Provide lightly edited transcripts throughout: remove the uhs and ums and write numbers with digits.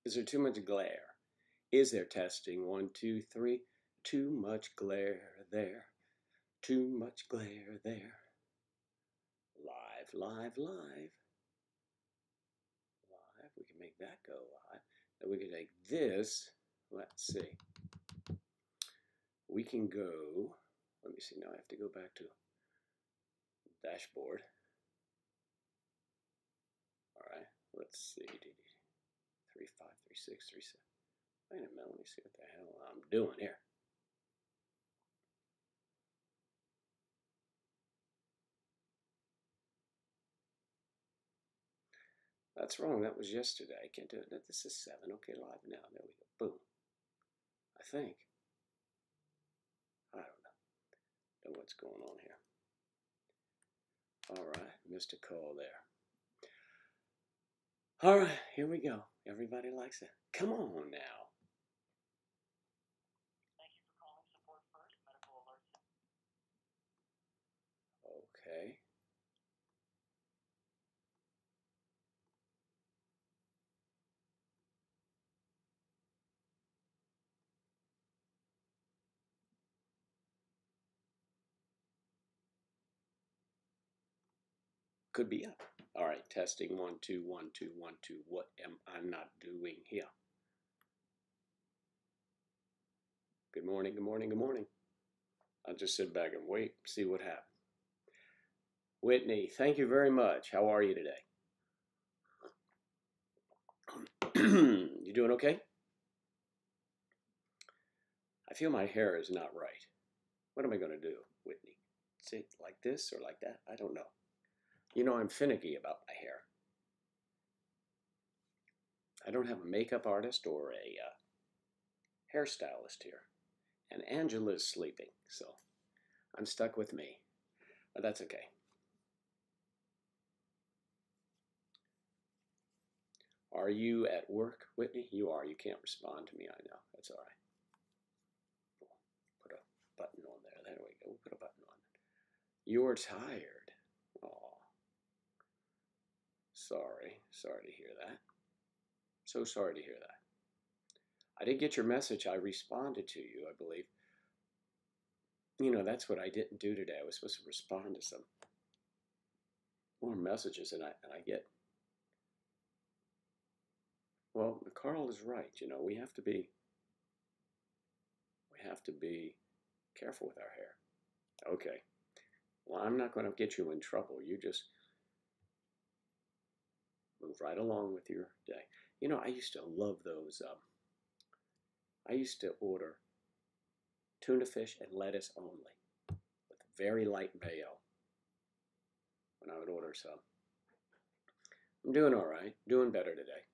Is there too much glare? Is there testing? 1, 2, 3. Too much glare there. Too much glare there. Live, live, live. Live. We can make that go live. Then we can take this. Let's see. We can go. Let me see. Now I have to go back to dashboard. All right. Let's see. 3, 5, 3, 6, 3, 7. Wait a minute. Let me see what the hell I'm doing here. That's wrong. That was yesterday. I can't do it. This is 7. Okay, live now. There we go. Boom. I think. I don't know what's going on here. All right. Missed a call there. All right. Here we go. Everybody likes it. Come on now. Thank you for calling Support First Medical Alerts. Okay. Could be up. All right, testing 1, 2, 1, 2, 1, 2. What am I not doing here? Good morning, good morning, good morning. I'll just sit back and wait, see what happens. Whitney, thank you very much. How are you today? You doing okay? I feel my hair is not right. What am I going to do, Whitney? Sit like this or like that? I don't know. You know, I'm finicky about my hair. I don't have a makeup artist or a hairstylist here. And Angela is sleeping, so I'm stuck with me. But that's okay. Are you at work, Whitney? You are. You can't respond to me, I know. That's all right. Put a button on there. There we go. We'll put a button on. You're tired. Oh. Sorry. Sorry to hear that. So sorry to hear that. I did get your message. I responded to you, I believe. You know, that's what I didn't do today. I was supposed to respond to some more messages, and I get, well, Carl is right. You know, we have to be careful with our hair. Okay. Well, I'm not going to get you in trouble. You just move right along with your day. You know, I used to love those. I used to order tuna fish and lettuce only with very light mayo when I would order some. I'm doing all right. Doing better today.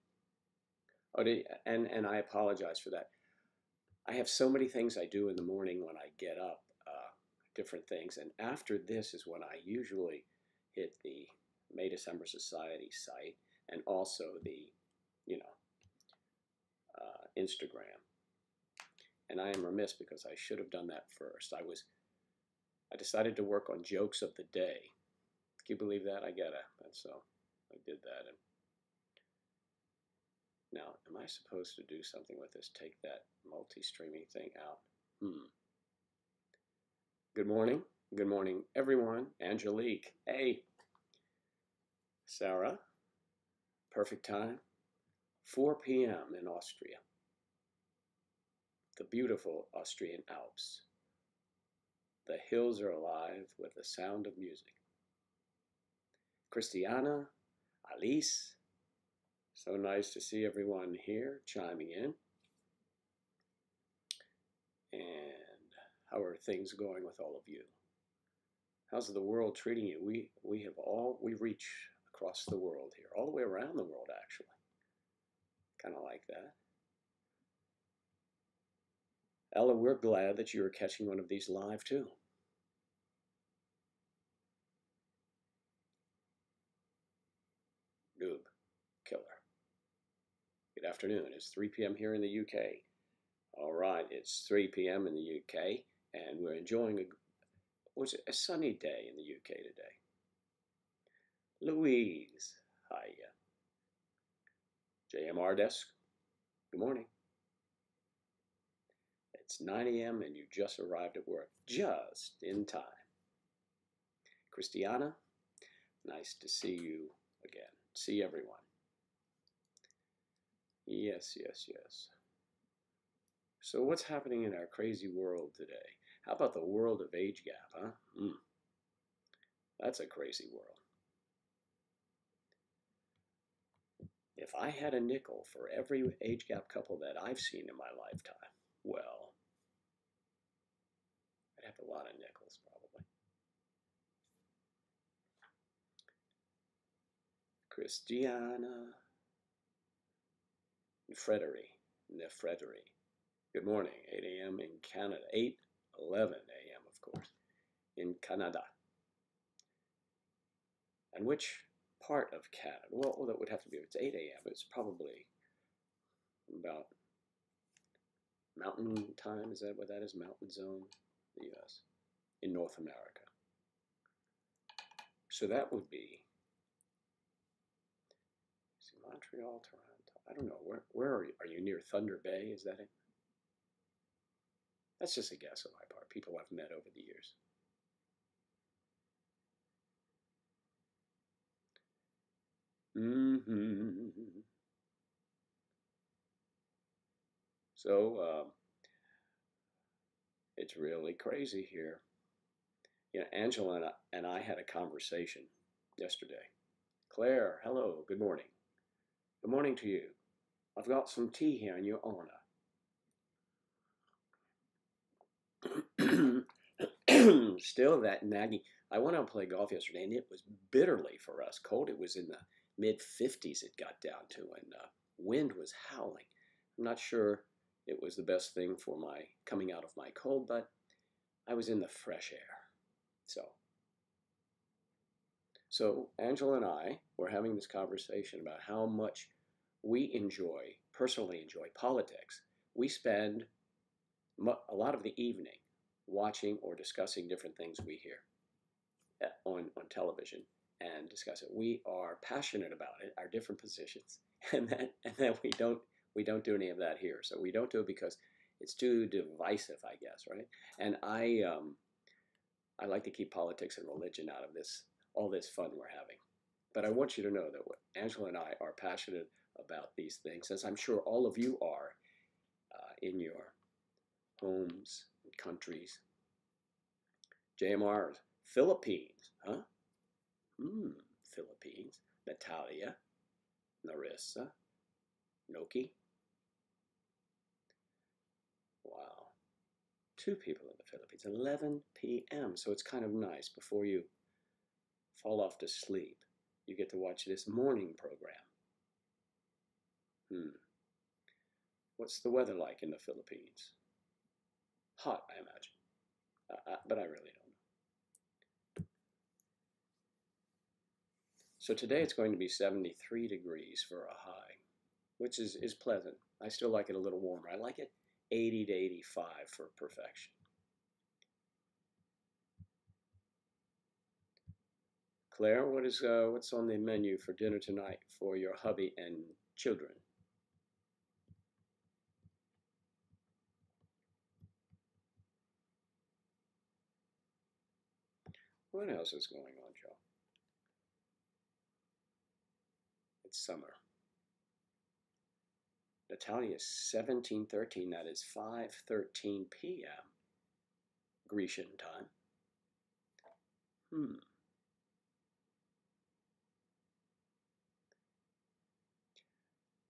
Oh, and I apologize for that. I have so many things I do in the morning when I get up, different things. And after this is when I usually hit the May December Society site and also the, Instagram. And I am remiss because I should have done that first. I decided to work on jokes of the day. Can you believe that? And so I did that. And now, am I supposed to do something with this? Take that multi-streaming thing out. Good morning. Good morning, everyone. Angelique. Hey. Sarah. Perfect time. 4 p.m. in Austria. The beautiful Austrian Alps. The hills are alive with the sound of music. Christiana, Alice, so nice to see everyone here chiming in. And how are things going with all of you? How's the world treating you? We reach across the world here, all the way around the world actually. Kind of like that. Ella, we're glad that you are catching one of these live too. Noob, killer. Good afternoon. It's 3 p.m. here in the UK. All right, it's 3 p.m. in the UK, and we're enjoying a sunny day in the UK today. Louise, hiya. JMR desk. Good morning. It's 9 a.m. and you just arrived at work, just in time. Christiana, nice to see you again. See everyone. Yes, yes, yes. So what's happening in our crazy world today? How about the world of age gap, huh? That's a crazy world. If I had a nickel for every age gap couple that I've seen in my lifetime, well, I'd have a lot of nickels probably. Christiana Nefrederi. Good morning, 8 a.m. in Canada. 8:11 a.m., of course, in Canada. And which part of Canada? Well, that would have to be, if it's 8 a.m., it's probably about mountain time. Is that what that is? Mountain zone, the U.S., in North America. So that would be, see, Montreal, Toronto. I don't know. Where are you? Are you near Thunder Bay? Is that it? That's just a guess on my part. People I've met over the years. So it's really crazy here. You know, Angela and I had a conversation yesterday. Claire, hello, good morning. Good morning to you. I've got some tea here in your honor. Still that naggy. I went out and played golf yesterday, and it was bitterly for us cold. It was in the mid-50s it got down to, and wind was howling. I'm not sure it was the best thing for my coming out of my cold, but I was in the fresh air. So Angela and I were having this conversation about how much we personally enjoy politics. We spend a lot of the evening watching or discussing different things we hear on television and discuss it. We are passionate about it, our different positions, and then we don't do any of that here. So we don't do it because it's too divisive, I guess, right? And I like to keep politics and religion out of all this fun we're having. But I want you to know that Angela and I are passionate about these things, as I'm sure all of you are in your homes and countries. JMR, Philippines, huh? Philippines. Natalia, Narissa, Noki. Wow. 2 people in the Philippines, 11 p.m. So it's kind of nice before you fall off to sleep. You get to watch this morning program. What's the weather like in the Philippines? Hot, I imagine. But I really don't know. So today it's going to be 73 degrees for a high, which is pleasant. I still like it a little warmer. I like it 80 to 85 for perfection. Claire, what's on the menu for dinner tonight for your hubby and children? What else is going on, Joe? It's summer. Natalia is 17:13. That is 5:13 p.m. Grecian time.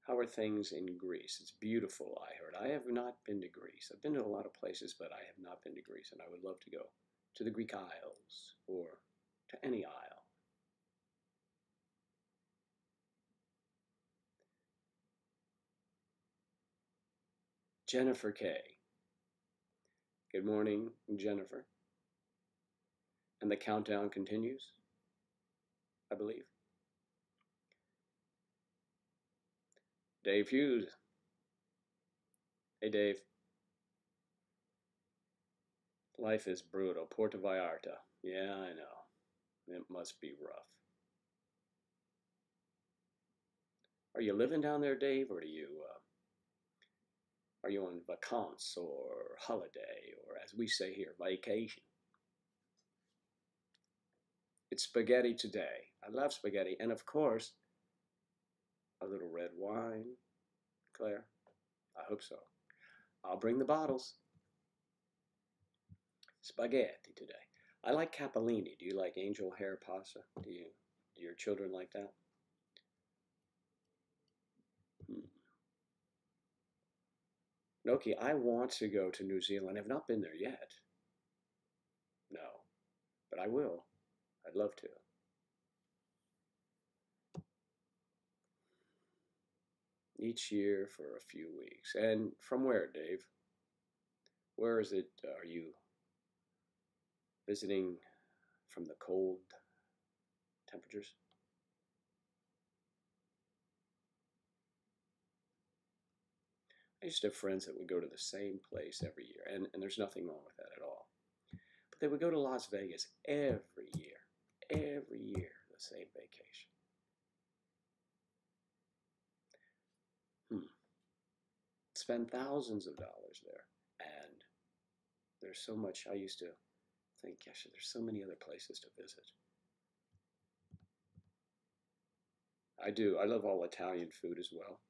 How are things in Greece? It's beautiful, I heard. I have not been to Greece. I've been to a lot of places, but I have not been to Greece, and I would love to go to the Greek Isles or to any isle. Jennifer K. Good morning, Jennifer. And the countdown continues, I believe. Dave Hughes. Hey, Dave. Life is brutal. Puerto Vallarta. Yeah, I know. It must be rough. Are you living down there, Dave, or do you Are you on vacances or holiday, or as we say here, vacation? It's spaghetti today. I love spaghetti. And of course, a little red wine, Claire. I hope so. I'll bring the bottles. Spaghetti today. I like capellini. Do you like angel hair pasta? Do your children like that? Noki, I want to go to New Zealand. I've not been there yet. No, but I will. I'd love to. Each year for a few weeks. And from where, Dave? Where is it? Are you visiting from the cold temperatures? I used to have friends that would go to the same place every year, and there's nothing wrong with that at all. But they would go to Las Vegas every year, the same vacation. Spend thousands of dollars there, and there's so much. I used to think, gosh, there's so many other places to visit. I do. I love all Italian food as well.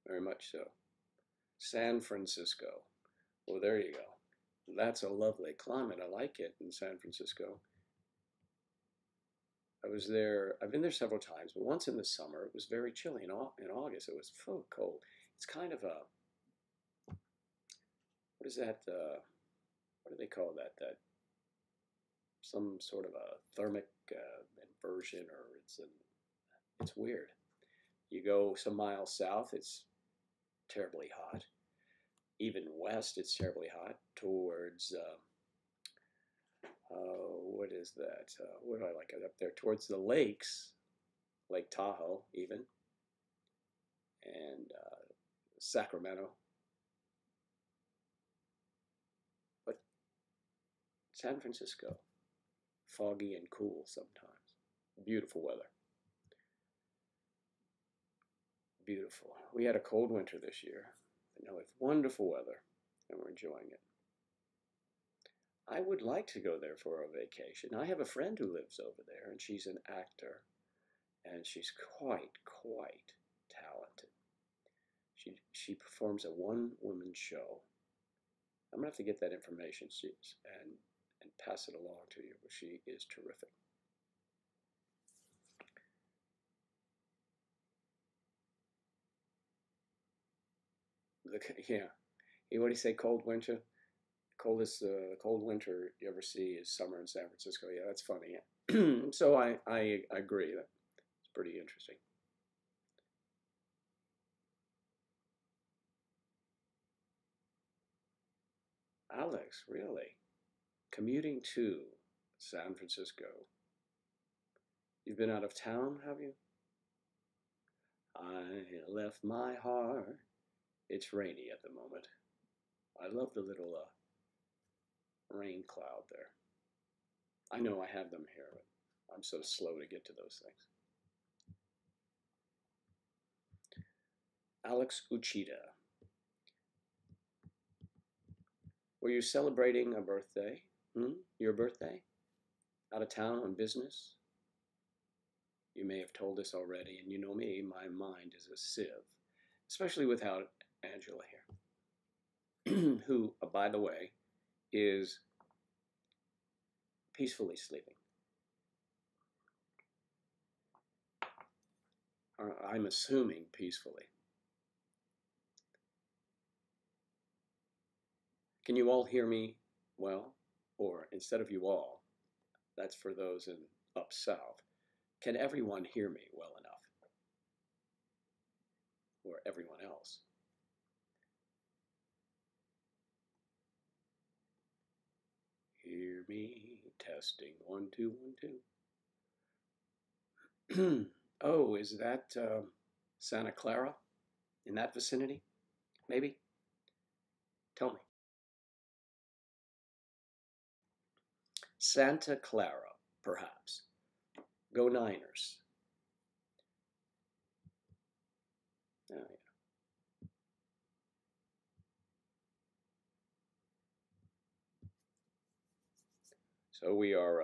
Very much so. San Francisco. Well, there you go. That's a lovely climate. I like it in San Francisco. I was there, I've been there several times, but once in the summer, it was very chilly. In August, it was so cold. It's kind of a, what is that, what do they call that? Some sort of a thermic inversion, or it's weird. You go some miles south, it's terribly hot. Even west, it's terribly hot. Towards, what is that? What do I like it up there? Towards the lakes, Lake Tahoe, even, and Sacramento. But San Francisco, foggy and cool sometimes. Beautiful weather. Beautiful. We had a cold winter this year, but now it's wonderful weather, and we're enjoying it. I would like to go there for a vacation. I have a friend who lives over there, and she's an actor, and she's quite talented. She performs a one-woman show. I'm gonna have to get that information and pass it along to you, but she is terrific. Yeah. What do you say? Cold winter. Coldest cold winter you ever see is summer in San Francisco. Yeah, that's funny. Yeah. So I agree. It's pretty interesting. Alex, really? Commuting to San Francisco. You've been out of town, have you? I left my heart. It's rainy at the moment. I love the little rain cloud there. I know I have them here, but I'm so slow to get to those things. Alex Uchida. Were you celebrating a birthday? Your birthday? Out of town on business? You may have told us already, and you know me, my mind is a sieve, especially without Angela here, who, by the way, is peacefully sleeping. I'm assuming peacefully. Can you all hear me well? Or instead of you all, that's for those in up south. Can everyone hear me well enough? Or everyone else? Hear me, testing, 1, 2, 1, 2. Oh, is that Santa Clara? In that vicinity? Maybe? Tell me. Santa Clara, perhaps. Go Niners. Oh, yeah. So we are,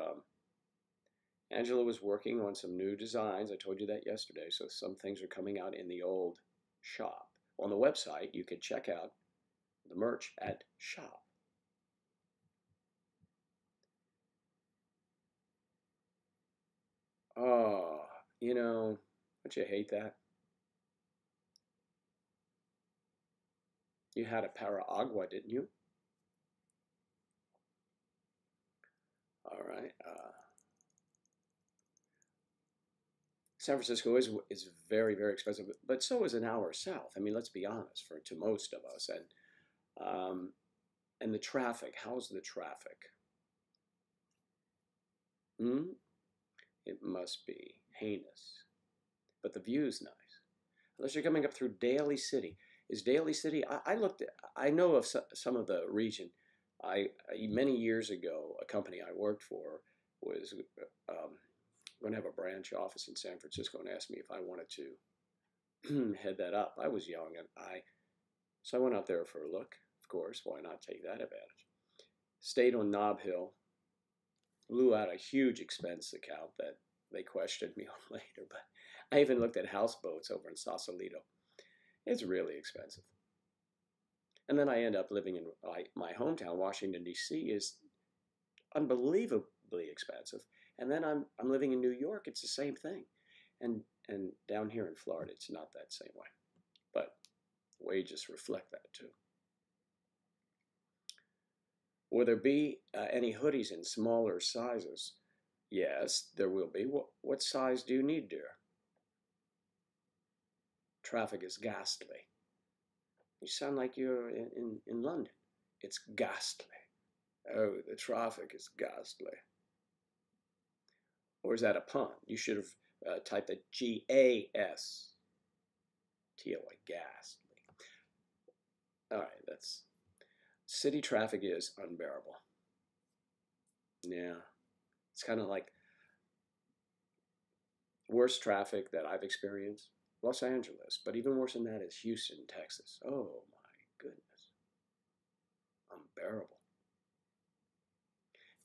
Angela was working on some new designs. I told you that yesterday. So some things are coming out in the old shop. On the website, you can check out the merch at shop. Oh, don't you hate that? You had a para agua, didn't you? All right. San Francisco is very, very expensive, but so is an hour south. I mean, let's be honest, to most of us, and the traffic. How's the traffic? Hmm? It must be heinous, but the view's nice. Unless you're coming up through Daly City. Is Daly City? I looked. I know of some of the region. Many years ago, a company I worked for was going to have a branch office in San Francisco and asked me if I wanted to head that up. I was young and so I went out there for a look. Of course, why not take that advantage? Stayed on Nob Hill. Blew out a huge expense account that they questioned me on later, but I even looked at houseboats over in Sausalito. It's really expensive. And then I end up living in my hometown, Washington, D.C. is unbelievably expensive. And then I'm living in New York, it's the same thing. And down here in Florida, it's not that same way. But wages reflect that too. Will there be any hoodies in smaller sizes? Yes, there will be. What size do you need, dear? Traffic is ghastly. You sound like you're in London. It's ghastly. Oh, the traffic is ghastly. Or is that a pun? You should have typed a G-A-S-T-O-Y, ghastly. All right, that's... City traffic is unbearable. Yeah, it's kind of like worst traffic that I've experienced, Los Angeles, but even worse than that is Houston, Texas. Oh my goodness, unbearable.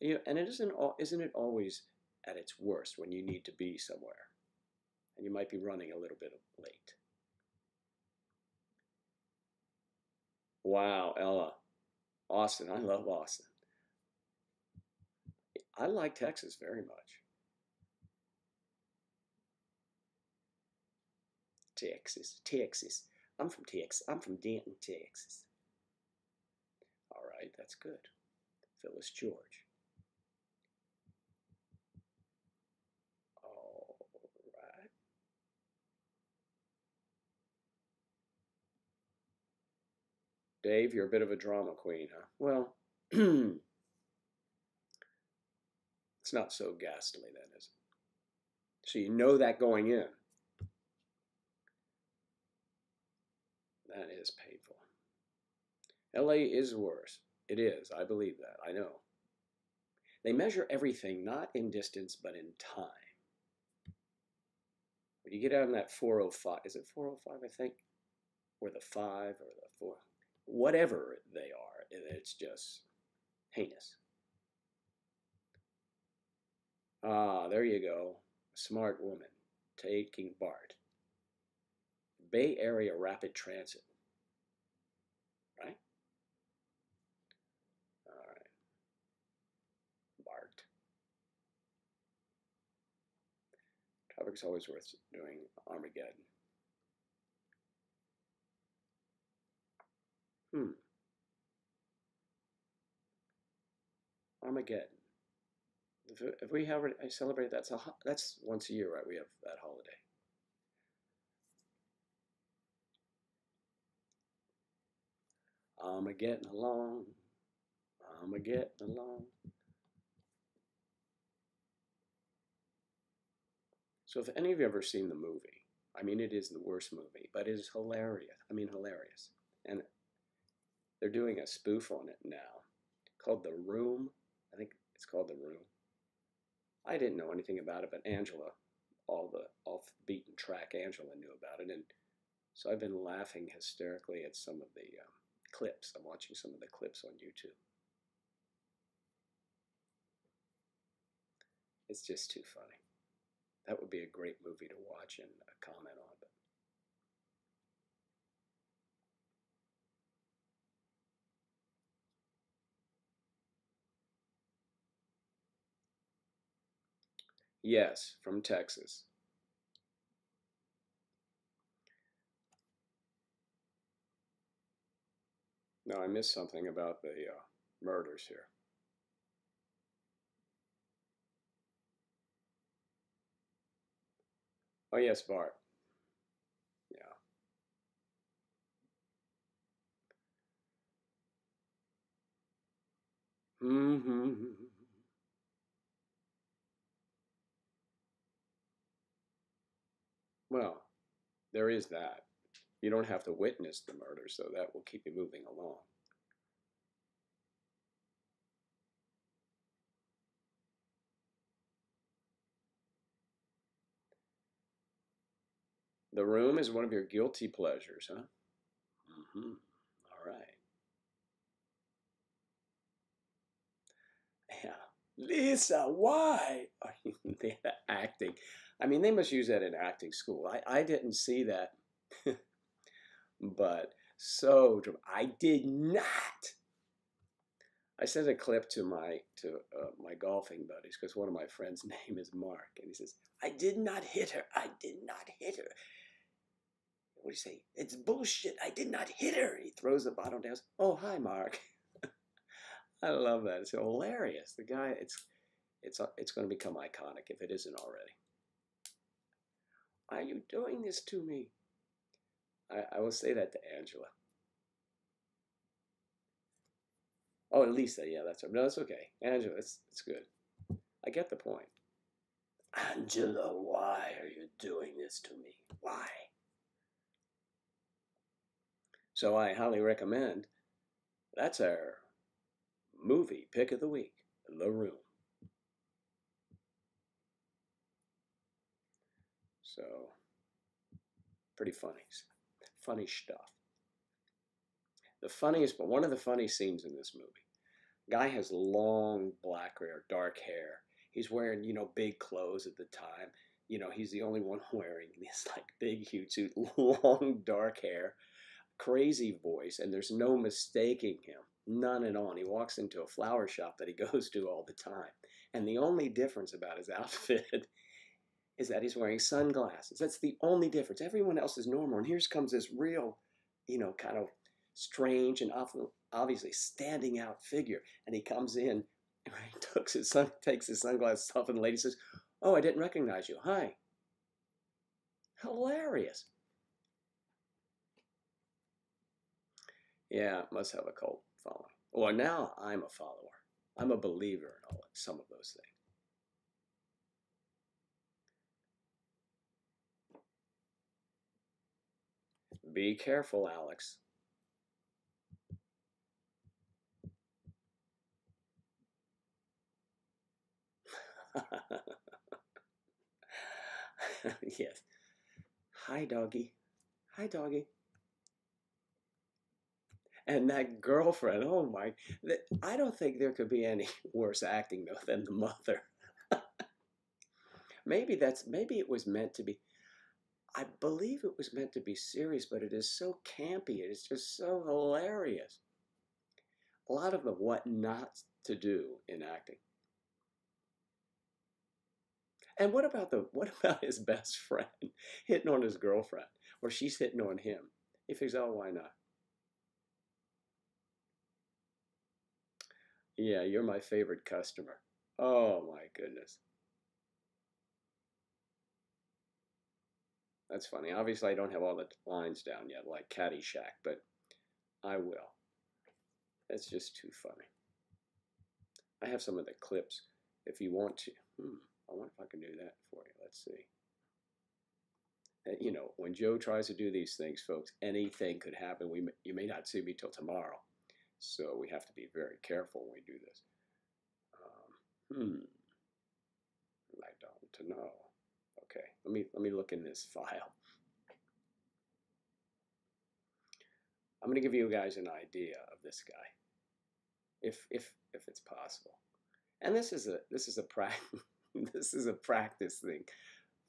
And it isn't it always at its worst when you need to be somewhere, and you might be running a little bit late. Wow, Ella, Austin, I love Austin. I like Texas very much. Texas. I'm from Texas. I'm from Denton, Texas. All right, that's good. Phyllis George. All right. Dave, you're a bit of a drama queen, huh? Well, it's not so ghastly then, is it? So you know that going in. That is painful. LA is worse. It is. I believe that. I know. They measure everything not in distance, but in time. When you get out on that 405, is it 405, I think? Or the 5 or the 4, whatever they are, it's just heinous. Ah, there you go. A smart woman taking BART. Bay Area Rapid Transit. Right? All right. BART. Traffic's always worth doing. Armageddon. Armageddon. If we have I celebrate that's once a year, right? We have that holiday. I'm a getting along. I'm a getting along. So if any of you ever seen the movie, I mean, it is the worst movie, but it is hilarious. I mean, hilarious. And they're doing a spoof on it now called The Room. I think it's called The Room. I didn't know anything about it, but Angela, all the off-beaten track Angela knew about it. And so I've been laughing hysterically at some of the clips. I'm watching some of the clips on YouTube. It's just too funny. That would be a great movie to watch and comment on. But yes, from Texas. No, I missed something about the murders here. Oh yes, Bart. Yeah. Mm-hmm. Well, there is that. You don't have to witness the murder, so that will keep you moving along. The Room is one of your guilty pleasures, huh? Mm-hmm. All right. Yeah. Lisa, why? The acting. I mean, they must use that in acting school. I didn't see that, but I did not. I sent a clip to my golfing buddies because one of my friends' name is Mark, and he says, "I did not hit her. I did not hit her." What do you say? It's bullshit. I did not hit her. He throws the bottle down. Oh, hi, Mark. I love that. It's hilarious. The guy. It's going to become iconic if it isn't already. Are you doing this to me? I will say that to Angela. Oh, and Lisa. Yeah, that's right. No, it's okay. Angela, it's good. I get the point. Angela, why are you doing this to me? Why? So I highly recommend. That's our movie pick of the week, The Room. So pretty funny, funny stuff. The funniest, but one of the funny scenes in this movie. Guy has long black hair, dark hair. He's wearing, big clothes at the time. He's the only one wearing this like big, huge suit, long dark hair, crazy voice, and there's no mistaking him. None at all. And he walks into a flower shop that he goes to all the time. And the only difference about his outfit is that he's wearing sunglasses. That's the only difference. Everyone else is normal. And here comes this real, kind of strange and obviously standing out figure. And he comes in, and he takes his sunglasses off, and the lady says, "Oh, I didn't recognize you. Hi." Hilarious. Yeah, must have a cult following. Well, now I'm a follower. I'm a believer in some of those things. Be careful, Alex. Yes. Hi, doggy. Hi, doggy. And that girlfriend, oh my, I don't think there could be any worse acting though than the mother. maybe it was meant to be. I believe it was meant to be serious, but it is so campy. It is just so hilarious. A lot of the what not to do in acting. And what about his best friend hitting on his girlfriend, or she's hitting on him? He figures, oh, why not? Yeah, you're my favorite customer. Oh my goodness. That's funny. Obviously, I don't have all the lines down yet, like Caddyshack, but I will. It's just too funny. I have some of the clips if you want to. I wonder if I can do that for you. Let's see. When Joe tries to do these things, folks, anything could happen. You may not see me till tomorrow, so we have to be very careful when we do this. I don't know. Okay, let me look in this file. I'm going to give you guys an idea of this guy, if it's possible. And this is a This is a practice thing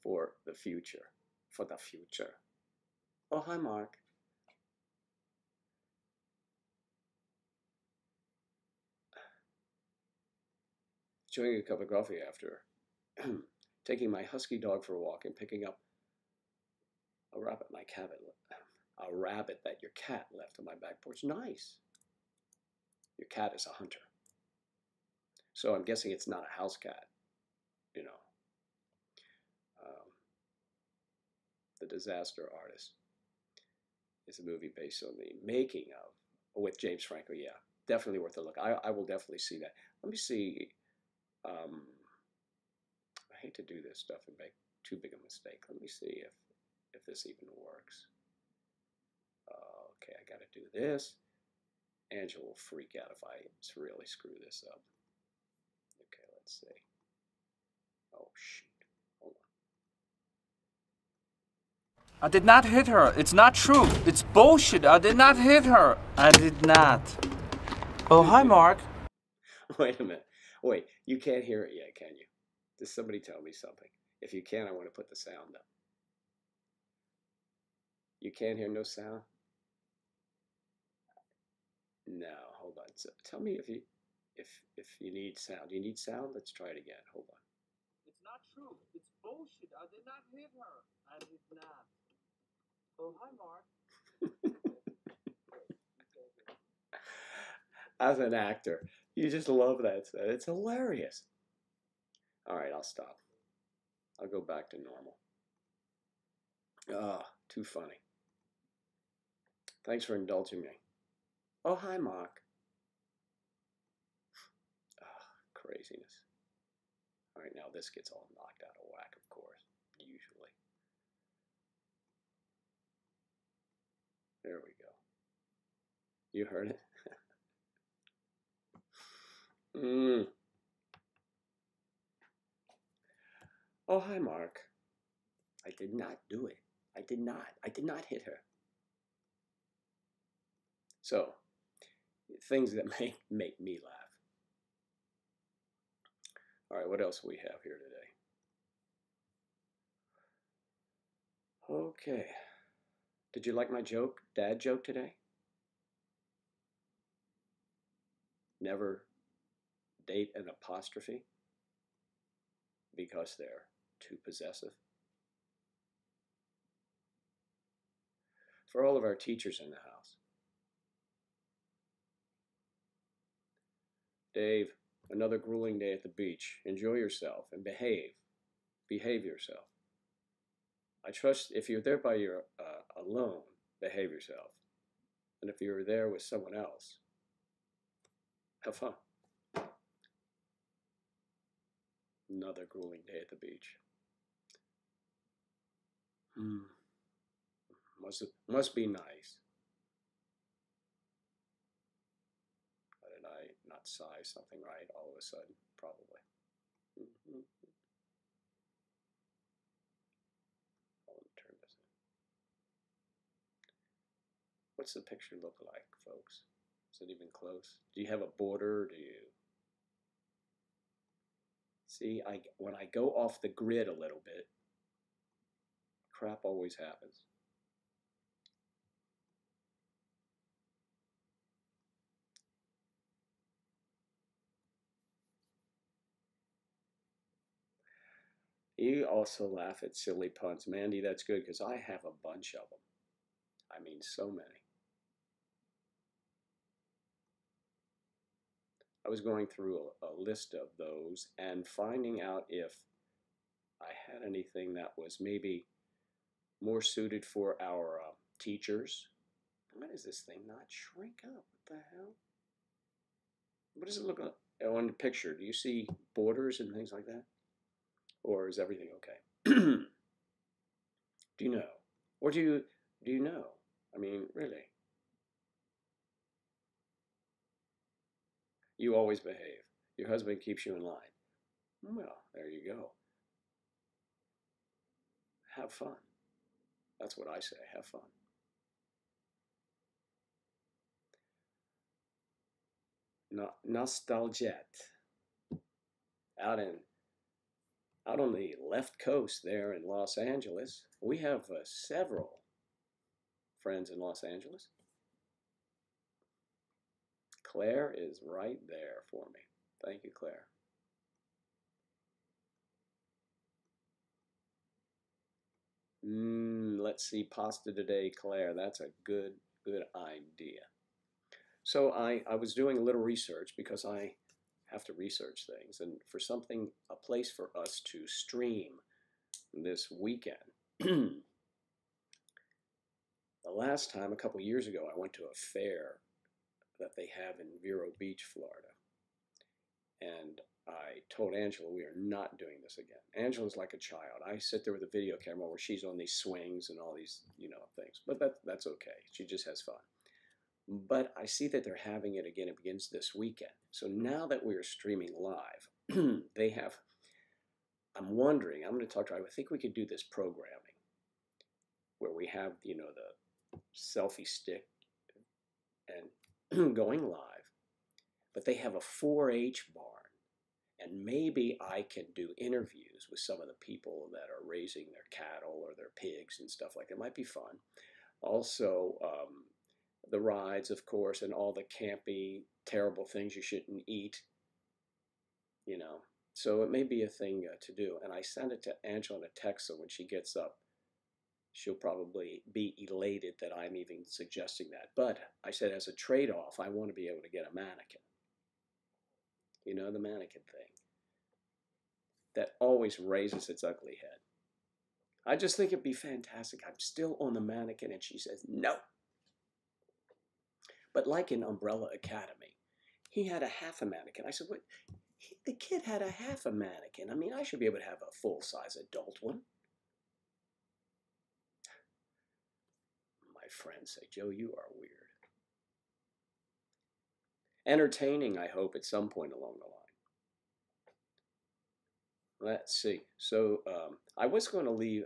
for the future. For the future. Oh, hi, Mark. Enjoying a cup of coffee after taking my husky dog for a walk and picking up a rabbit that your cat left on my back porch. Nice. Your cat is a hunter. So I'm guessing it's not a house cat, you know. Um, the Disaster Artist is a movie based on the making of, with James Franco. Yeah, definitely worth a look. I will definitely see that. Let me see. I hate to do this stuff and make too big a mistake. Let me see if this even works. Okay, I got to do this. Angela will freak out if I really screw this up. Okay, let's see. Oh, shoot. Hold on. I did not hit her. It's not true. It's bullshit. I did not hit her. I did not. Oh, hi, Mark. Wait a minute. Wait, you can't hear it yet, can you? Does somebody tell me something? If you can, I want to put the sound up. You can't hear no sound? No, hold on. So tell me if you need sound. Do you need sound? Let's try it again. Hold on. It's not true. It's bullshit. I did not hit her. I did not. Oh, hi, Mark. As an actor, you just love that. It's hilarious. All right, I'll stop. I'll go back to normal. Ah, too funny. Thanks for indulging me. Oh, hi, Mark. Craziness. All right, now this gets all knocked out of whack, of course, usually. There we go. You heard it? Oh, hi, Mark. I did not do it. I did not. I did not hit her. So, things that make me laugh. All right, what else do we have here today? Okay. Did you like my joke, dad joke today? Never date an apostrophe because they're too possessive. For all of our teachers in the house. Dave, another grueling day at the beach. Enjoy yourself and behave. Behave yourself. I trust if you're there by your alone, behave yourself. And if you're there with someone else, have fun. Another grueling day at the beach. Must be nice. How did I not size something right all of a sudden? Probably. I'll turn this in. What's the picture look like, folks? Is it even close? Do you have a border? Do you see? When I go off the grid a little bit, crap always happens. You also laugh at silly puns. Mandy, that's good because I have a bunch of them. I mean, so many. I was going through a list of those and finding out if I had anything that was maybe more suited for our teachers. Why does this thing not shrink up? What the hell? What does it look like on the picture? Do you see borders and things like that? Or is everything okay? Do you know? Or do you know? I mean, really? You always behave. Your husband keeps you in line. Well, there you go. Have fun. That's what I say. Have fun. Nostalgiette. Out in out on the left coast there in Los Angeles. We have several friends in Los Angeles. Claire is right there for me. Thank you, Claire. Let's see, pasta today, Claire. That's a good idea. So I was doing a little research because I have to research things, and for something, a place for us to stream this weekend. The last time, a couple years ago, I went to a fair that they have in Vero Beach, Florida. And I told Angela we are not doing this again. Angela's like a child. I sit there with a video camera where she's on these swings and all these, things. But that's okay. She just has fun. But I see that they're having it again. It begins this weekend. So now that we're streaming live, they have, I'm wondering, I'm going to talk to her. I think we could do this programming where we have, the selfie stick and going live. But they have a 4-H barn. And maybe I can do interviews with some of the people that are raising their cattle or their pigs and stuff like that. It might be fun. Also, the rides, of course, and all the campy, terrible things you shouldn't eat. So it may be a thing to do. And I sent it to Angela in a text, so when she gets up, she'll probably be elated that I'm even suggesting that. But I said, as a trade-off, I want to be able to get a mannequin. The mannequin thing that always raises its ugly head. I just think it'd be fantastic. I'm still on the mannequin, and she says, no. But like in Umbrella Academy, he had a half a mannequin. I said, what? The kid had a half a mannequin. I mean, I should be able to have a full-size adult one. My friends say, Joe, you are weird. Entertaining, I hope, at some point along the line. Let's see. So I was going to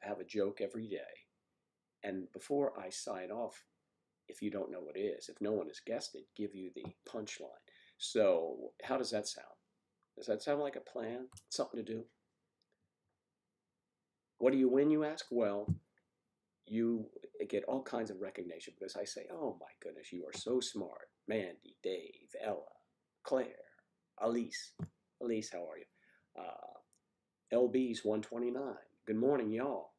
have a joke every day. And before I sign off, if you don't know what it is, if no one has guessed it, give you the punchline. So how does that sound? Does that sound like a plan? Something to do? What do you win, you ask? Well, you get all kinds of recognition because I say, oh my goodness, you are so smart. Mandy, Dave, Ella, Claire, Elise. Elise, how are you? LB's 129. Good morning, y'all.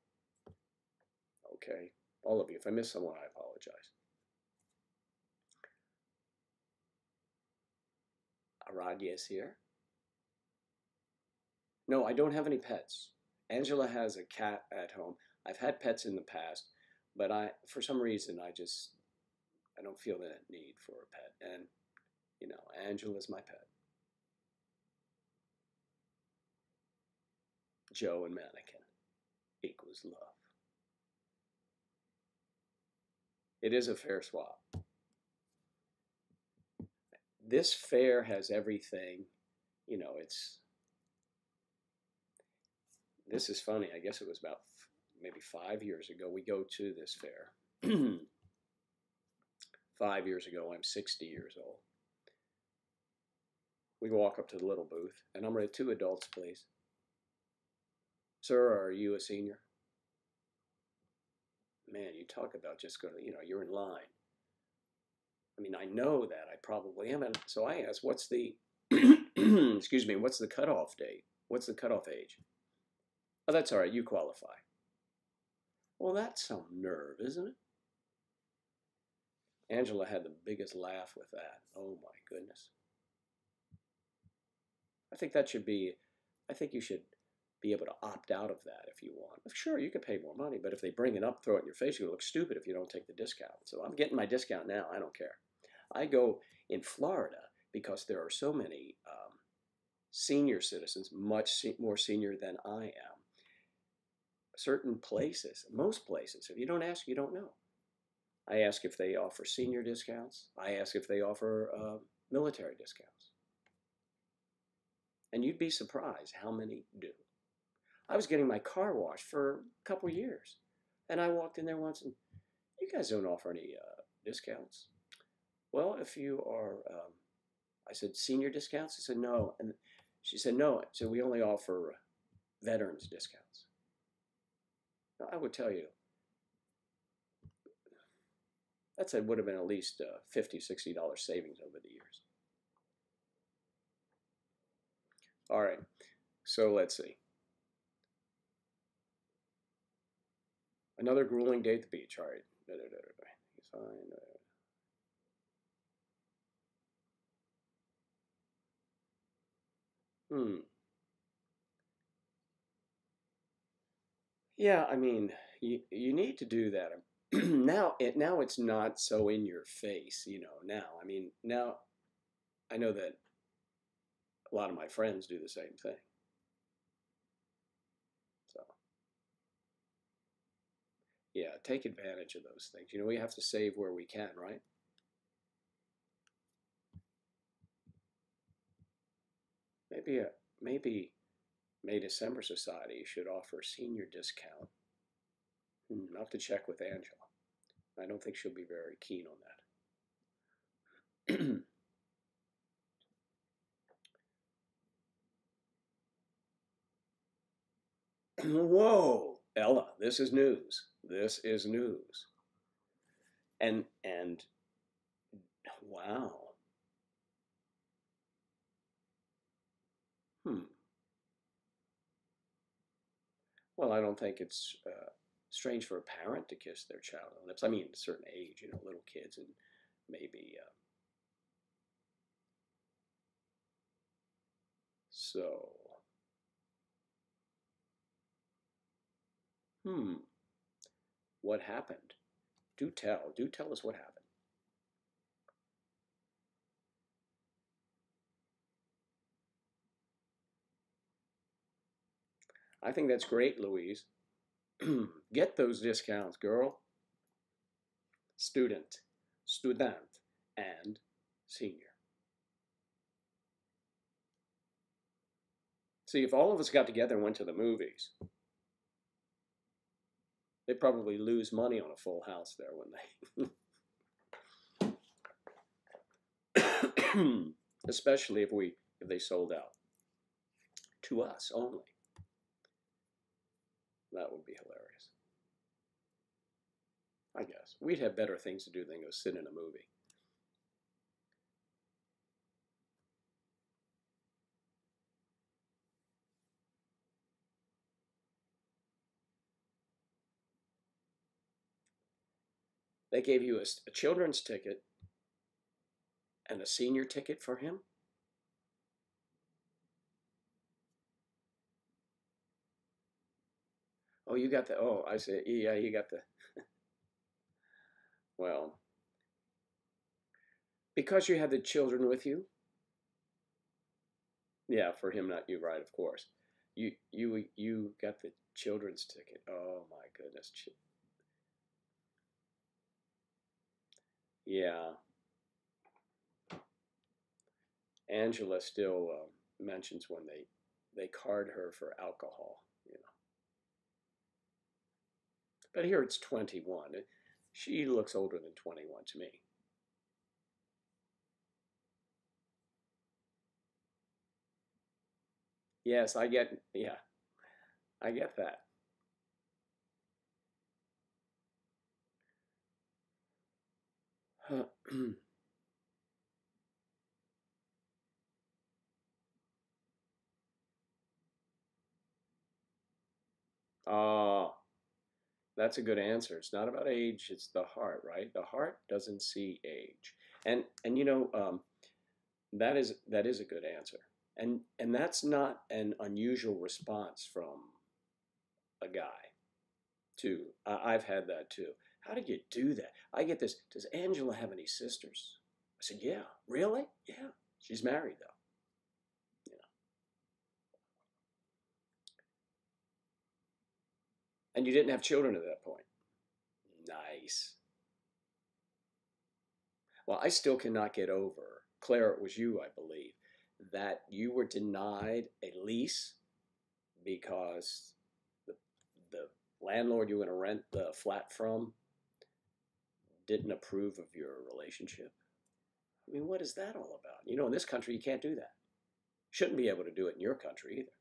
Okay, all of you. If I miss someone, I apologize. Aradia is here. No, I don't have any pets. Angela has a cat at home. I've had pets in the past, but for some reason, I don't feel that need for a pet. And, Angela's my pet. Joe and mannequin equals love. It is a fair swap. This fair has everything, this is funny. I guess it was about maybe 5 years ago. We go to this fair. 5 years ago, I'm 60 years old. We walk up to the little booth, and I'm ready, 2 adults, please. Sir, are you a senior? Man, you talk about just going to, you're in line. I mean, I know that I probably am. And so I asked, what's the, excuse me, what's the cutoff date? What's the cutoff age? Oh, that's all right. You qualify. Well, that's some nerve, isn't it? Angela had the biggest laugh with that. Oh, my goodness. I think you should be able to opt out of that if you want. Sure, you can pay more money, but if they bring it up, throw it in your face, you look stupid if you don't take the discount. So I'm getting my discount now. I don't care. I go in Florida because there are so many senior citizens, much more senior than I am. Certain places, most places, if you don't ask, you don't know. I ask if they offer senior discounts. I ask if they offer military discounts. And you'd be surprised how many do. I was getting my car washed for a couple years. And I walked in there once and, you guys don't offer any discounts. Well, if you are, I said, senior discounts? She said, no. And she said, no. So we only offer veterans discounts. Now, I would tell you, that would have been at least $50, $60 savings over the years. All right, so let's see. Another grueling day at the beach. All right. He's fine. Yeah, I mean, you need to do that. Now it's not so in your face, now. I mean, now I know that a lot of my friends do the same thing. So, yeah, take advantage of those things. We have to save where we can, right? Maybe May December Society should offer a senior discount. I'll have to check with Angela. I don't think she'll be very keen on that. Whoa, Ella, this is news. This is news. And wow. Well, I don't think it's strange for a parent to kiss their child on the lips. I mean, at a certain age, little kids and maybe. So, what happened? Do tell us what happened. I think that's great, Louise. Get those discounts, girl. Student, and senior. See, if all of us got together and went to the movies, they'd probably lose money on a full house there, wouldn't they? Especially if they sold out to us only. That would be hilarious. I guess. We'd have better things to do than go sit in a movie. They gave you a children's ticket and a senior ticket for him? Oh, you got the, oh, I see. Yeah, you got the, well, because you had the children with you? Yeah, for him, not you, right, of course. You got the children's ticket. Oh, my goodness. Yeah. Angela still mentions when they card her for alcohol, But here it's 21. She looks older than 21 to me. Yes, I get that. Oh, that's a good answer. It's not about age, it's the heart, right? The heart doesn't see age. And that is a good answer. And that's not an unusual response from a guy, too. I've had that too. How did you do that? I get this. Does Angela have any sisters? I said, yeah. Really? Yeah. She's married, though. And you didn't have children at that point. Nice. Well, I still cannot get over, Claire, it was you, I believe, that you were denied a lease because the landlord you were going to rent the flat from didn't approve of your relationship. I mean, what is that all about? In this country, you can't do that. Shouldn't be able to do it in your country either.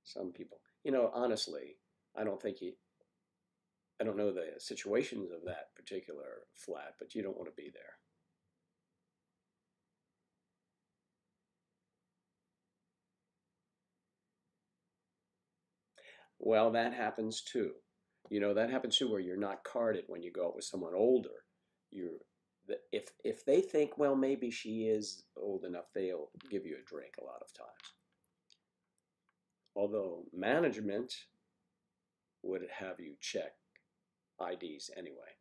Some people, honestly, I don't think I don't know the situations of that particular flat, but you don't want to be there. Well, that happens too. That happens too where you're not carded when you go out with someone older. You're if they think, well, maybe she is old enough, they'll give you a drink a lot of times. Although management would have you check IDs anyway.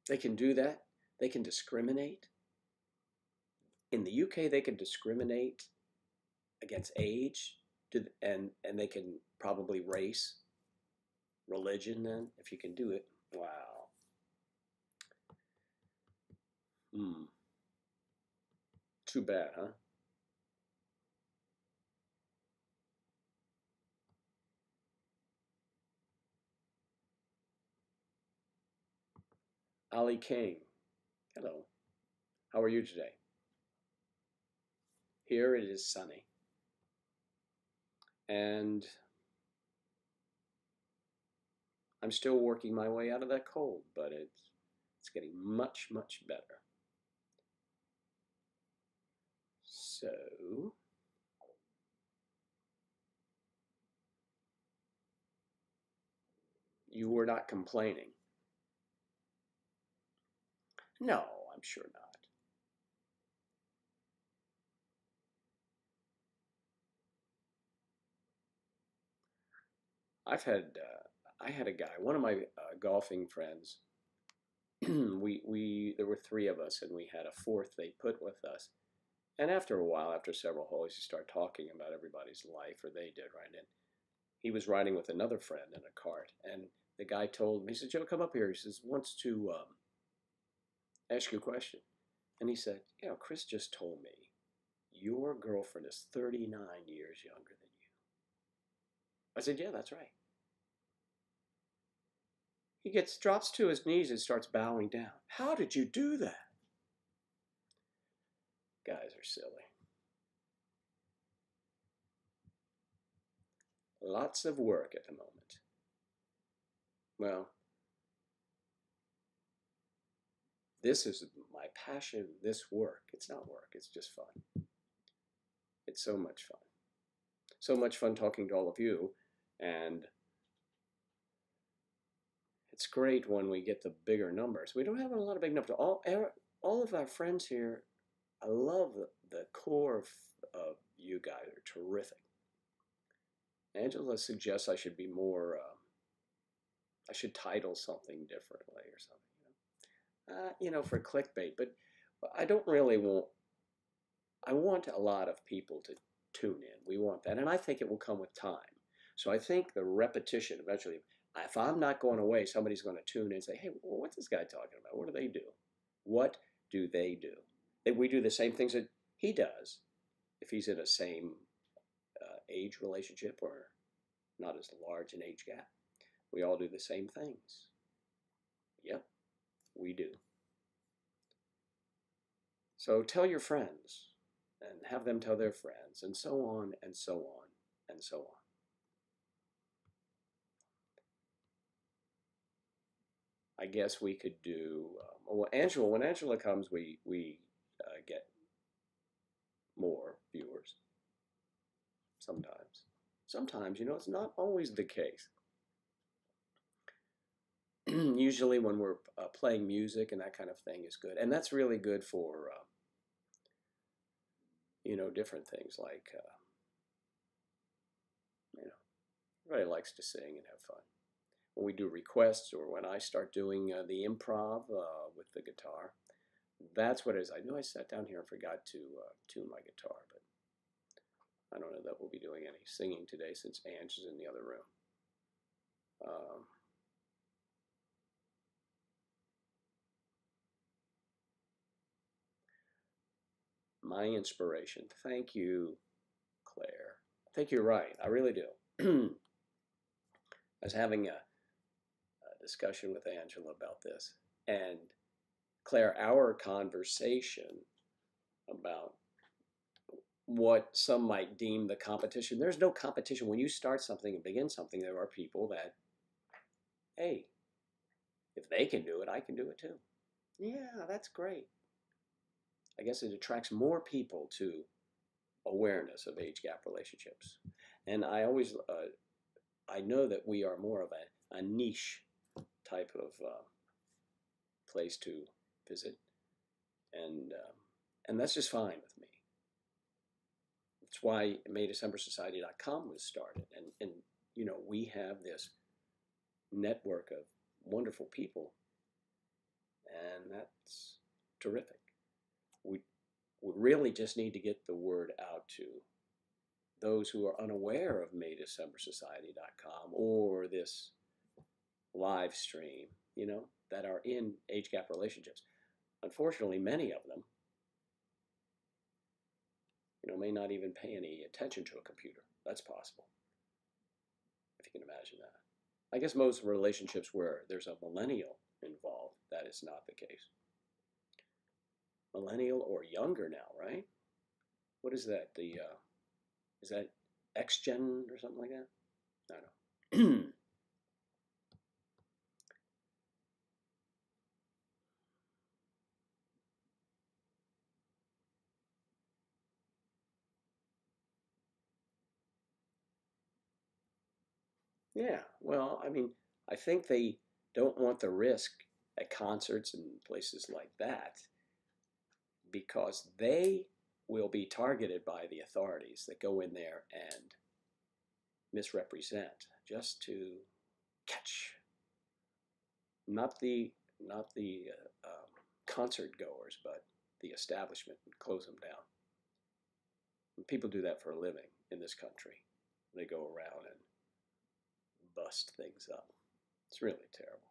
They can do that. They can discriminate. In the UK, they can discriminate against age, and they can probably race, religion. Then, if you can do it, wow. Too bad, huh? Ali King, hello. How are you today? Here it is sunny. And I'm still working my way out of that cold, but it's getting much, much better. So, you were not complaining. No, I'm sure not. I had a guy, one of my golfing friends. There were three of us, and we had a fourth they put with us. And after a while, after several holes, you start talking about everybody's life, or they did, right? And he was riding with another friend in a cart, and the guy told him, he said, Joe, come up here. He says, wants to ask you a question. And he said, Chris just told me your girlfriend is 39 years younger than you. I said, yeah, that's right. He drops to his knees and starts bowing down. How did you do that? Guys are silly. Lots of work at the moment. Well, this is my passion, this work. It's not work, it's just fun. It's so much fun. So much fun talking to all of you, and it's great when we get the bigger numbers. We don't have a lot of big numbers. All of our friends here, I love the core of you guys are terrific. Angela suggests I should be more, I should title something differently or something, for clickbait. But I don't really I want a lot of people to tune in. We want that. And I think it will come with time. So I think the repetition eventually, if I'm not going away, somebody's going to tune in and say, hey, well, what's this guy talking about? What do they do? What do they do? We do the same things that he does if he's in a same age relationship or not as large an age gap. We all do the same things. Yep, we do. So tell your friends and have them tell their friends, and so on and so on and so on. I guess we could do, well, Angela, when Angela comes, we get more viewers. Sometimes. Sometimes, it's not always the case. Usually when we're playing music and that kind of thing is good. And that's really good for, different things like, everybody likes to sing and have fun. When we do requests or when I start doing the improv with the guitar, that's what it is. I know I sat down here and forgot to tune my guitar, but I don't know that we'll be doing any singing today since Ange is in the other room. My inspiration. Thank you, Claire. I think you're right. I really do. I was having a discussion with Angela about this. And Claire, our conversation about what some might deem the competition. There's no competition. When you start something and begin something, there are people that, hey, if they can do it, I can do it too. Yeah, that's great. I guess it attracts more people to awareness of age gap relationships. And I know that we are more of a niche type of place to visit, and that's just fine with me. That's why MayDecemberSociety.com was started, and we have this network of wonderful people, and that's terrific. We really just need to get the word out to those who are unaware of MayDecemberSociety.com or this live stream, that are in age gap relationships. Unfortunately, many of them, may not even pay any attention to a computer. That's possible, if you can imagine that. I guess most relationships where there's a millennial involved, that is not the case. Millennial or younger now, right? What is that? Is that X-Gen or something like that? I don't know. Yeah, well, I mean, I think they don't want the risk at concerts and places like that because they will be targeted by the authorities that go in there and misrepresent just to catch not the concert goers, but the establishment, and close them down. And people do that for a living in this country. They go around and bust things up. It's really terrible.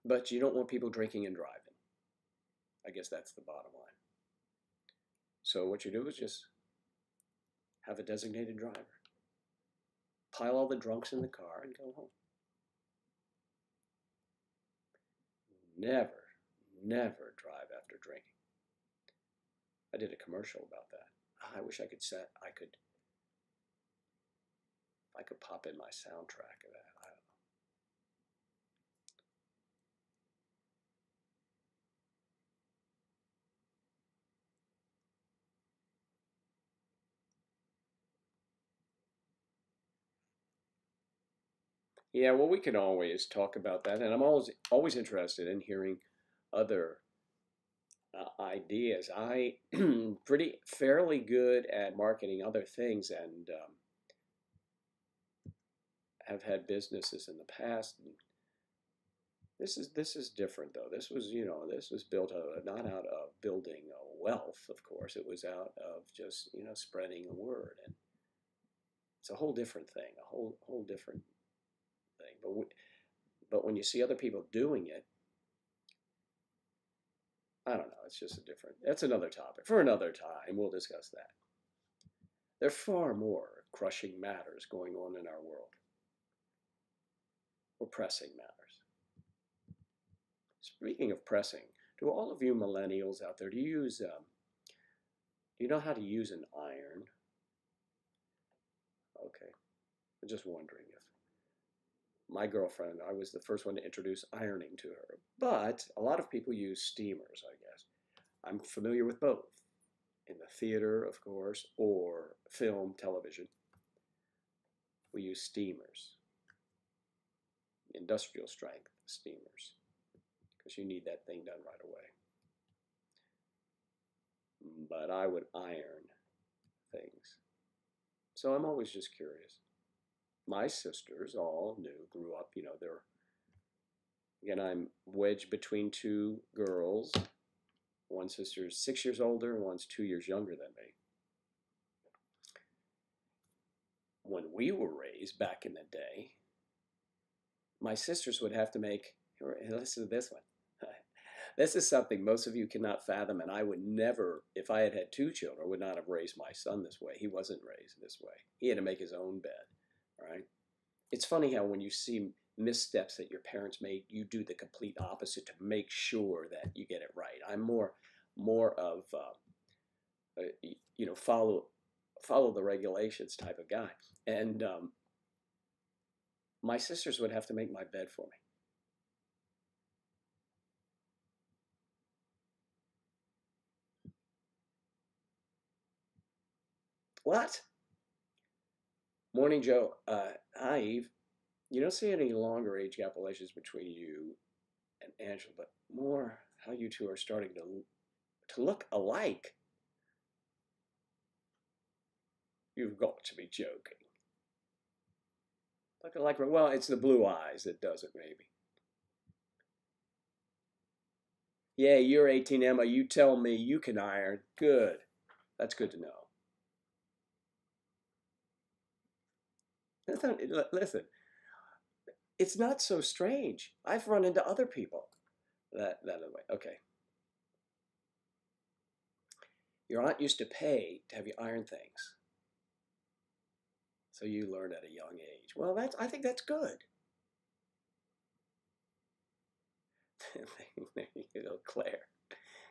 But you don't want people drinking and driving. I guess that's the bottom line. So what you do is just have a designated driver. Pile all the drunks in the car and go home. Never, never drive after drinking. I did a commercial about that. I wish I could I could pop in my soundtrack of that. I don't know. Yeah, well, we can always talk about that, and I'm always interested in hearing other ideas. I pretty fairly good at marketing other things, and have had businesses in the past. And this is different though. This was built not out of building a wealth, of course. It was out of just spreading a word, and it's a whole different thing, a whole different thing. But when you see other people doing it, I don't know. It's just that's another topic for another time. We'll discuss that. There are far more crushing matters going on in our world, or pressing matters. Speaking of pressing, to all of you millennials out there, do you know how to use an iron? Okay, I'm just wondering if my girlfriend, I was the first one to introduce ironing to her, but a lot of people use steamers, I guess. I'm familiar with both. In the theater, of course, or film, television, we use steamers, industrial strength steamers, because you need that thing done right away. But I would iron things. So I'm always just curious. My sisters all grew up, again, I'm wedged between two girls. One sister's 6 years older and one's 2 years younger than me. When we were raised back in the day, my sisters would have to make, listen to this one. This is something most of you cannot fathom, and I would never, if I had had 2 children, would not have raised my son this way. He wasn't raised this way. He had to make his own bed, right? It's funny how when you see missteps that your parents made, you do the complete opposite to make sure that you get it right. I'm more more of you know, follow the regulations type of guy. And my sisters would have to make my bed for me. What? Morning, Joe. Hi, Eve. You don't see any longer age gap relations between you and Angela, but more how you two are starting to look alike. You've got to be joking. Look alike. Well, it's the blue eyes that does it, maybe. Yeah, you're 18, Emma. You tell me you can iron. Good. That's good to know. Listen, it's not so strange. I've run into other people that way. Okay. Your aunt used to pay to have you iron things. So you learn at a young age. Well, I think that's good. You know, Claire.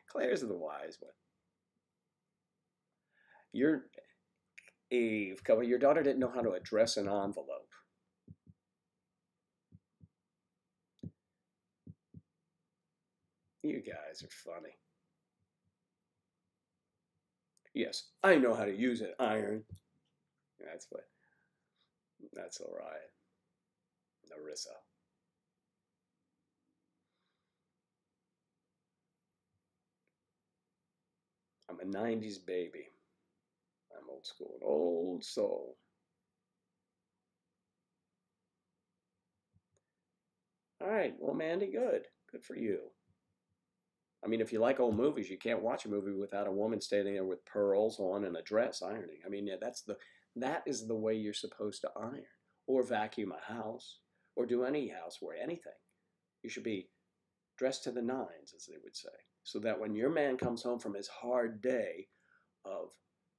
Claire's the wise one. Eve, come on, your daughter didn't know how to address an envelope. You guys are funny. Yes, I know how to use it, iron. That's all right. Narissa. I'm a 90s baby. I'm old school, an old soul. All right, well, Mandy, good. Good for you. I mean, if you like old movies, you can't watch a movie without a woman standing there with pearls on and a dress ironing. I mean, yeah, that is the way you're supposed to iron, or vacuum a house, or do any housework, anything. You should be dressed to the nines, as they would say, so that when your man comes home from his hard day of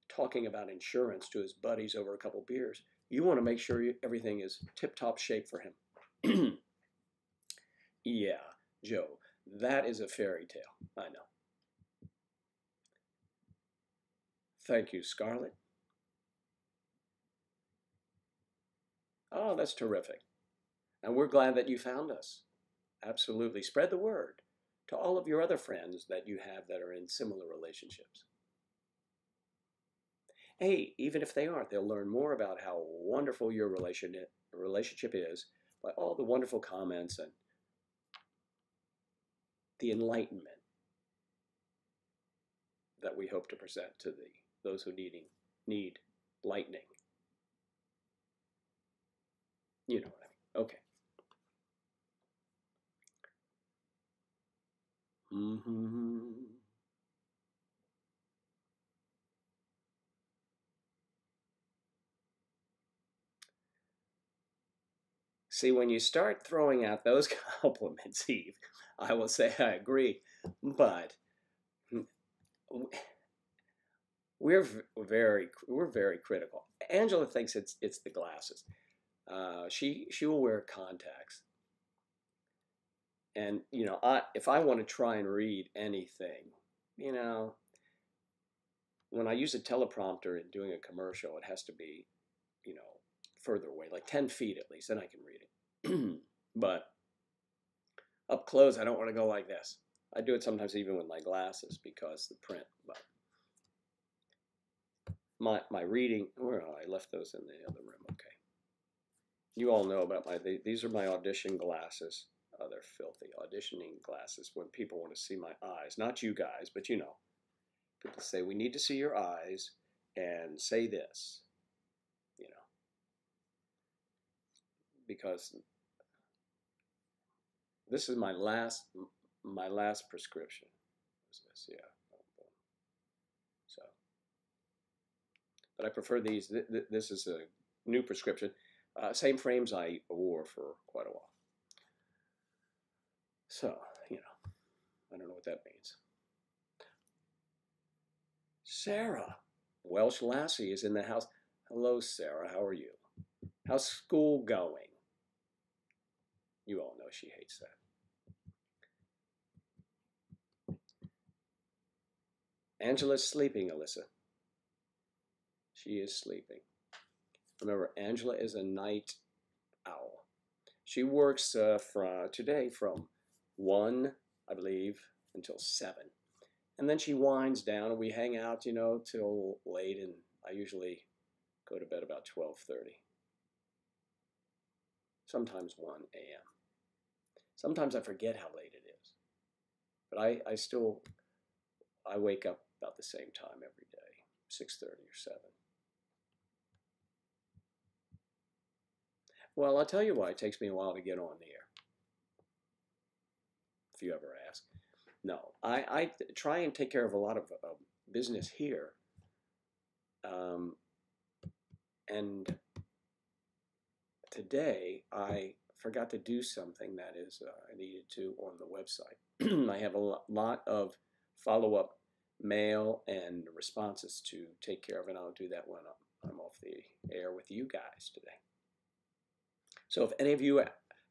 talking about insurance to his buddies over a couple beers, you want to make sure everything is tip-top shape for him. Yeah, Joe, that is a fairy tale. I know. Thank you, Scarlett. Oh, that's terrific. And we're glad that you found us. Absolutely. Spread the word to all of your other friends that you have that are in similar relationships. Hey, even if they aren't, they'll learn more about how wonderful your relationship is by all the wonderful comments and the enlightenment that we hope to present to those who need lightning. You know what I mean. Okay. See, when you start throwing out those compliments, Eve, I will say I agree, but we're very critical. Angela thinks it's the glasses. She will wear contacts, and you know, if I want to try and read anything, you know, when I use a teleprompter in doing a commercial, it has to be, you know, further away, like 10 feet at least, then I can read it. But up close, I don't want to go like this. I do it sometimes even with my glasses because the print. But my reading, well, I left those in the other room. Okay. You all know about these are my audition glasses. Oh, they're filthy. Auditioning glasses when people want to see my eyes. Not you guys, but you know. People say, we need to see your eyes and say this, you know. Because this is my last prescription. What is this? Yeah. So, but I prefer these. This is a new prescription. Same frames I wore for quite a while. So, you know, I don't know what that means. Sarah, Welsh Lassie is in the house. Hello, Sarah. How are you? How's school going? You all know she hates that. Angela's sleeping, Alyssa. She is sleeping. Remember, Angela is a night owl. She works today from 1, I believe, until 7. And then she winds down and we hang out, you know, till late, and I usually go to bed about 12:30. Sometimes 1 a.m. Sometimes I forget how late it is. But I wake up about the same time every day, 6:30 or 7. Well, I'll tell you why it takes me a while to get on the air, if you ever ask. No, I try and take care of a lot of business here. And today I forgot to do something that is I needed to on the website. I have a lot of follow-up mail and responses to take care of, and I'll do that when I'm off the air with you guys today. So if any of you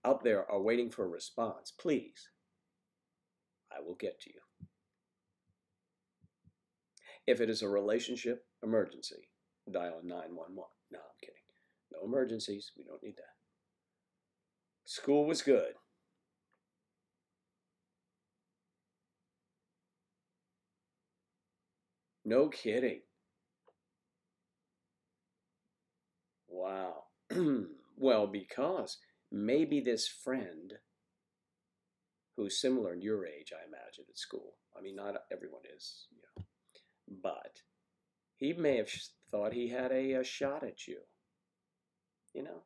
out there are waiting for a response, please, I will get to you. If it is a relationship emergency, dial 911. No, I'm kidding. No emergencies. We don't need that. School was good. No kidding. Wow. Well, because maybe this friend who's similar in your age, I imagine, at school. I mean, not everyone is, you know, but he may have thought he had a shot at you, you know.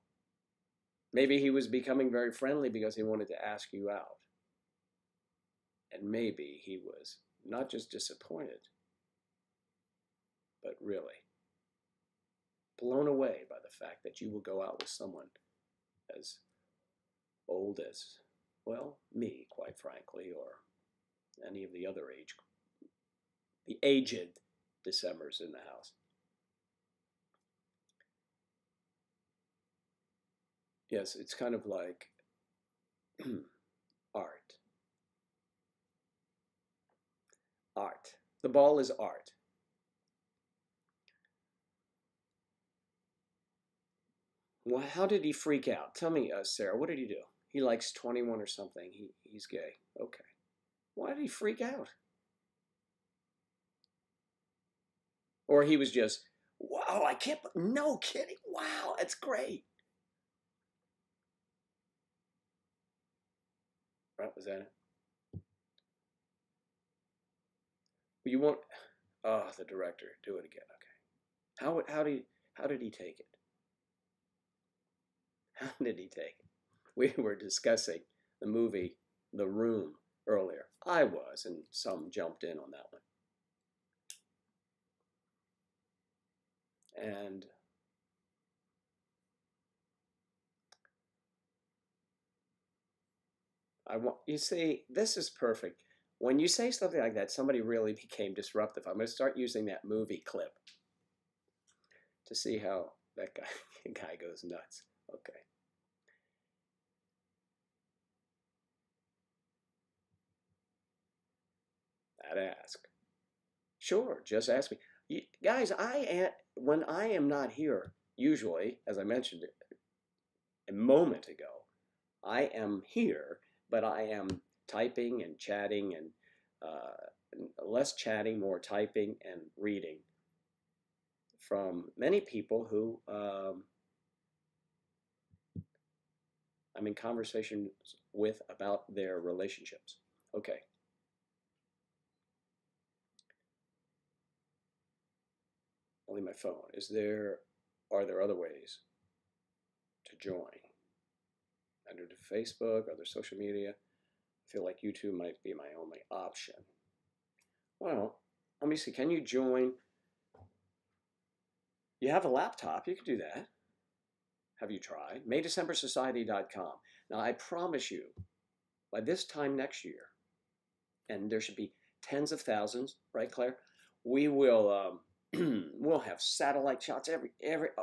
Maybe he was becoming very friendly because he wanted to ask you out. And maybe he was not just disappointed, but really blown away by the fact that you will go out with someone as old as, well, me, quite frankly, or any of the other the aged Decembers in the house. Yes, it's kind of like art. Art. The ball is art. Well, how did he freak out? Tell me, Sarah, what did he do? He likes 21 or something. He's gay. Okay. Why did he freak out? Or he was just, wow, I can't, no kidding. Wow, that's great. Right, was that it? You want, oh, the director, do it again. Okay. How did he take it? How did he take it? We were discussing the movie The Room earlier. I was, and some jumped in on that one. And you see, this is perfect. When you say something like that, somebody really became disruptive. I'm going to start using that movie clip to see how that guy goes nuts. Okay. I'd ask. Sure, just ask me. Guys, when I am not here, usually, as I mentioned a moment ago, I am here, but I am typing and chatting and less chatting, more typing and reading from many people who I'm in conversations with about their relationships. Okay. Only my phone. Are there other ways to join? Under the Facebook, other social media? I feel like YouTube might be my only option. Well, let me see. Can you join? You have a laptop. You can do that. Have you tried? MayDecemberSociety.com. Now, I promise you, by this time next year, and there should be tens of thousands, right, Claire? We will we'll have satellite shots,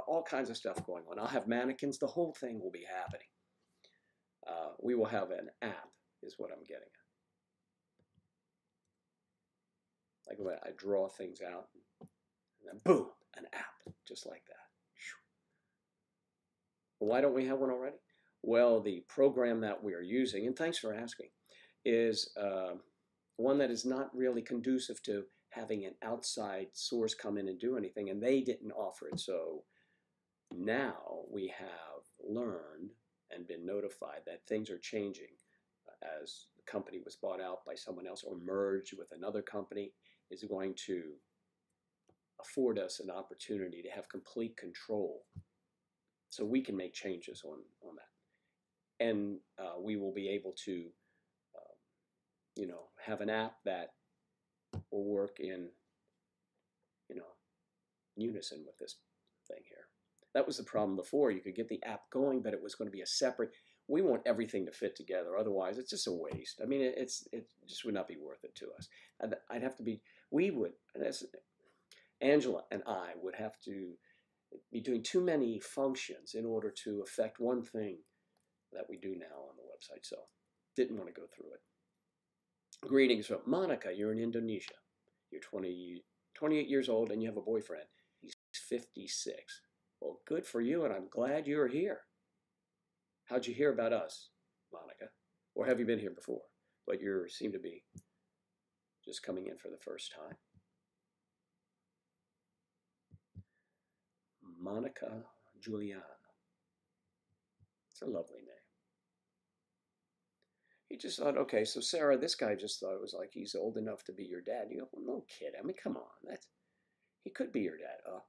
all kinds of stuff going on. I'll have mannequins. The whole thing will be happening. We will have an app, is what I'm getting Like when I draw things out, and then boom, an app, just like that. Why don't we have one already? Well, the program that we are using, and thanks for asking, is one that is not really conducive to having an outside source come in and do anything, and they didn't offer it. So now we have learned and been notified that things are changing as the company was bought out by someone else or merged with another company, is going to afford us an opportunity to have complete control so we can make changes on that. And we will be able to, have an app that will work in, unison with this thing here. That was the problem before. You could get the app going, but it was going to be a separate. We want everything to fit together. Otherwise, it's just a waste. I mean, it just would not be worth it to us. I'd have to be. We would. Angela and I would have to be doing too many functions in order to affect one thing that we do now on the website. So, didn't want to go through it. Greetings from Monica. You're in Indonesia. You're 28 years old and you have a boyfriend. He's 56. Well, good for you, and I'm glad you're here. How'd you hear about us, Monica? Or have you been here before? But you seem to be just coming in for the first time. Monica Juliana. It's a lovely name. He just thought, okay, so Sarah, this guy just thought it was like he's old enough to be your dad. You go, well, no kid. I mean, come on. He could be your dad. Oh,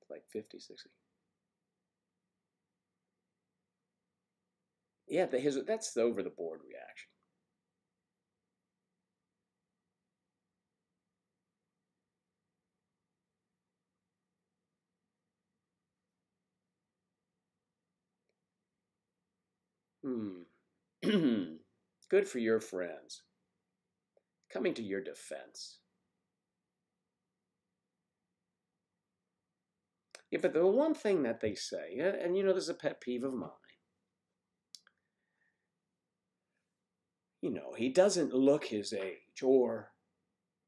it's like 50, 60. Yeah, that's the over-the-board reaction. Good for your friends. Coming to your defense. Yeah, but the one thing that they say, and this is a pet peeve of mine. He doesn't look his age, or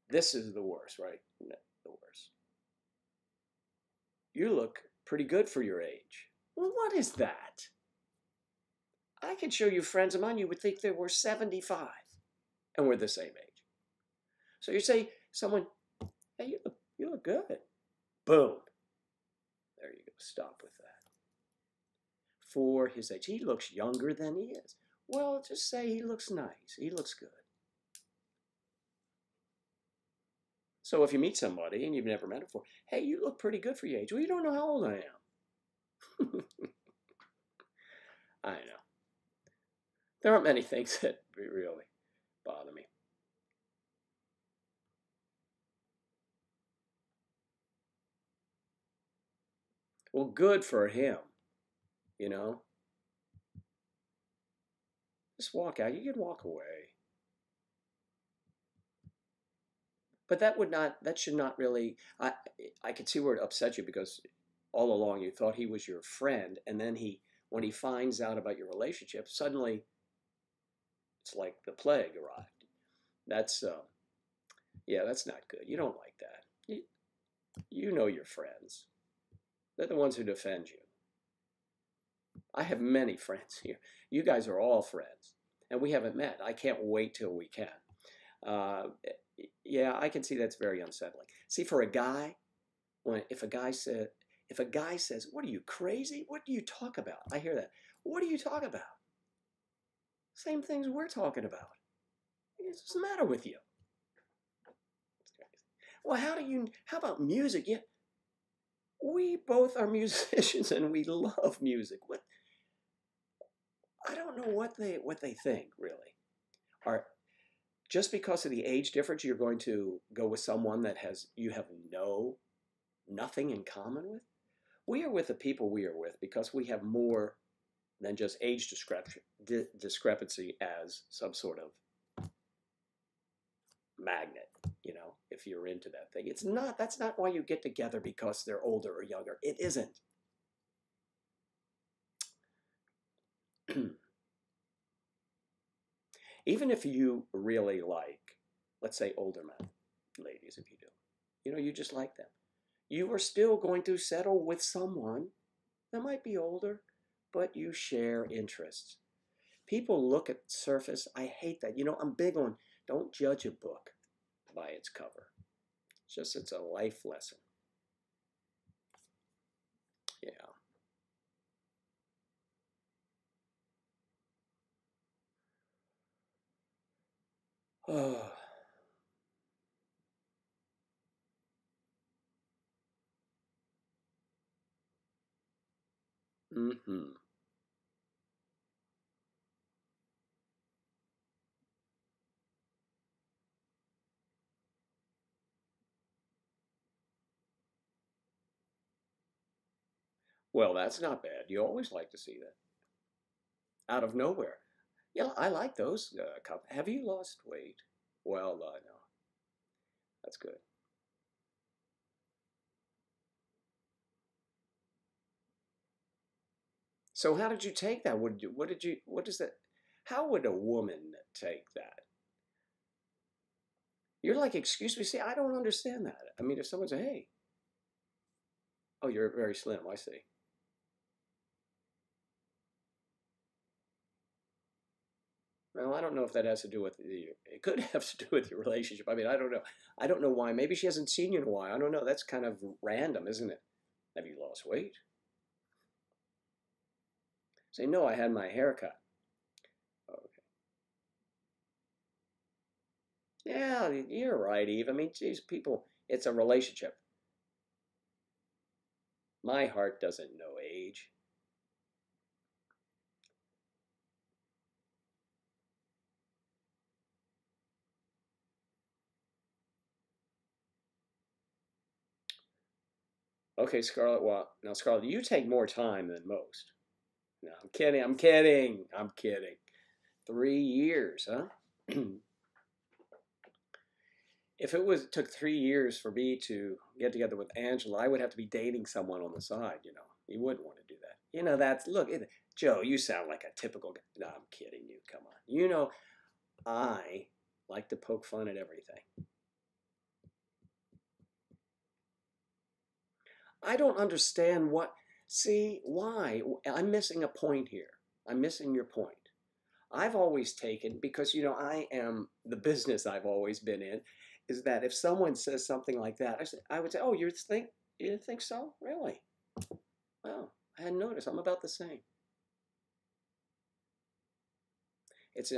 this is the worst, right? No, the worst. You look pretty good for your age. Well, what is that? I could show you friends of mine, you would think they were 75, and we're the same age. So you say, someone, hey, you look good. Boom. There you go. Stop with that. For his age. He looks younger than he is. Well, just say he looks nice. He looks good. So if you meet somebody and you've never met before, hey, you look pretty good for your age. Well, you don't know how old I am. I know. There aren't many things that really bother me. Well, good for him, Just walk out. You can walk away. But that should not really, I could see where it upset you because all along you thought he was your friend, and then when he finds out about your relationship, suddenly it's like the plague arrived. That's, that's not good. You don't like that. You know your friends. They're the ones who defend you. I have many friends here. You guys are all friends, and we haven't met. I can't wait till we can. Yeah, I can see that's very unsettling. See, for a guy, if a guy says, "What are you, crazy? What do you talk about?" I hear that. What do you talk about? Same things we're talking about. What's the matter with you? Well, how about music? Yeah, we both are musicians and we love music. I don't know what they think, really. Just because of the age difference, you're going to go with someone that you have nothing in common with? We are with the people we are with because we have more than just age discrepancy as some sort of magnet, if you're into that thing. That's not why you get together because they're older or younger. It isn't. Even if you really like let's say older men, ladies, if you do, you just like them. You are still going to settle with someone that might be older, but you share interests. People look at surface. I hate that. I'm big on don't judge a book by its cover. It's a life lesson. Yeah. Oh. Mm-hmm. Well, that's not bad. You always like to see that. Out of nowhere. Yeah, I like those. Have you lost weight? Well, no. That's good. So how did you take that? What is that? How would a woman take that? You're like, excuse me, see, I don't understand that. I mean, if someone says, hey, oh, you're very slim, I see. Well, I don't know if that has to do with it could have to do with your relationship. I mean, I don't know. I don't know why. Maybe she hasn't seen you in a while. I don't know. That's kind of random, isn't it? Have you lost weight? Say, no, I had my hair cut. Okay. Yeah, you're right, Eve. I mean, geez, people, it's a relationship. My heart doesn't know age. Okay, Scarlett, well, now, Scarlett, you take more time than most. No, I'm kidding. I'm kidding. I'm kidding. 3 years, huh? If it took 3 years for me to get together with Angela, I would have to be dating someone on the side. You wouldn't want to do that. Look, Joe, you sound like a typical guy. No, I'm kidding you. Come on. I like to poke fun at everything. I don't understand why? I'm missing a point here. I'm missing your point. I've always taken, because, I am the business I've always been in, is that if someone says something like that, I would say, oh, you didn't think so? Really? Wow, I hadn't noticed. I'm about the same.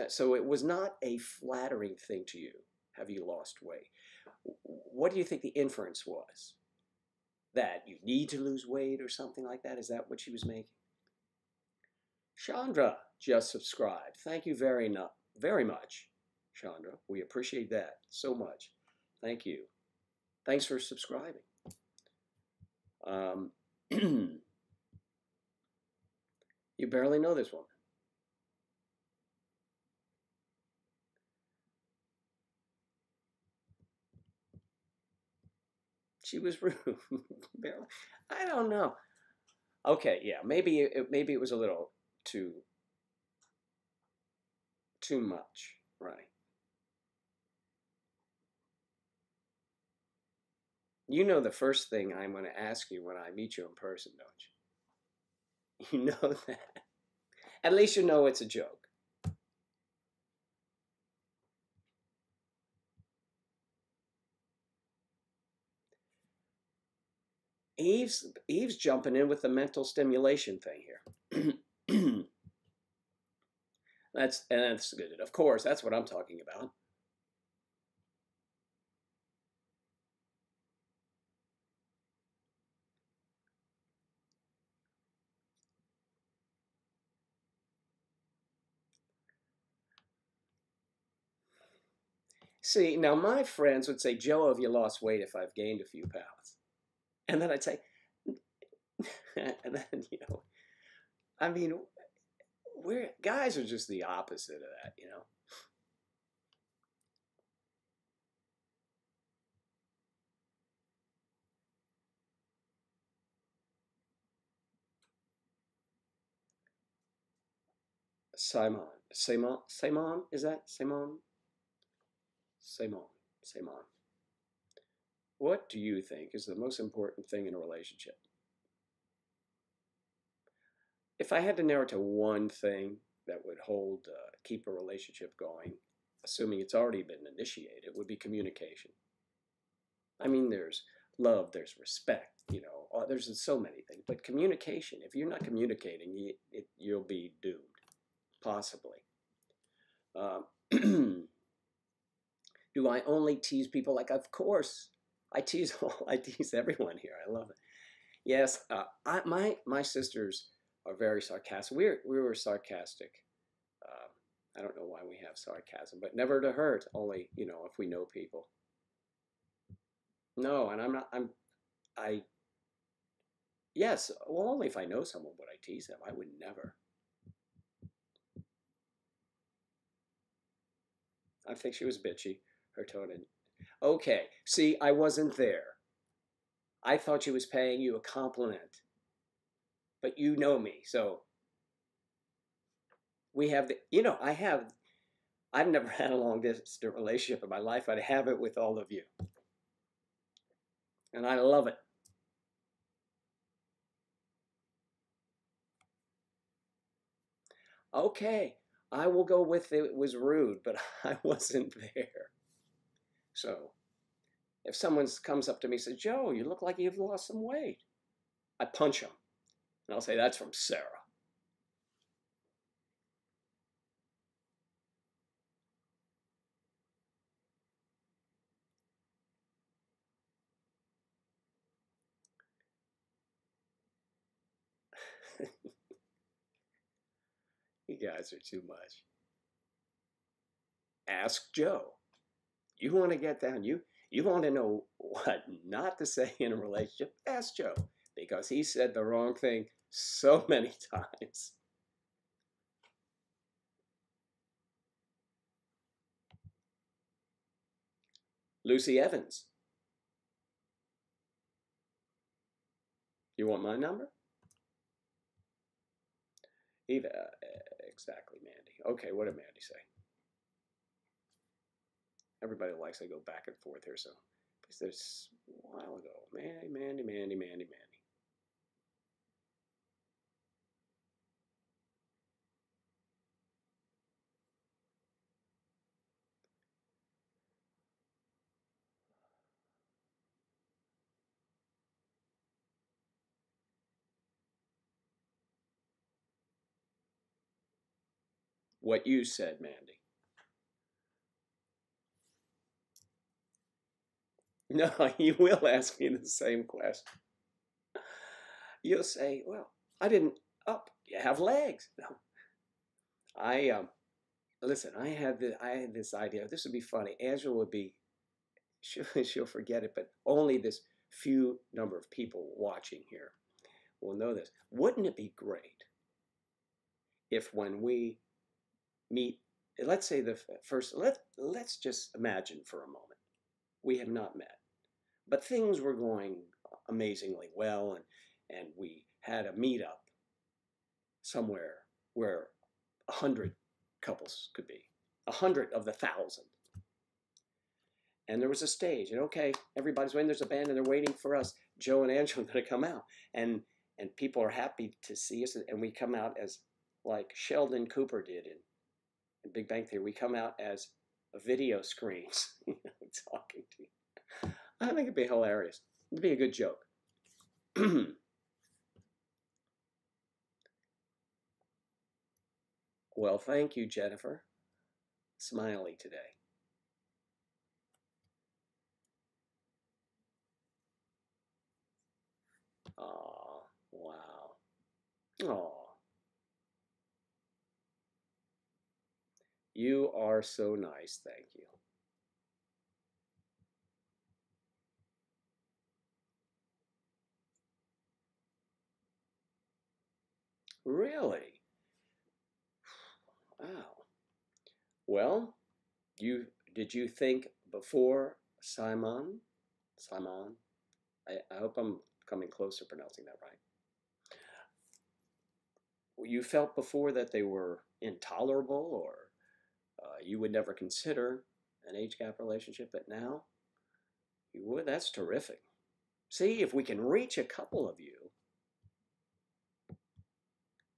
So it was not a flattering thing to you. Have you lost weight? What do you think the inference was? That you need to lose weight or something like that? Is that what she was making? Chandra just subscribed. Thank you very much, Chandra. We appreciate that so much. Thank you. Thanks for subscribing. You barely know this woman. She was rude. Barely. I don't know. Okay, yeah, maybe it was a little too much, right? You know the first thing I'm going to ask you when I meet you in person, don't you? You know that. At least you know it's a joke. Eve's jumping in with the mental stimulation thing here. That's good. Of course, that's what I'm talking about. See, now my friends would say, Joe, have you lost weight if I've gained a few pounds? And then I'd say, and then, I mean, guys are just the opposite of that. Simon, is that Simon? Simon. Simon. What do you think is the most important thing in a relationship? If I had to narrow it to one thing that would keep a relationship going, assuming it's already been initiated, it would be communication. I mean, there's love, there's respect, there's so many things. But communication, if you're not communicating, you'll be doomed, possibly. Do I only tease people? Like, of course. I tease everyone here. I love it. Yes, my sisters are very sarcastic. We were sarcastic. I don't know why we have sarcasm, but never to hurt. Only if we know people. No, and yes, well, only if I know someone would I tease them. I would never. I think she was bitchy. Her tone. Okay, see, I wasn't there. I thought she was paying you a compliment. But you know me, so we have I've never had a long distance relationship in my life, but I have it with all of you. And I love it. Okay, I will go with it was rude, but I wasn't there. So, if someone comes up to me and says, Joe, you look like you've lost some weight, I punch them. And I'll say, that's from Sarah. You guys are too much. Ask Joe. You want to get down. You want to know what not to say in a relationship? Ask Joe. Because he said the wrong thing so many times. Lucy Evans. You want my number? Eva, exactly, Mandy. Okay, what did Mandy say? Everybody likes I go back and forth here, so because there's a while ago. Mandy. What you said, Mandy. No, you will ask me the same question. You'll say, well, I didn't, you have legs. No. Listen, I had this idea. This would be funny. Angela would be, she'll forget it, but only this few number of people watching here will know this. Wouldn't it be great if when we meet, let's say the first, let's just imagine for a moment, we have not met, but things were going amazingly well, and we had a meetup somewhere where 100 couples could be, 100 of the 1,000. And there was a stage, and okay, everybody's waiting, there's a band, and they're waiting for us. Joe and Angela are going to come out, and people are happy to see us, and we come out as, like Sheldon Cooper did in Big Bang Theory, we come out as video screens, talking to you. I think it'd be hilarious. It'd be a good joke. Well, thank you, Jennifer. Smiley today. Aw, wow. Aw. You are so nice, thank you. Really? Wow. Well, did you think before Simon? Simon? I hope I'm coming close to pronouncing that right. You felt before that they were intolerable, or you would never consider an age gap relationship, but now you would. That's terrific. See, if we can reach a couple of you,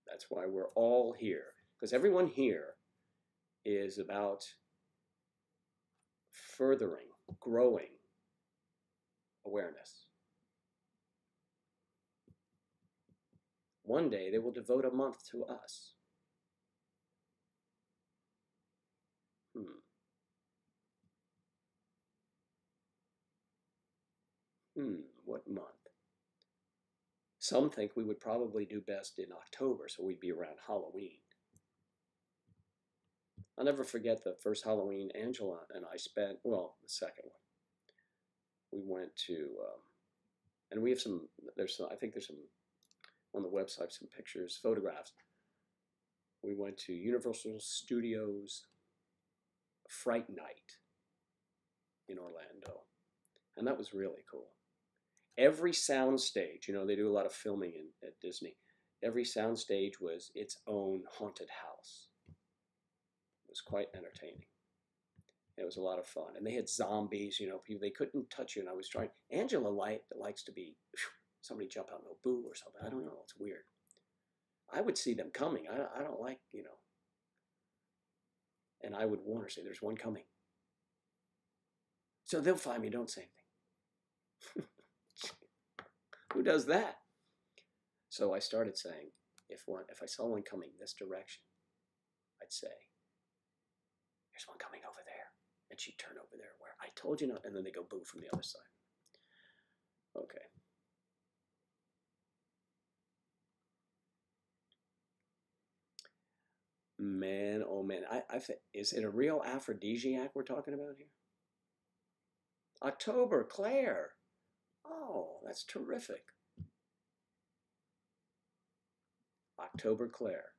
that's why we're all here. Because everyone here is about furthering, growing awareness. One day they will devote a month to us. What month? Some think we would probably do best in October, so we'd be around Halloween. I'll never forget the first Halloween Angela and I spent, well, the second one. We went to, and we have some, I think there's some, on the website, some pictures, photographs. We went to Universal Studios Fright Night in Orlando, and that was really cool. Every sound stage, you know, they do a lot of filming at Disney. Every sound stage was its own haunted house. It was quite entertaining. It was a lot of fun. And they had zombies, you know, people, they couldn't touch you. And I was trying. Angela likes to be, somebody jump out and go boo or something. I don't know. It's weird. I would see them coming. I don't like, you know. And I would warn her, say, there's one coming. So they'll find me. Don't say anything. Who does that? So I started saying, if I saw one coming this direction, I'd say, there's one coming over there. And she'd turn over there where I told you not. And then they go boo from the other side. Okay. Man, oh man. I think, is it a real aphrodisiac we're talking about here? October, Claire. Oh, that's terrific. October Claire.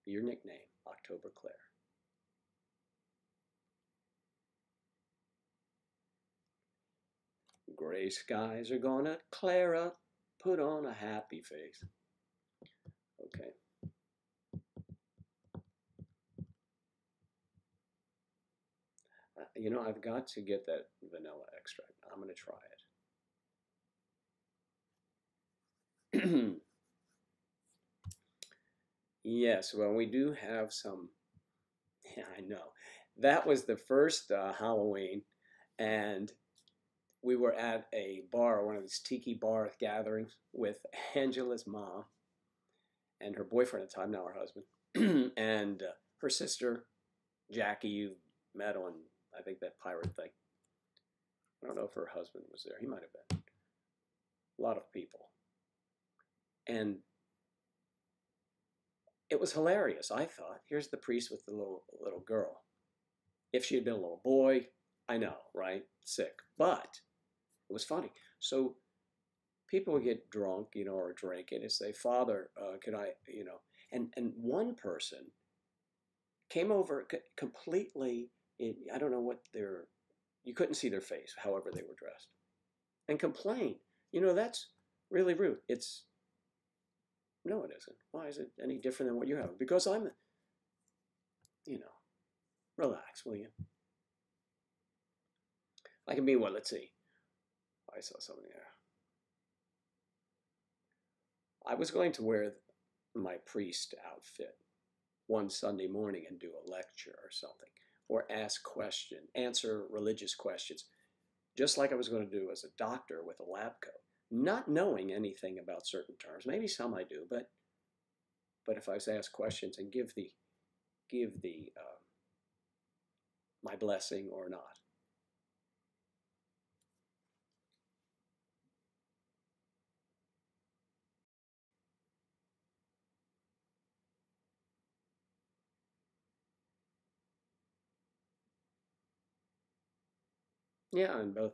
Your nickname, October Claire. Gray skies are gonna clear up. Put on a happy face. Okay. You know, I've got to get that vanilla extract. I'm going to try it. Yes, well, we do have some. Yeah, I know. That was the first Halloween, and we were at a bar, one of these tiki bar gatherings, with Angela's mom and her boyfriend at the time, now her husband, and her sister, Jackie, you met on, I think, that pirate thing. I don't know if her husband was there. He might have been. A lot of people. And it was hilarious, I thought. Here's the priest with the little girl. If she had been a little boy, I know, right? Sick. But it was funny. So people would get drunk, you know, or drink, and say, Father, could I, you know. And one person came over completely, I don't know what you couldn't see their face, however they were dressed, and complained. You know, that's really rude. No, it isn't. Why is it any different than what you have? Because I'm, you know, relax, will you? I can be, well, let's see. I saw something there. I was going to wear my priest outfit one Sunday morning and do a lecture or something, or answer religious questions, just like I was going to do as a doctor with a lab coat, not knowing anything about certain terms. Maybe some I do, but if I was asked questions and give my blessing or not. Yeah, in both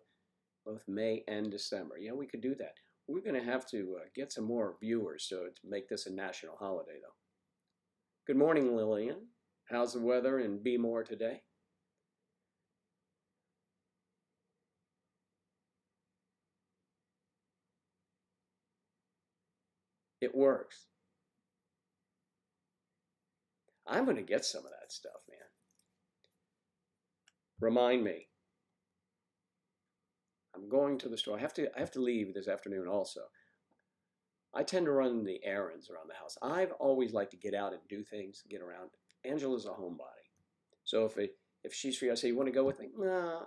May and December. Yeah, we could do that. We're going to have to get some more viewers to make this a national holiday, though. Good morning, Lillian. How's the weather in Bmore today? It works. I'm going to get some of that stuff, man. Remind me. I'm going to the store. I have to leave this afternoon also. I tend to run the errands around the house. I've always liked to get out and do things, get around. Angela's a homebody. So if she's free, I say, you want to go with me? Nah,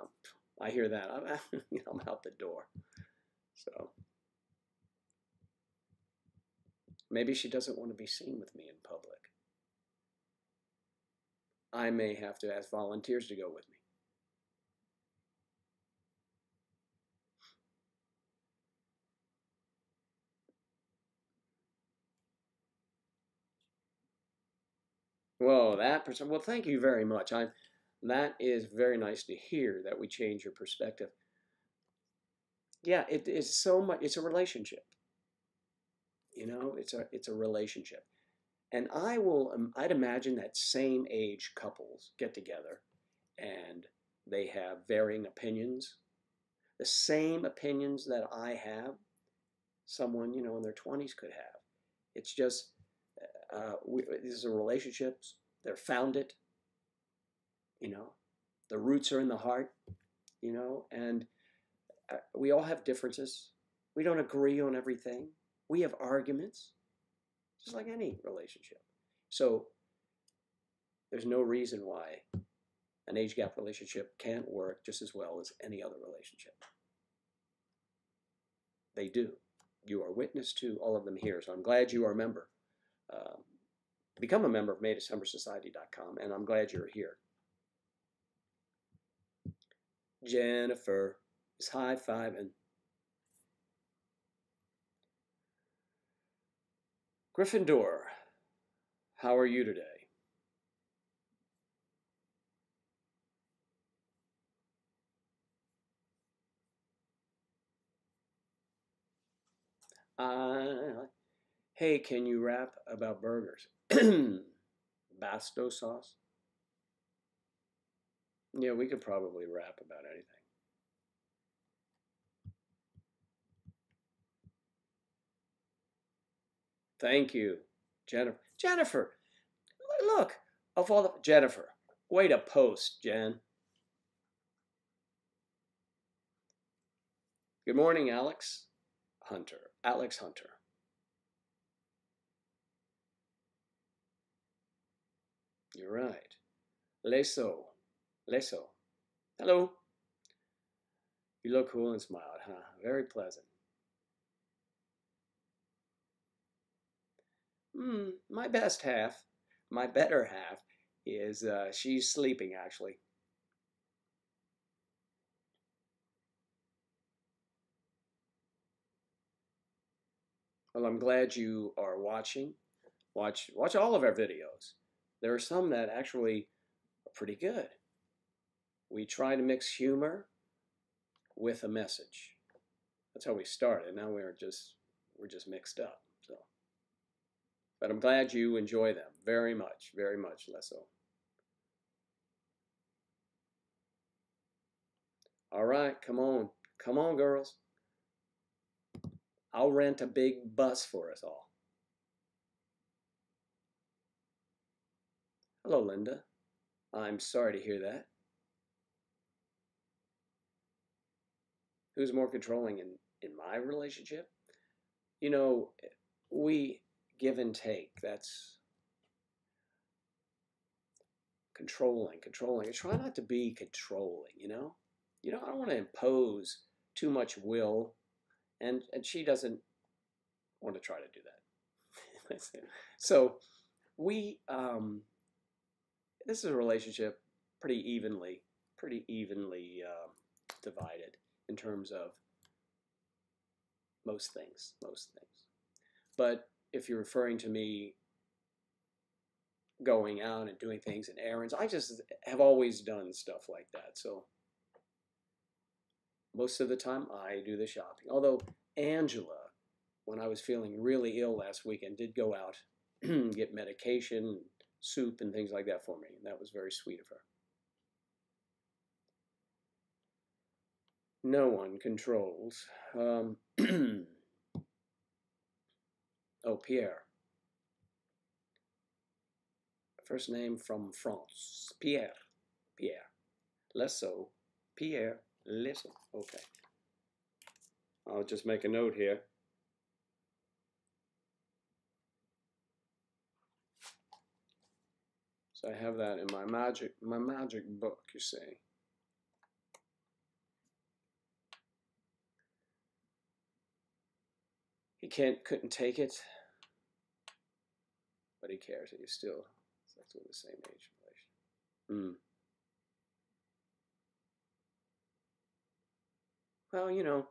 I hear that. I'm out the door. So maybe she doesn't want to be seen with me in public. I may have to ask volunteers to go with me. Well, well, thank you very much. That is very nice to hear that we change your perspective. Yeah, it is so much. It's a relationship. You know, it's a relationship. And I'd imagine that same age couples get together and they have varying opinions. The same opinions that I have, someone, in their 20s could have. It's just, these are relationships. They're founded, the roots are in the heart, and we all have differences. We don't agree on everything. We have arguments, just like any relationship. So there's no reason why an age gap relationship can't work just as well as any other relationship. They do. You are witness to all of them here. So I'm glad you are a member. Become a member of MayDecemberSociety.com, and I'm glad you're here. Jennifer is high-fiving. Gryffindor, how are you today? Hey, can you rap about burgers? Basto sauce? Yeah, we could probably rap about anything. Thank you, Jennifer. Jennifer, look, of all the Jennifer, way to post, Jen. Good morning, Alex Hunter. Alex Hunter. You're right. Leso. Leso. Hello. You look cool and smiled, huh? Very pleasant. My best half, my better half, is she's sleeping, actually. Well, I'm glad you are watching. Watch all of our videos. There are some that actually are pretty good. We try to mix humor with a message. That's how we started. Now we're just mixed up. So, but I'm glad you enjoy them very much, Leso. All right, come on, girls. I'll rent a big bus for us all. Hello, Linda. I'm sorry to hear that. Who's more controlling in my relationship? We give and take. That's controlling. I try not to be controlling, I don't want to impose too much will, and she doesn't want to try to do that. So we this is a relationship pretty evenly divided in terms of most things. But if you're referring to me going out and doing things and errands, I just have always done stuff like that. So most of the time I do the shopping. Although Angela, when I was feeling really ill last weekend, did go out get medication, soup, and things like that for me. And that was very sweet of her. No one controls. Oh, Pierre. First name from France. Pierre. Lesso. Pierre Lesso. Okay. I'll just make a note here. So I have that in my magic book, you see. He couldn't take it, but he cares. He's still sex with the same age relation. Well, you know,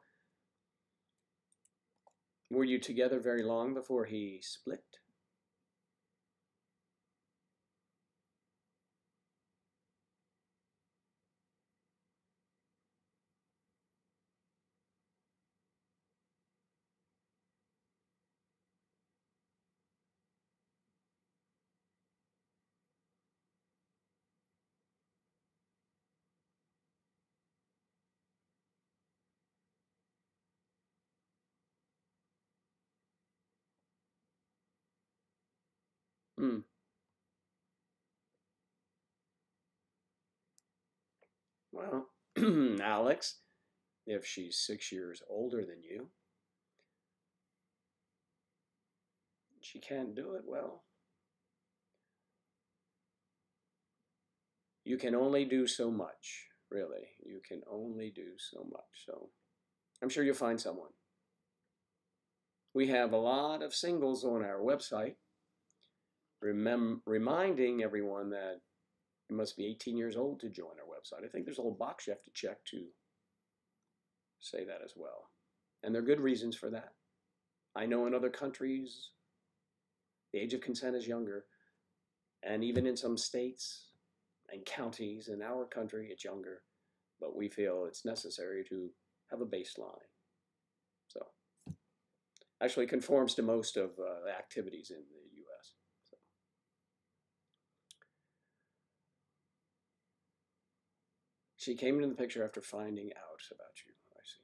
were you together very long before he split? Hmm. Well, Alex, if she's 6 years older than you, she can't do it. Well, you can only do so much, really. You can only do so much. So I'm sure you'll find someone. We have a lot of singles on our website, reminding everyone that you must be 18 years old to join our website. I think there's a little box you have to check to say that as well. And there are good reasons for that. I know in other countries, the age of consent is younger. And even in some states and counties in our country, it's younger. But we feel it's necessary to have a baseline. So, actually conforms to most of the activities in the U.S. So. She came into the picture after finding out about you. I see.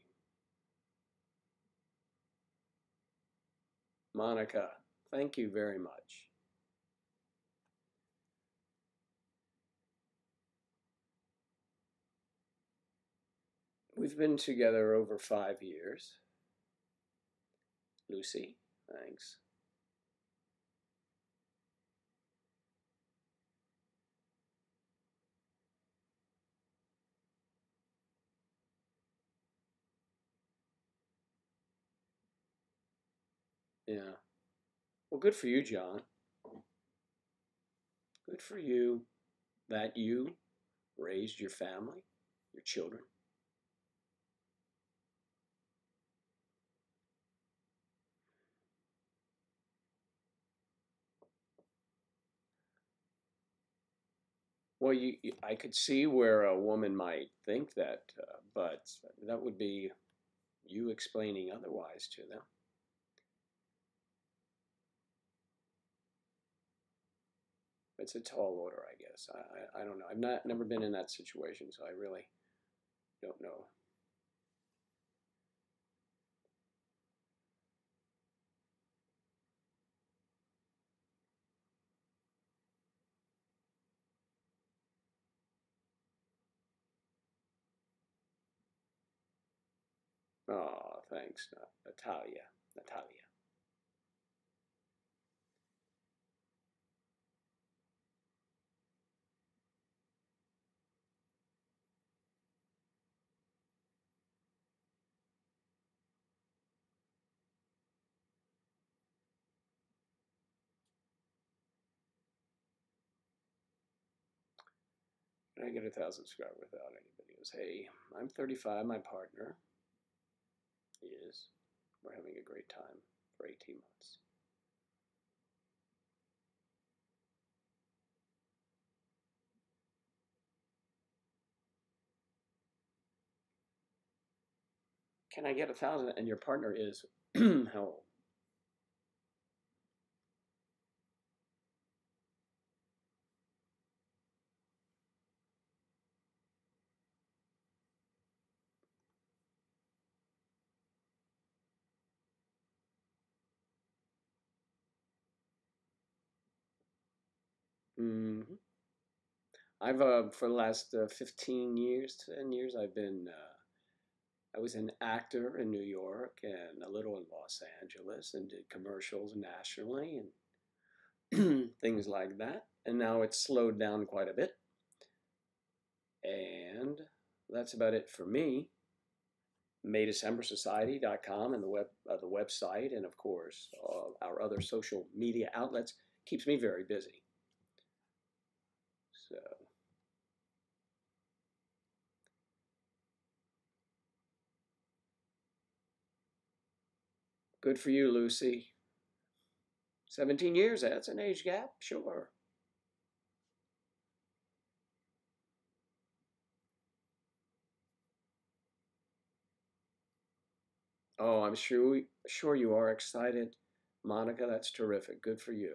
Monica, thank you very much. We've been together over 5 years. Lucy, thanks. Yeah. Well, good for you, John. Good for you that you raised your family, your children. Well, I could see where a woman might think that, but that would be you explaining otherwise to them. It's a tall order, I guess. I don't know. I've never been in that situation, so I really don't know. Oh, thanks, Natalia. Natalia. Can I get 1,000 subscribers without any videos? Hey, I'm 35. My partner is. We're having a great time for 18 months. Can I get 1,000? And your partner is how old? Mm-hmm. I've for the last 15 years, 10 years, I was an actor in New York and a little in Los Angeles and did commercials nationally and things like that. And now it's slowed down quite a bit. And that's about it for me. MayDecemberSociety.com and the website, and of course our other social media outlets keeps me very busy. So good for you, Lucy. 17 years, that's an age gap, sure. Oh, I'm sure you are excited, Monica. That's terrific. Good for you.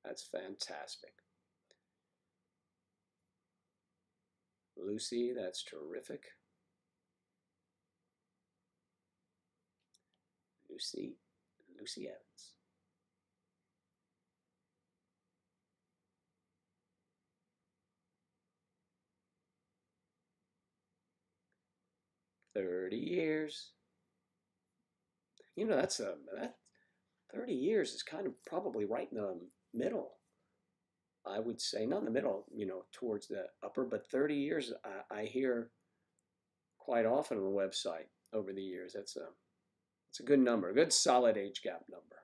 That's fantastic. Lucy, that's terrific. Lucy Evans. $30 years. You know, that 30 years is kind of probably right in the middle. I would say not in the middle, towards the upper, but 30 years I hear quite often on the website over the years. It's a good number, a good solid age gap number.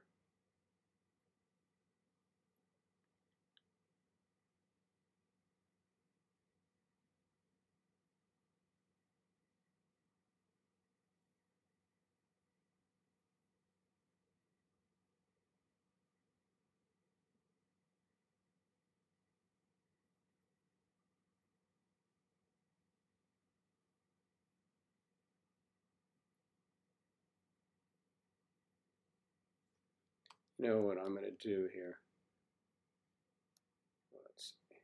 You know what I'm going to do here? Let's see.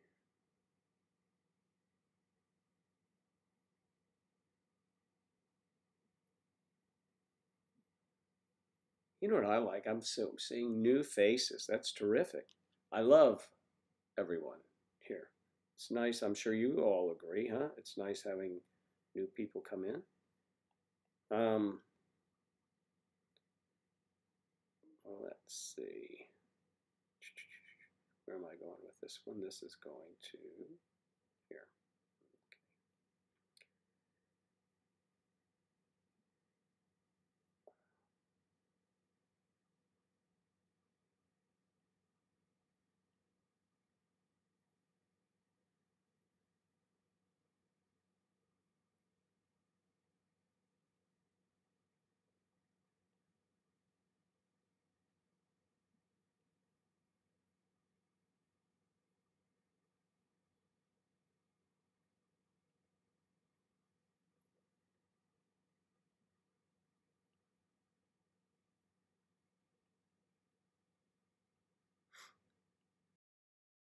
You know what I like? I'm seeing new faces. That's terrific. I love everyone here. It's nice. I'm sure you all agree, huh? It's nice having new people come in. Well, let's see. Where am I going with this one? This is going to here.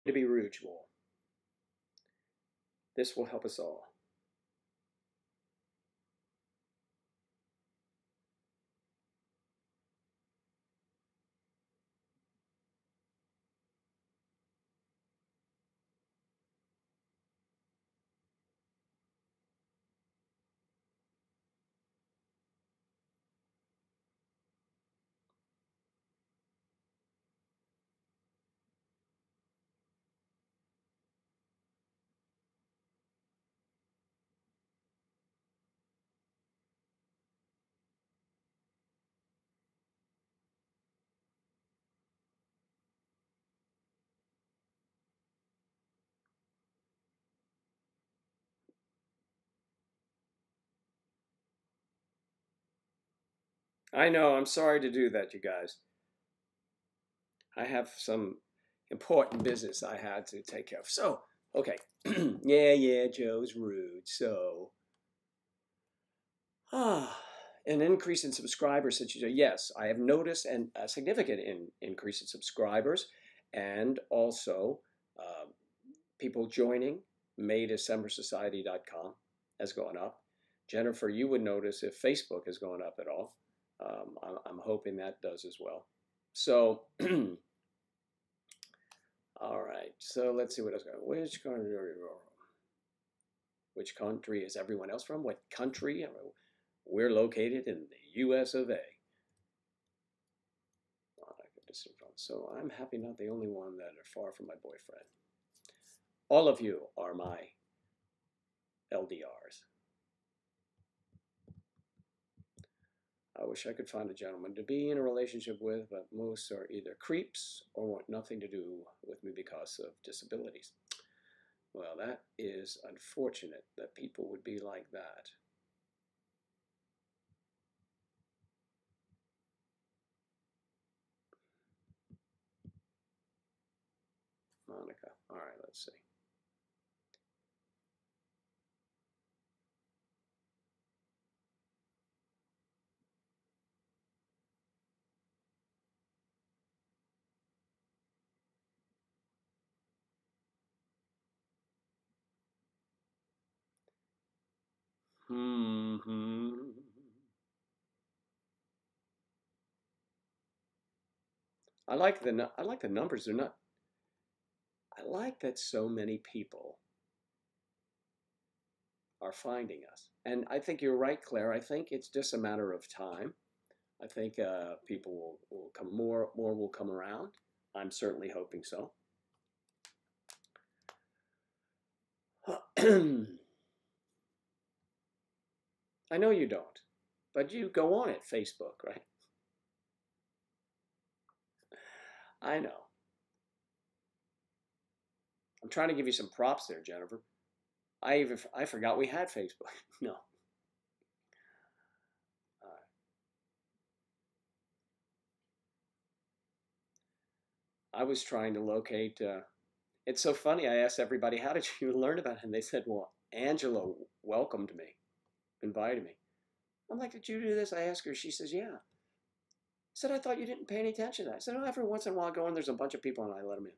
To be rude, Joel. This will help us all. I know. I'm sorry to do that, you guys. I have some important business I had to take care of. So, okay. Yeah, Joe's rude. So, an increase in subscribers, such as yes, I have noticed a significant increase in subscribers, and also people joining MayDecemberSociety.com has gone up. Jennifer, you would notice if Facebook has gone up at all. I'm hoping that does as well. So All right, so let's see what else. Which country is everyone else from? What country? We're located in the U.S. of A. So I'm happy not the only one that are far from my boyfriend. All of you are my LDRs. I wish I could find a gentleman to be in a relationship with, but most are either creeps or want nothing to do with me because of disabilities. Well, that is unfortunate that people would be like that. Monica. All right, let's see. I like the numbers. They're not. I like that so many people are finding us, and I think you're right, Claire. I think it's just a matter of time. I think people will come more will come around. I'm certainly hoping so. I know you don't, but you go on it, Facebook, right? I know. I'm trying to give you some props there, Jennifer. I forgot we had Facebook. No. I was trying to locate. It's so funny. I asked everybody, "How did you learn about it?" And they said, "Well, Angela welcomed me, invited me." I'm like, "Did you do this?" I asked her. She says, "Yeah." I said, "I thought you didn't pay any attention to that." I said, "Oh, every once in a while I go and there's a bunch of people and I let them in."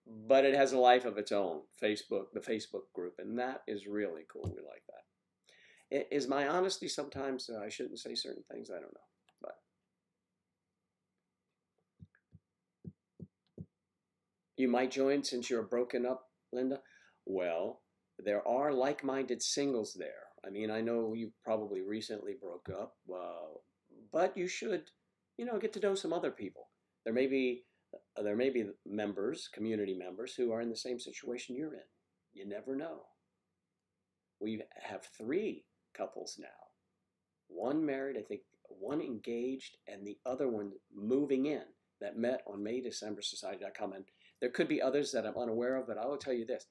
But it has a life of its own, Facebook, the Facebook group, and that is really cool. We like that. Is my honesty sometimes I shouldn't say certain things? I don't know. But you might join since you're broken up, Linda. Well, there are like-minded singles there. I mean, I know you probably recently broke up, but you should, get to know some other people. There may be members, community members, who are in the same situation you're in. You never know. We have 3 couples now. One married, I think, one engaged, and the other one moving in that met on MayDecemberSociety.com. And there could be others that I'm unaware of, but I will tell you this.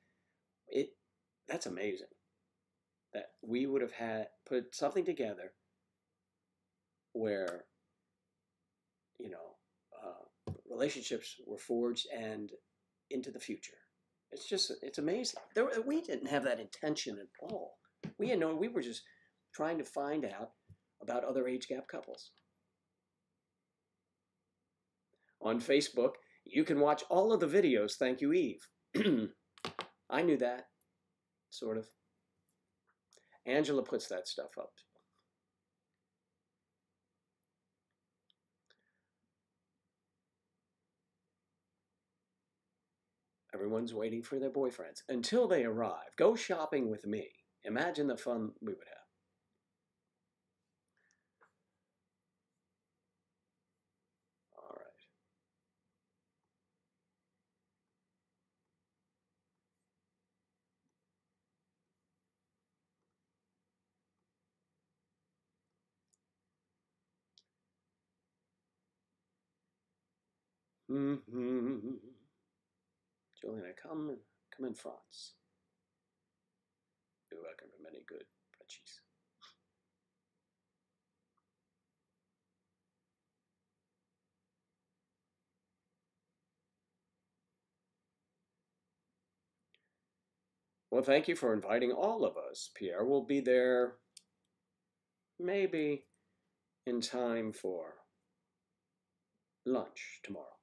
That's amazing that we would have put something together where, relationships were forged and into the future. It's amazing. We didn't have that intention at all. We were just trying to find out about other age gap couples. On Facebook, you can watch all of the videos. Thank you, Eve. I knew that, sort of. Angela puts that stuff up. Everyone's waiting for their boyfriends until they arrive. Go shopping with me. Imagine the fun we would have. All right. Juliana, come in France. You're welcome to many good cheese. Well, thank you for inviting all of us. Pierre will be there maybe in time for lunch tomorrow.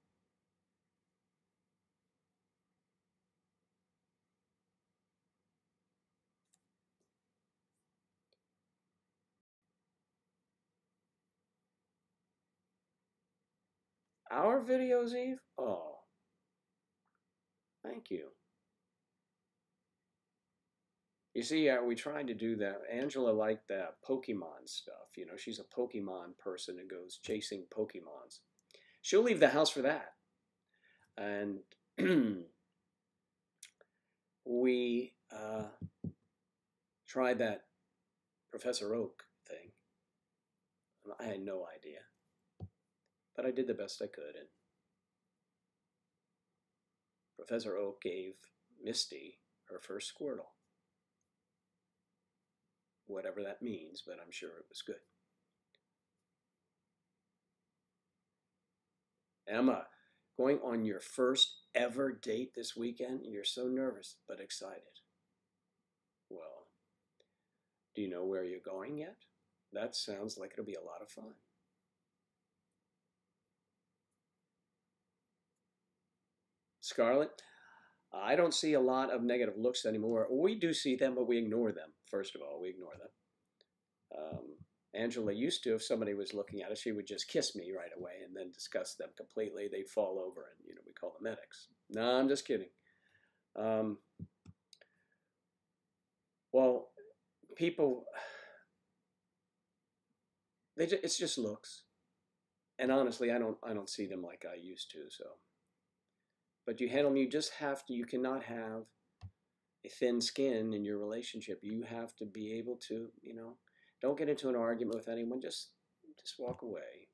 Our videos, Eve? Oh, thank you. You see, we tried to do that. Angela liked that Pokemon stuff. You know, she's a Pokemon person and goes chasing Pokemons. She'll leave the house for that. And we tried that Professor Oak thing. I had no idea. But I did the best I could. And Professor Oak gave Misty her first Squirtle. Whatever that means, but I'm sure it was good. Emma, going on your first ever date this weekend? You're so nervous, but excited. Well, do you know where you're going yet? That sounds like it'll be a lot of fun. Scarlett, I don't see a lot of negative looks anymore. We do see them, but we ignore them. First of all, we ignore them. Angela used to, if somebody was looking at us, she would just kiss me right away and then discuss them completely. They'd fall over and, we call the medics. No, I'm just kidding. Well, people, it's just looks. And honestly, I don't see them like I used to, so. But you handle them, you cannot have a thin skin in your relationship. You have to be able to, don't get into an argument with anyone. Just walk away.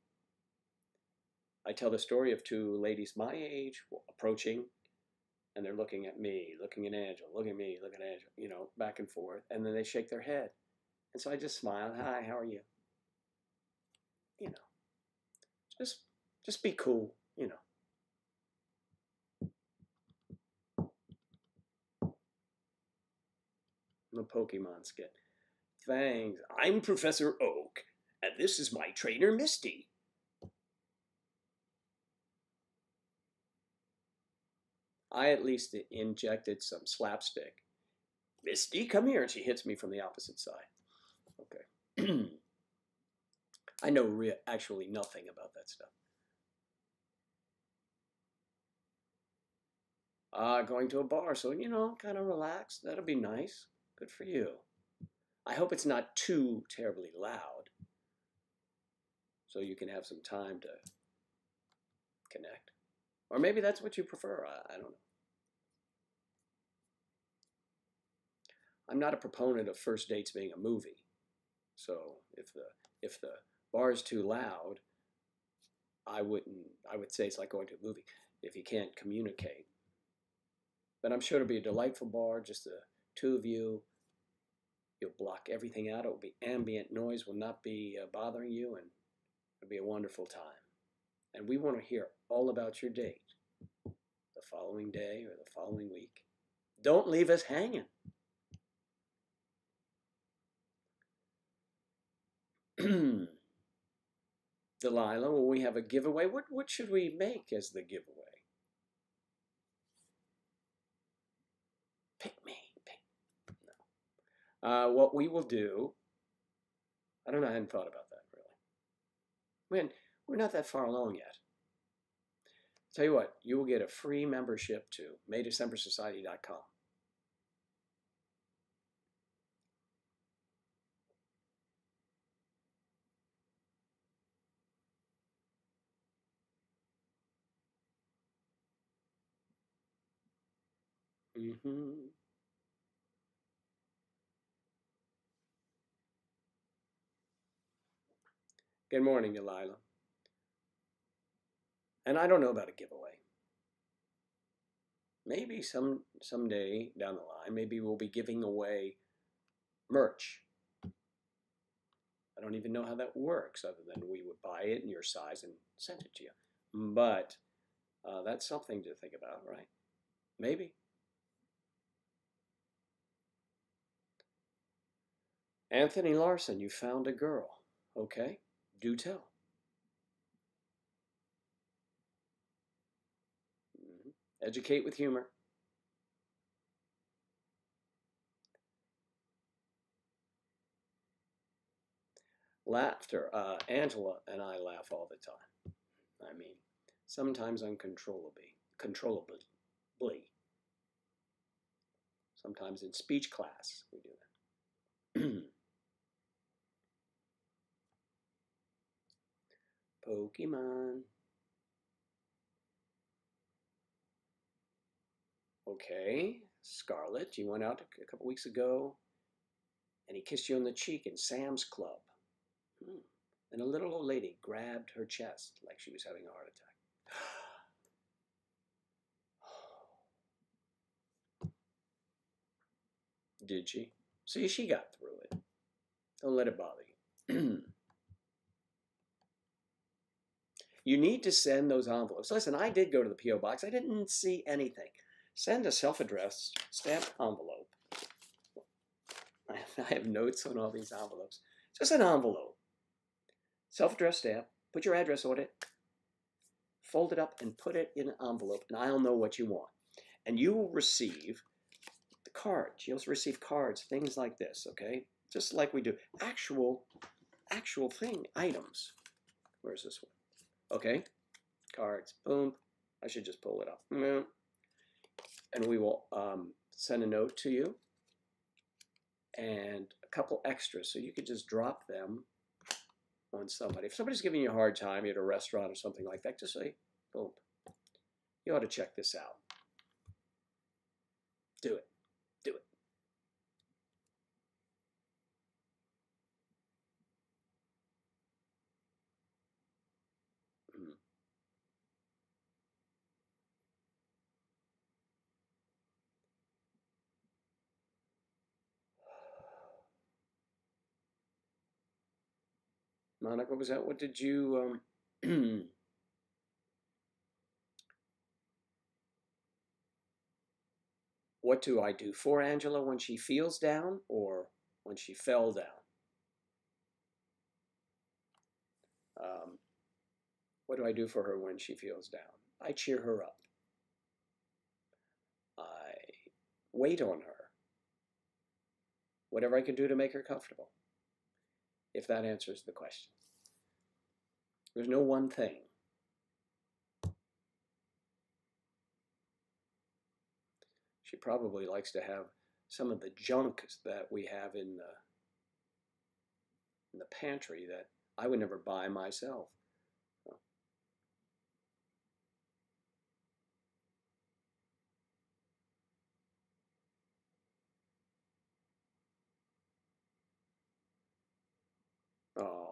I tell the story of two ladies my age approaching, and they're looking at me, looking at Angela, looking at me, looking at Angela, back and forth. And then they shake their head. And so I just smile. Hi, how are you? Just be cool, The Pokemon skit. Thanks. I'm Professor Oak, and this is my trainer, Misty. I at least injected some slapstick. Misty, come here. And she hits me from the opposite side. Okay. I know actually nothing about that stuff. Going to a bar, so, kind of relax. That'll be nice. Good for you. I hope it's not too terribly loud, so you can have some time to connect. Or maybe that's what you prefer. I don't know. I'm not a proponent of first dates being a movie. So if the bar is too loud, I would say it's like going to a movie if you can't communicate. But I'm sure it'll be a delightful bar, just the two of you. You'll block everything out. It will be ambient noise, will not be bothering you, and it'll be a wonderful time. And we want to hear all about your date the following day or the following week. Don't leave us hanging. Delilah, will we have a giveaway? What should we make as the giveaway? Pick me. No. What we will do, I don't know, I hadn't thought about that really. We're not that far along yet. Tell you what, you will get a free membership to MayDecemberSociety.com. Good morning, Delilah. And I don't know about a giveaway. Maybe someday down the line, maybe we'll be giving away merch. I don't even know how that works other than we would buy it in your size and send it to you. But that's something to think about, right? Maybe. Anthony Larson, you found a girl. Okay, do tell. Educate with humor. Laughter. Angela and I laugh all the time. I mean, sometimes uncontrollably. Sometimes in speech class we do that. Pokemon. Okay, Scarlett, you went out a couple weeks ago and he kissed you on the cheek in Sam's Club. And a little old lady grabbed her chest like she was having a heart attack. Did she? See, she got through it. Don't let it bother you. You need to send those envelopes. Listen, I did go to the P.O. box. I didn't see anything. Send a self-addressed stamped envelope. I have notes on all these envelopes. Just an envelope. Self-addressed stamp. Put your address on it. Fold it up and put it in an envelope, and I'll know what you want. And you will receive the cards. You'll receive cards, things like this, okay? Just like we do. Actual thing, items. Where's this one? Okay, cards, boom. I should just pull it up. And we will send a note to you and a couple extras, so you could just drop them on somebody. If somebody's giving you a hard time, you're at a restaurant or something like that, just say, boom, you ought to check this out. Do it. Do it. Monica, what was that? What did you, what do I do for Angela when she feels down or when she fell down? What do I do for her when she feels down? I cheer her up. I wait on her. Whatever I can do to make her comfortable, if that answers the question. There's no one thing. She probably likes to have some of the junk that we have in the pantry that I would never buy myself. Oh.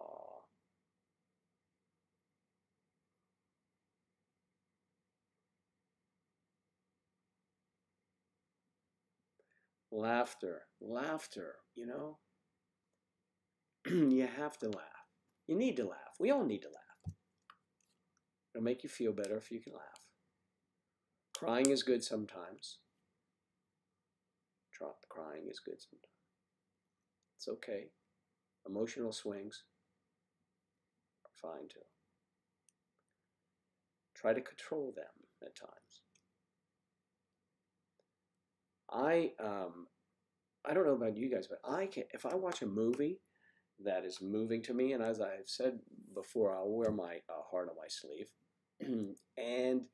Laughter, laughter, you know? You have to laugh. You need to laugh. We all need to laugh. It'll make you feel better if you can laugh. Crying is good sometimes. Crying is good sometimes. It's okay. Emotional swings are fine too. Try to control them at times. I don't know about you guys, but if I watch a movie that is moving to me, and as I've said before, I'll wear my heart on my sleeve, and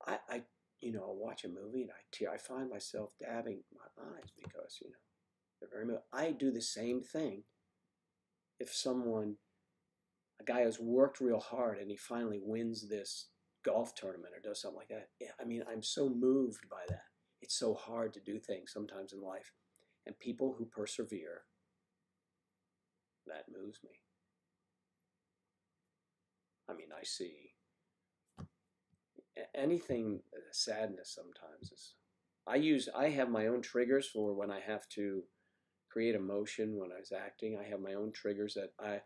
I I'll watch a movie and I find myself dabbing my eyes because they're very moving. I do the same thing if a guy has worked real hard and he finally wins this golf tournament or does something like that. Yeah, I mean, I'm so moved by that. It's so hard to do things sometimes in life. And people who persevere, that moves me. I mean, I see anything, sadness sometimes is, I have my own triggers for when I have to create emotion when I was acting. I have my own triggers that I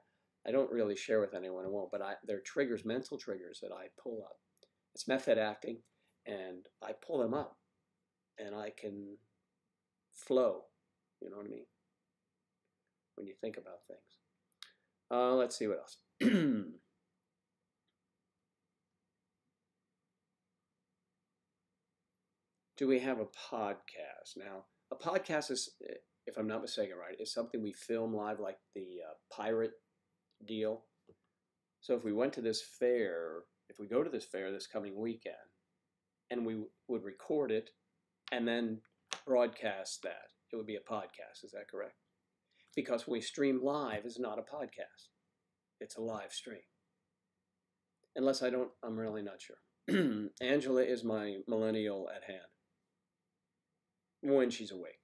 don't really share with anyone. I won't, but they're triggers, mental triggers that I pull up. It's method acting, and I pull them up, and I can flow. You know what I mean? When you think about things. Let's see what else. Do we have a podcast? Now, a podcast is, if I'm not mistaken, right, is something we film live, like the pirate deal. So if we went to this fair, if we go to this fair this coming weekend, and we would record it and then broadcast that, it would be a podcast. Is that correct? Because when we stream live, it's not a podcast. It's a live stream. Unless I'm really not sure. Angela is my millennial at hand when she's awake.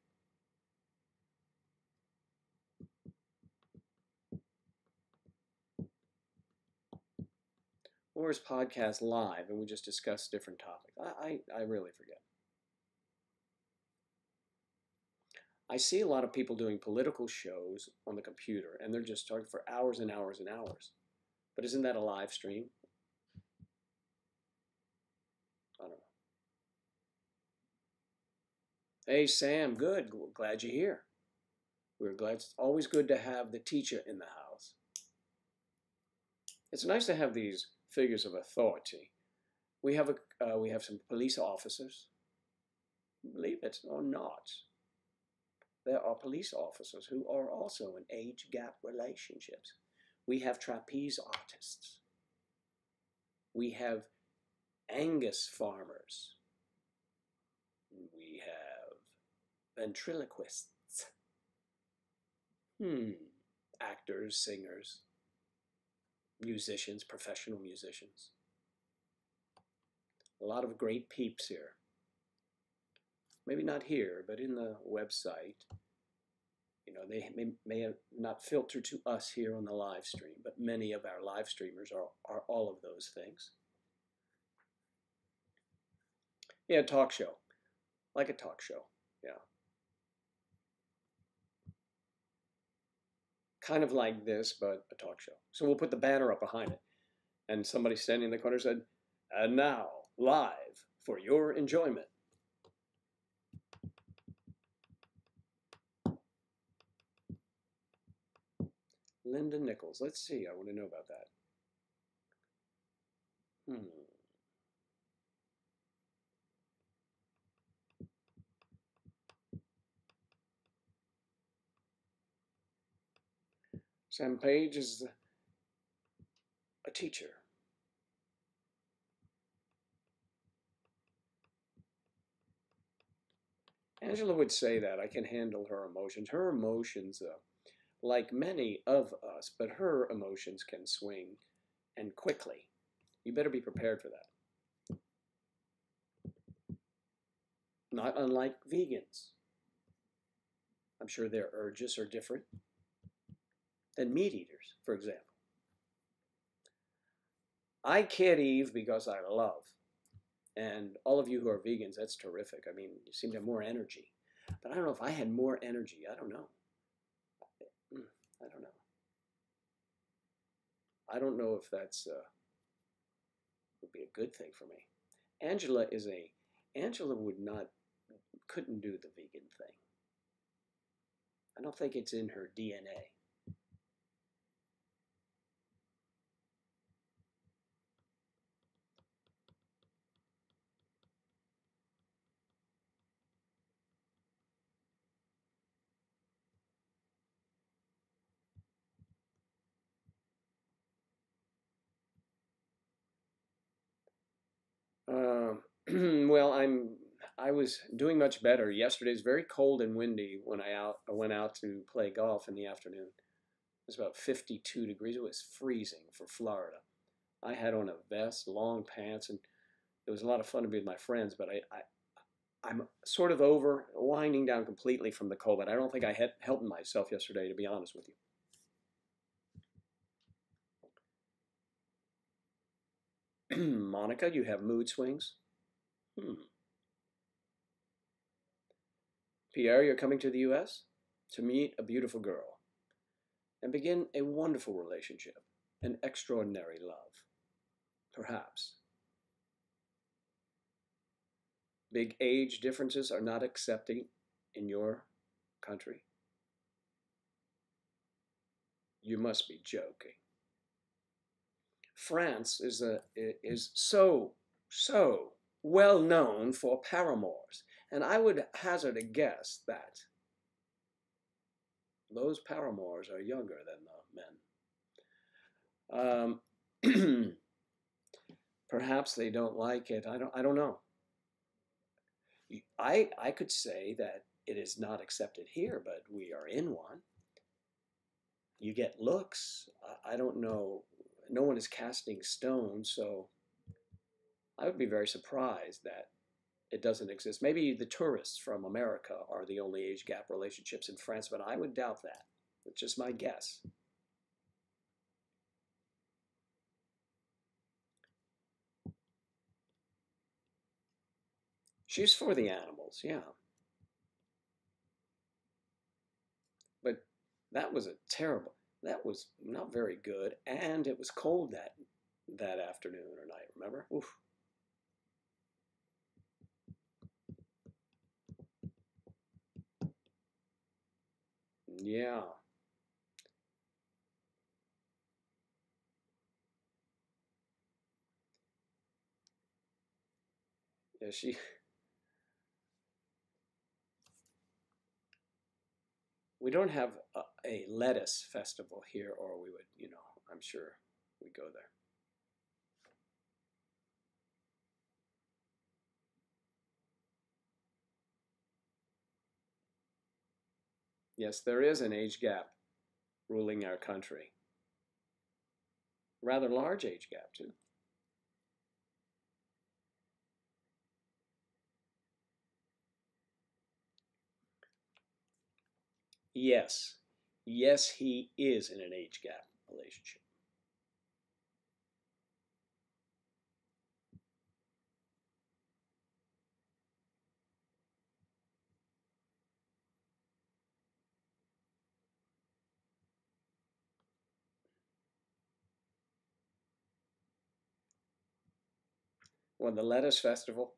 Or is podcast live and we just discuss different topics? I really forget. I see a lot of people doing political shows on the computer, and they're just talking for hours and hours and hours. But isn't that a live stream? I don't know. Hey, Sam, good. Glad you're here. We're glad. It's always good to have the teacher in the house. It's nice to have these figures of authority. We have some police officers. Believe it or not, there are police officers who are also in age gap relationships. We have trapeze artists. We have Angus farmers. We have ventriloquists. Actors, singers, musicians, professional musicians. A lot of great peeps here. Maybe not here, but in the website. You know, they may have not filtered to us here on the live stream, but many of our live streamers are all of those things. Yeah, talk show. Like a talk show, yeah. Kind of like this, but a talk show. So we'll put the banner up behind it. And somebody standing in the corner said, "And now, live for your enjoyment." Linda Nichols. Let's see. I want to know about that. Sam Page is a teacher. Angela would say that I can handle her emotions. Her emotions, like many of us, but her emotions can swing and quickly. You better be prepared for that. Not unlike vegans. I'm sure their urges are different than meat eaters, for example. I kid Eve because I love. And all of you who are vegans, that's terrific. I mean, you seem to have more energy. But I don't know if I had more energy. I don't know. I don't know. I don't know if that's would be a good thing for me. Angela couldn't do the vegan thing. I don't think it's in her DNA. Well, I was doing much better. Yesterday's very cold and windy when I went out to play golf in the afternoon. It was about 52 degrees. It was freezing for Florida. I had on a vest, long pants, and it was a lot of fun to be with my friends, but I'm sort of winding down completely from the cold, but I don't think I had helped myself yesterday, to be honest with you. Monica, you have mood swings? Pierre, you're coming to the U.S. to meet a beautiful girl and begin a wonderful relationship, an extraordinary love, perhaps. Big age differences are not accepted in your country. You must be joking. France is so well known for paramours, and I would hazard a guess that those paramours are younger than the men. Perhaps they don't like it. I don't know. I could say that it is not accepted here, but we are in one. You get looks. I don't know. No one is casting stones, so I would be very surprised that it doesn't exist. Maybe the tourists from America are the only age gap relationships in France, but I would doubt that. It's just my guess. She's for the animals, yeah. But that was a terrible, that was not very good. And it was cold that afternoon or night, remember? Oof. Yeah. Yeah, we don't have a lettuce festival here, or we would, I'm sure we go there. Yes, there is an age gap ruling our country. Rather large age gap, too. Yes. Yes, he is in an age gap relationship. Well, the lettuce festival.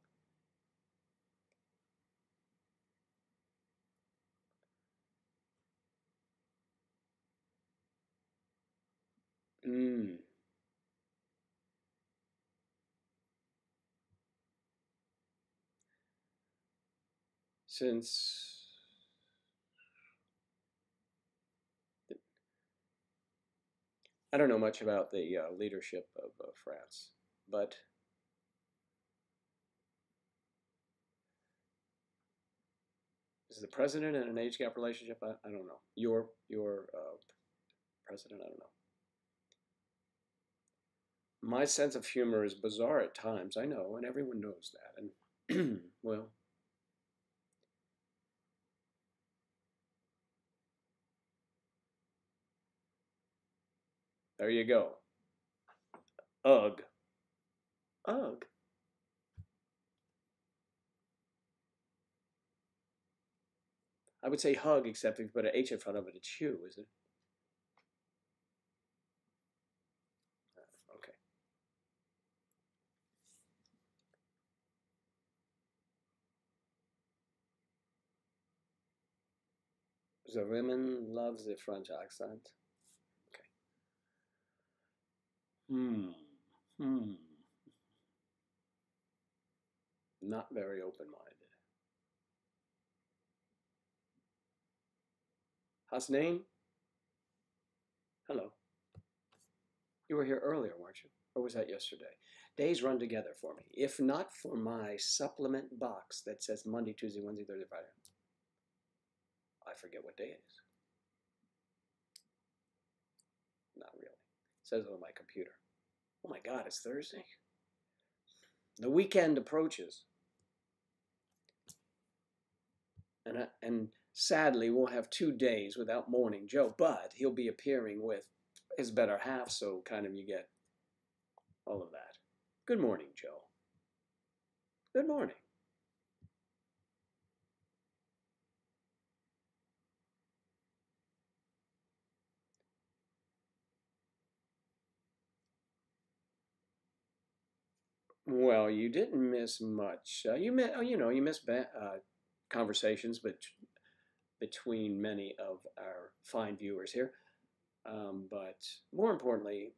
Mm. Since I don't know much about the leadership of France, but is the president in an age gap relationship? I don't know. Your president? I don't know. My sense of humor is bizarre at times. I know, and everyone knows that. And well, there you go. Ugh. Ugh. I would say hug, except if you put an H in front of it, it's Hugh, is it? Okay. The women loves the French accent. Okay. Hmm. Hmm. Not very open-minded. Hasnain? Hello. You were here earlier, weren't you? Or was that yesterday? Days run together for me. If not for my supplement box that says Monday, Tuesday, Wednesday, Thursday, Friday, I forget what day it is. Not really. It says it on my computer. Oh my God, it's Thursday? The weekend approaches. And sadly, we'll have 2 days without Morning Joe, but he'll be appearing with his better half, so kind of you get all of that. Good morning, Joe. Good morning. Well, you didn't miss much. You missed conversations between many of our fine viewers here. But more importantly,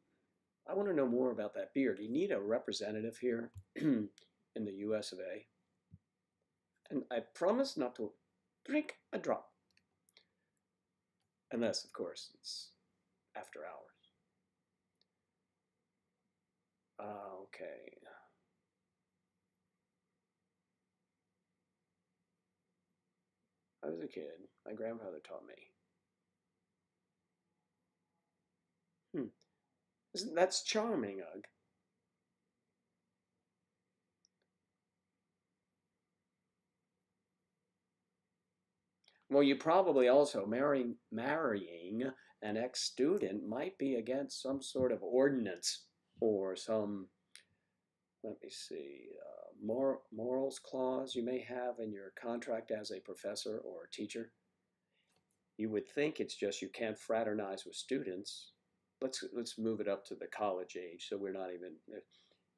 I want to know more about that beer. Do you need a representative here in the US of A? And I promise not to drink a drop. Unless, of course, it's after hours. Okay. I was a kid. My grandfather taught me. Hmm. That's charming, Ugg. Well, you probably also marrying an ex-student might be against some sort of ordinance or some, let me see, morals clause you may have in your contract as a professor or a teacher. You would think it's just you can't fraternize with students. Let's move it up to the college age, so we're not even.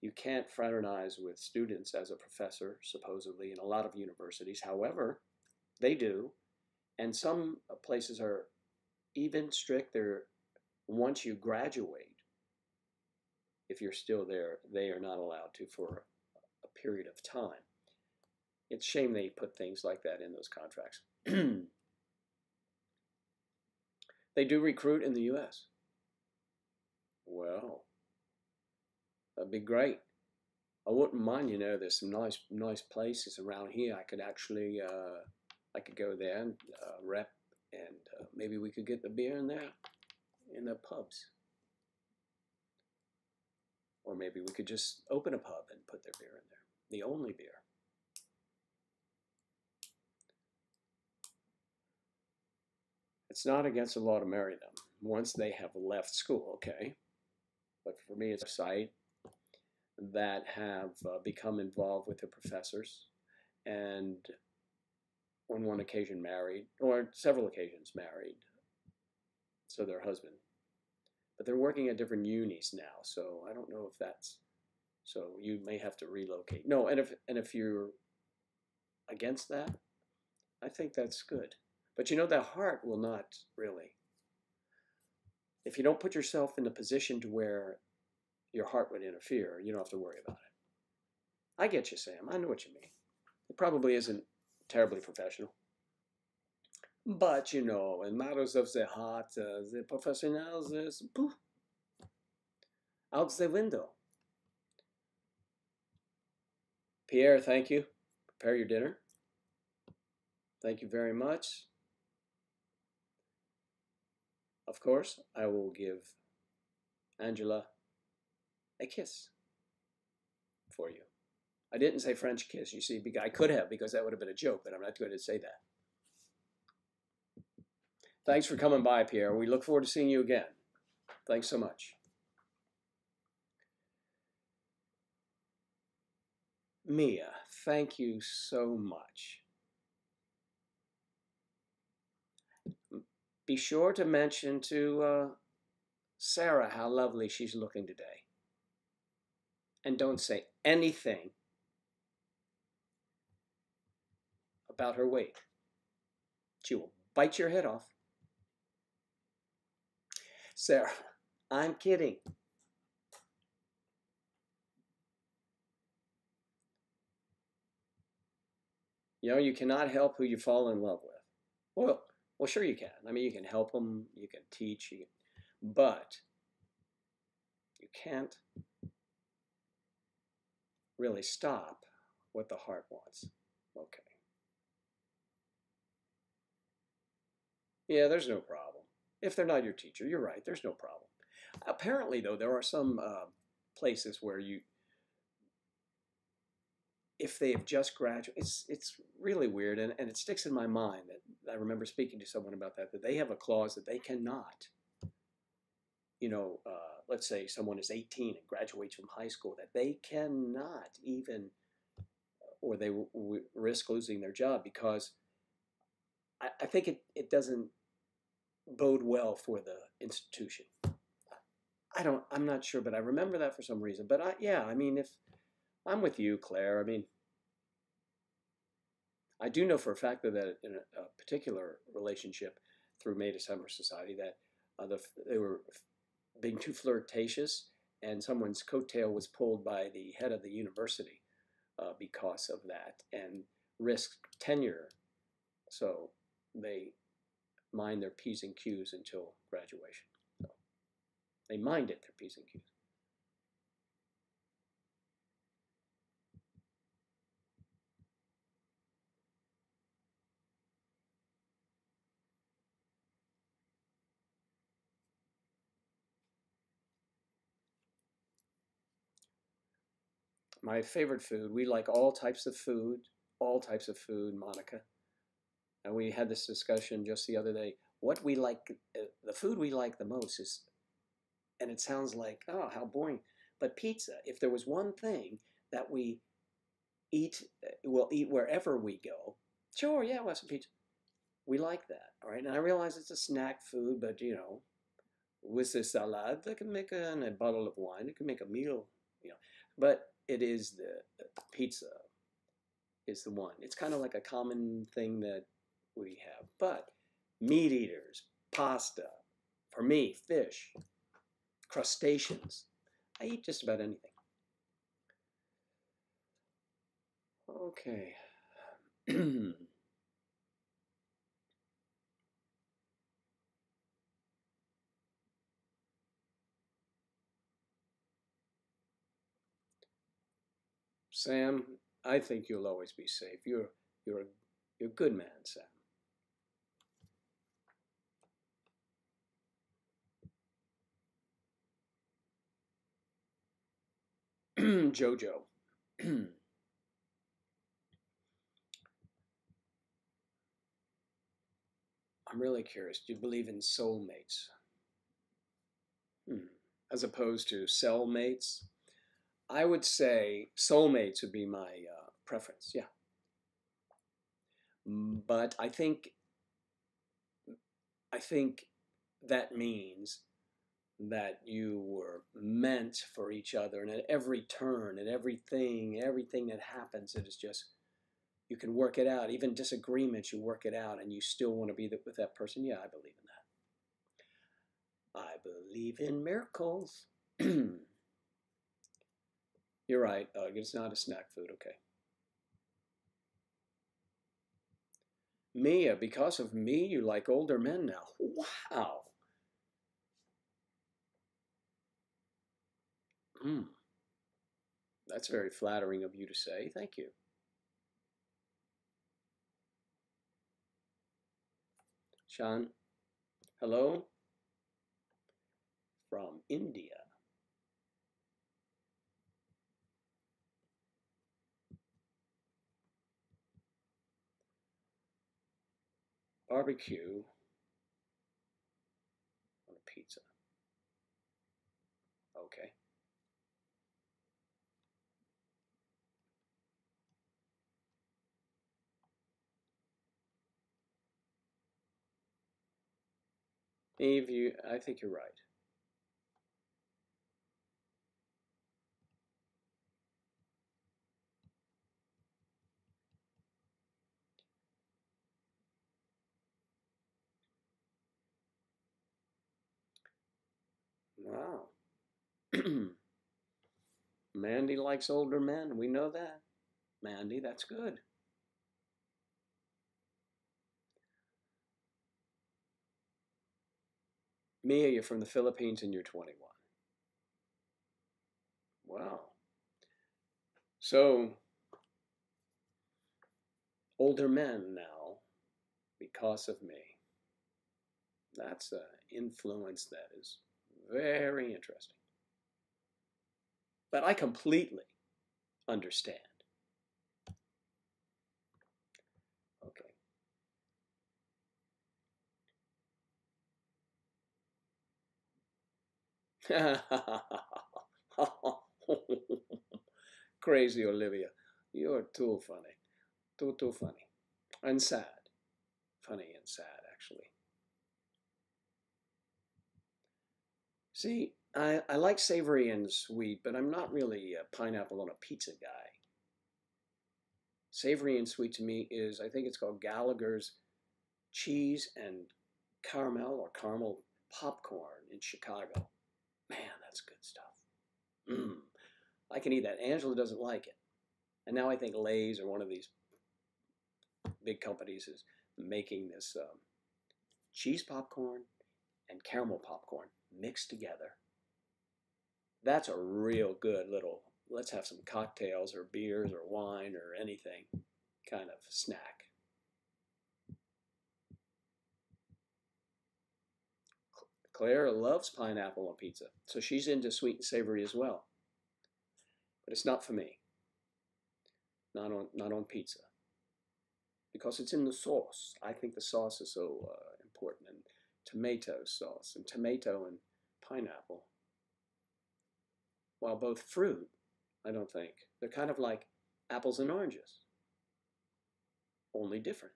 You can't fraternize with students as a professor, supposedly, in a lot of universities. However, they do, and some places are even strict. They're once you graduate, if you're still there, they are not allowed to for a period of time. It's a shame they put things like that in those contracts. They do recruit in the U.S. Well, that'd be great. I wouldn't mind, there's some nice places around here. I could actually, I could go there and rep, and maybe we could get the beer in there, in the pubs. Or maybe we could just open a pub and put their beer in there. The only beer. It's not against the law to marry them once they have left school, okay? But for me, it's a site that have become involved with the professors and on one occasion married, or several occasions married, so their husband. But they're working at different unis now, so I don't know if that's, so you may have to relocate. No, and if you're against that, I think that's good. But the heart will not really. If you don't put yourself in the position to where your heart would interfere, you don't have to worry about it. I get you, Sam. I know what you mean. It probably isn't terribly professional. But, in matters of the heart, the professionals is poof, out the window. Pierre, thank you. Prepare your dinner. Thank you very much. Of course, I will give Angela a kiss for you. I didn't say French kiss, you see. I could have, because that would have been a joke, but I'm not going to say that. Thanks for coming by, Pierre. We look forward to seeing you again. Thanks so much. Mia, thank you so much. Be sure to mention to Sarah how lovely she's looking today. And don't say anything about her weight. She will bite your head off. Sarah, I'm kidding. You cannot help who you fall in love with. Well, sure you can. I mean, you can help them, you can teach, but you can't really stop what the heart wants. Okay. Yeah, there's no problem. If they're not your teacher, you're right, there's no problem. Apparently, though, there are some places where if they have just graduated, it's really weird, and it sticks in my mind that I remember speaking to someone about that they have a clause that they cannot, let's say someone is 18 and graduates from high school, that they cannot even, or they risk losing their job, because I think it doesn't bode well for the institution. I'm not sure, but I remember that for some reason. But I mean, if I'm with you, Claire, I mean, I do know for a fact that in a particular relationship through May December Society that they were being too flirtatious, and someone's coattail was pulled by the head of the university because of that, and risked tenure. So they mind their P's and Q's until graduation. So they minded their P's and Q's. My favorite food. We like all types of food. All types of food, Monica. And we had this discussion just the other day. What we like, the food we like the most is, and it sounds like, oh, how boring. But pizza. If there was one thing that we eat, we'll eat wherever we go. Sure, yeah, we'll have some pizza. We like that, all right? And I realize it's a snack food, but you know, with the salad, they can make and a bottle of wine. It can make a meal, you know. But it is the pizza is the one. It's kind of like a common thing that we have. But meat eaters, pasta, for me, fish, crustaceans. I eat just about anything. Okay. Sam, I think you'll always be safe. You're a good man, Sam. Jojo. I'm really curious. Do you believe in soulmates? As opposed to cellmates? I would say soulmates would be my preference, yeah. But I think that means that you were meant for each other, and at every turn, and everything that happens, it is just, you can work it out. Even disagreements, you work it out, and you still want to be with that person. Yeah, I believe in that. I believe in miracles. You're right. It's not a snack food. Okay. Mia, because of me, you like older men now. Wow. That's very flattering of you to say. Thank you. Sean, hello from India. Barbecue on a pizza. Okay. Eve, I think you're right. Wow. Mandy likes older men. We know that. Mandy, that's good. Mia, you're from the Philippines and you're 21. Wow. So, older men now, because of me. That's an influence that is very interesting. But I completely understand. Okay. Crazy Olivia. You're too funny. Too funny. And sad. Funny and sad, actually. See, I like savory and sweet, but I'm not really a pineapple on a pizza guy. Savory and sweet to me is, I think it's called Gallagher's cheese and caramel popcorn in Chicago. Man, that's good stuff. I can eat that. Angela doesn't like it. And now I think Lay's or one of these big companies is making this cheese popcorn and caramel popcorn mixed together. That's a real good little, let's have some cocktails or beers or wine or anything kind of snack. Claire loves pineapple on pizza, so she's into sweet and savory as well. But it's not for me. not on pizza, because it's in the sauce. I think the sauce is so important, and tomato sauce and tomato and pineapple. While both fruit, I don't think they're kind of like apples and oranges, only different.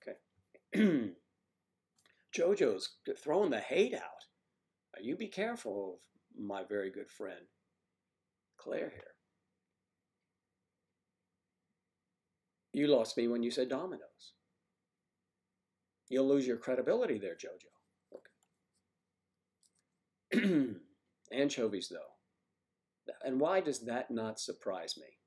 Okay. JoJo's throwing the hate out. You be careful of my very good friend Claire here. You lost me when you said dominoes. You'll lose your credibility there, JoJo. Okay. Anchovies, though. And why does that not surprise me?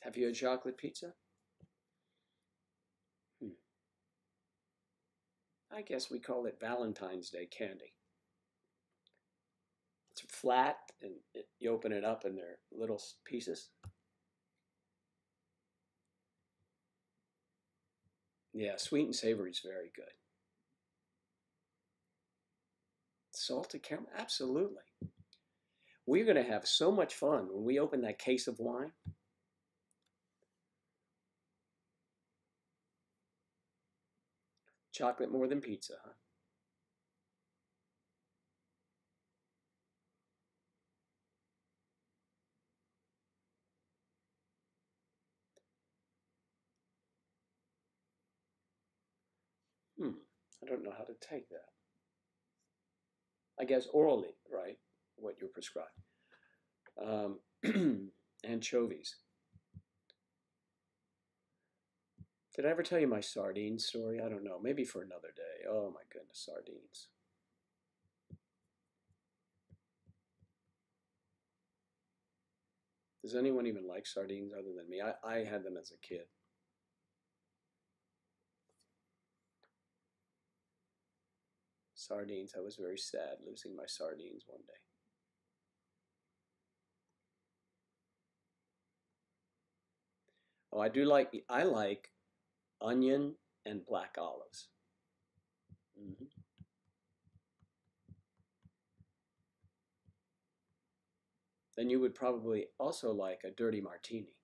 Have you had chocolate pizza? I guess we call it Valentine's Day candy. It's flat, and you open it up, and they're little pieces. Yeah, sweet and savory is very good. Salted caramel, absolutely. We're going to have so much fun when we open that case of wine. Chocolate more than pizza, huh? I don't know how to take that. I guess orally, right? What you're prescribed. Anchovies. Did I ever tell you my sardine story? I don't know. Maybe for another day. Oh my goodness, sardines. Does anyone even like sardines other than me? I had them as a kid. Sardines. I was very sad losing my sardines one day. Oh, I like onion and black olives. Then you would probably also like a dirty martini.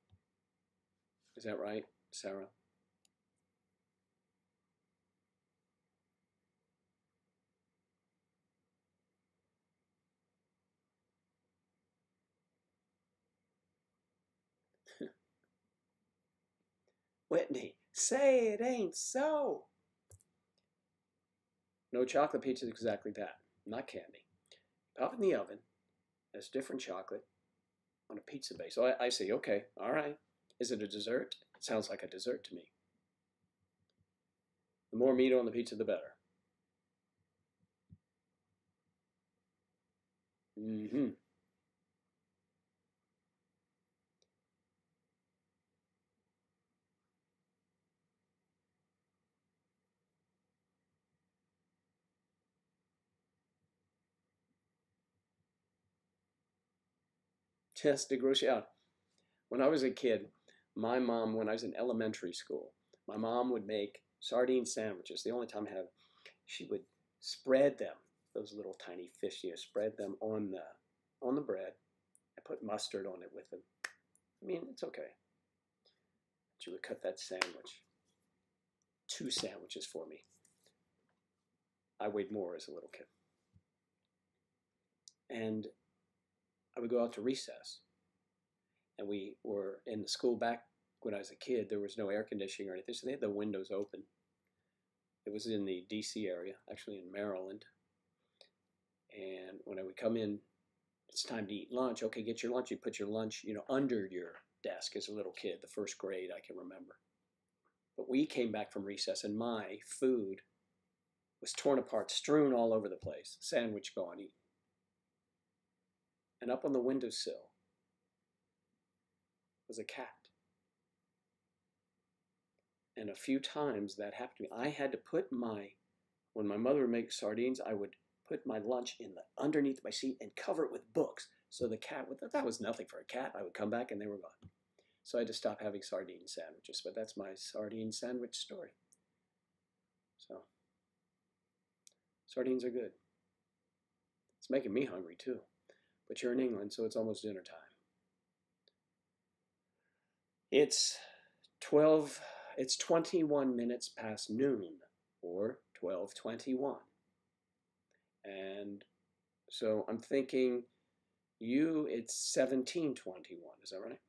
Is that right, Sarah? Whitney, say it ain't so. No, chocolate pizza is exactly that. Not candy. Pop in the oven. That's different chocolate on a pizza base. So I say, okay, all right. Is it a dessert? It sounds like a dessert to me. The more meat on the pizza, the better. Just to gross you out. When I was a kid, my mom, when I was in elementary school, my mom would make sardine sandwiches. The only time I had, she would spread them, those little tiny fish, spread them on the bread. I put mustard on it with them. I mean, it's okay. She would cut that sandwich. 2 sandwiches for me. I weighed more as a little kid. And I would go out to recess. And we were in the school back when I was a kid. There was no air conditioning or anything, so they had the windows open. It was in the D.C. area, actually in Maryland. And when I would come in, it's time to eat lunch. Okay, get your lunch. You put your lunch, under your desk as a little kid, the first grade I can remember. But we came back from recess, and my food was torn apart, strewn all over the place. Sandwich gone, eaten. And up on the windowsill was a cat. And a few times that happened to me. I had to put when my mother would make sardines, I would put my lunch underneath my seat and cover it with books. So the cat that was nothing for a cat. I would come back and they were gone. So I had to stop having sardine sandwiches. But that's my sardine sandwich story. So sardines are good. It's making me hungry too. But you're in England, so it's almost dinner time. It's 21 minutes past noon, or 12:21. And so I'm thinking it's 17:21. Is that right?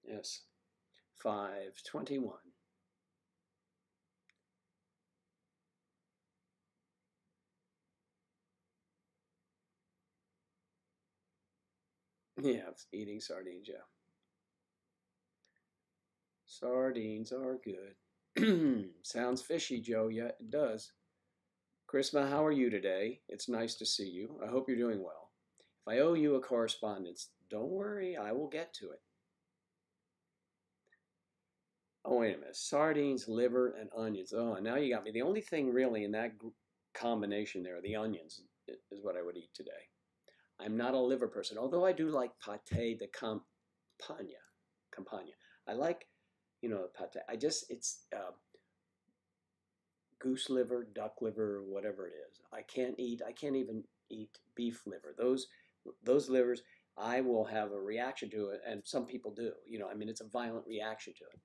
Yes. 5:21. Yeah, eating sardines, yeah. Sardines are good. Sounds fishy, Joe. Yeah, it does. Chrisma, how are you today? It's nice to see you. I hope you're doing well. If I owe you a correspondence, don't worry, I will get to it. Oh, wait a minute. Sardines, liver, and onions. Oh, now you got me. The only thing really in that combination there, the onions, is what I would eat today. I'm not a liver person, although I do like pâté de campagne. I like, pâté. It's goose liver, duck liver, whatever it is. I can't even eat beef liver. Those livers, I will have a reaction to it, and some people do. It's a violent reaction to it.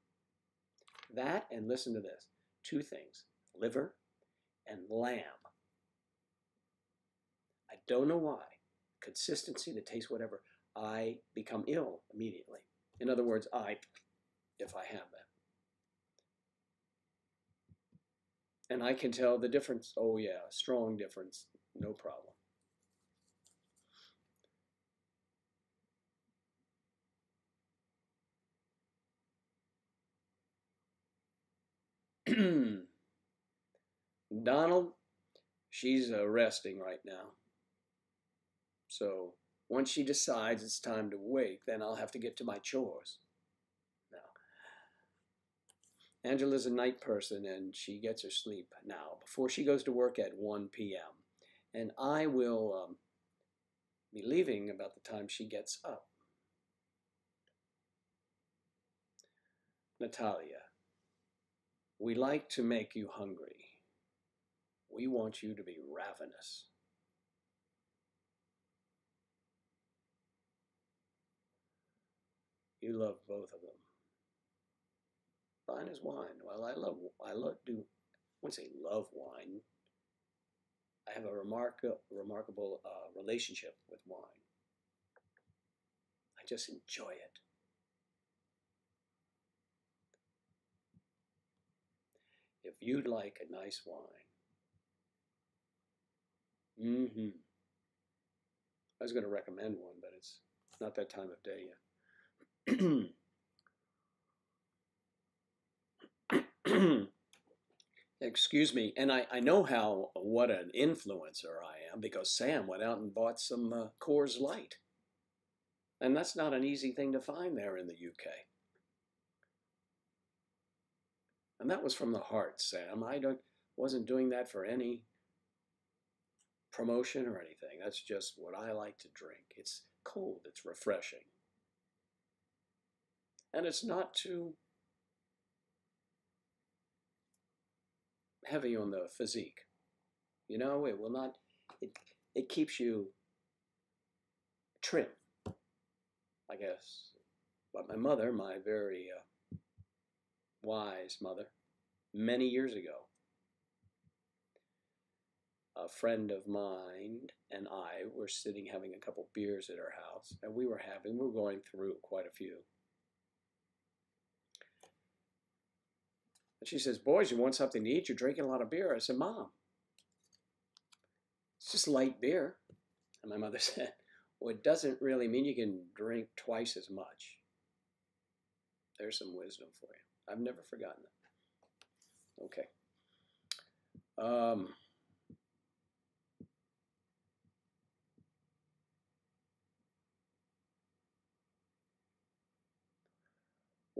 That, and listen to this, 2 things, liver and lamb. I don't know why. Consistency, the taste, whatever, I become ill immediately. In other words, if I have that. And I can tell the difference. Oh yeah, strong difference, no problem. Donald, she's resting right now. So once she decides it's time to wake, then I'll have to get to my chores. Now, Angela's a night person and she gets her sleep now before she goes to work at 1 p.m. And I will be leaving about the time she gets up. Natalia, we like to make you hungry. We want you to be ravenous. You love both of them. Fine as wine. Well, I wouldn't say love wine. I have a remarkable relationship with wine. I just enjoy it. If you'd like a nice wine. I was going to recommend one, but it's not that time of day yet. Excuse me, and I know what an influencer I am because Sam went out and bought some Coors Light. And that's not an easy thing to find there in the UK. And that was from the heart, Sam. Wasn't doing that for any promotion or anything. That's just what I like to drink. It's cold, it's refreshing. And it's not too heavy on the physique. It will not, it keeps you trim, I guess. But my mother, my very wise mother, many years ago, a friend of mine and I were sitting having a couple beers at her house, and we were going through quite a few. And she says, "Boys, you want something to eat? You're drinking a lot of beer." I said, "Mom, it's just light beer." And my mother said, "Well, it doesn't really mean you can drink twice as much." There's some wisdom for you. I've never forgotten it. Okay.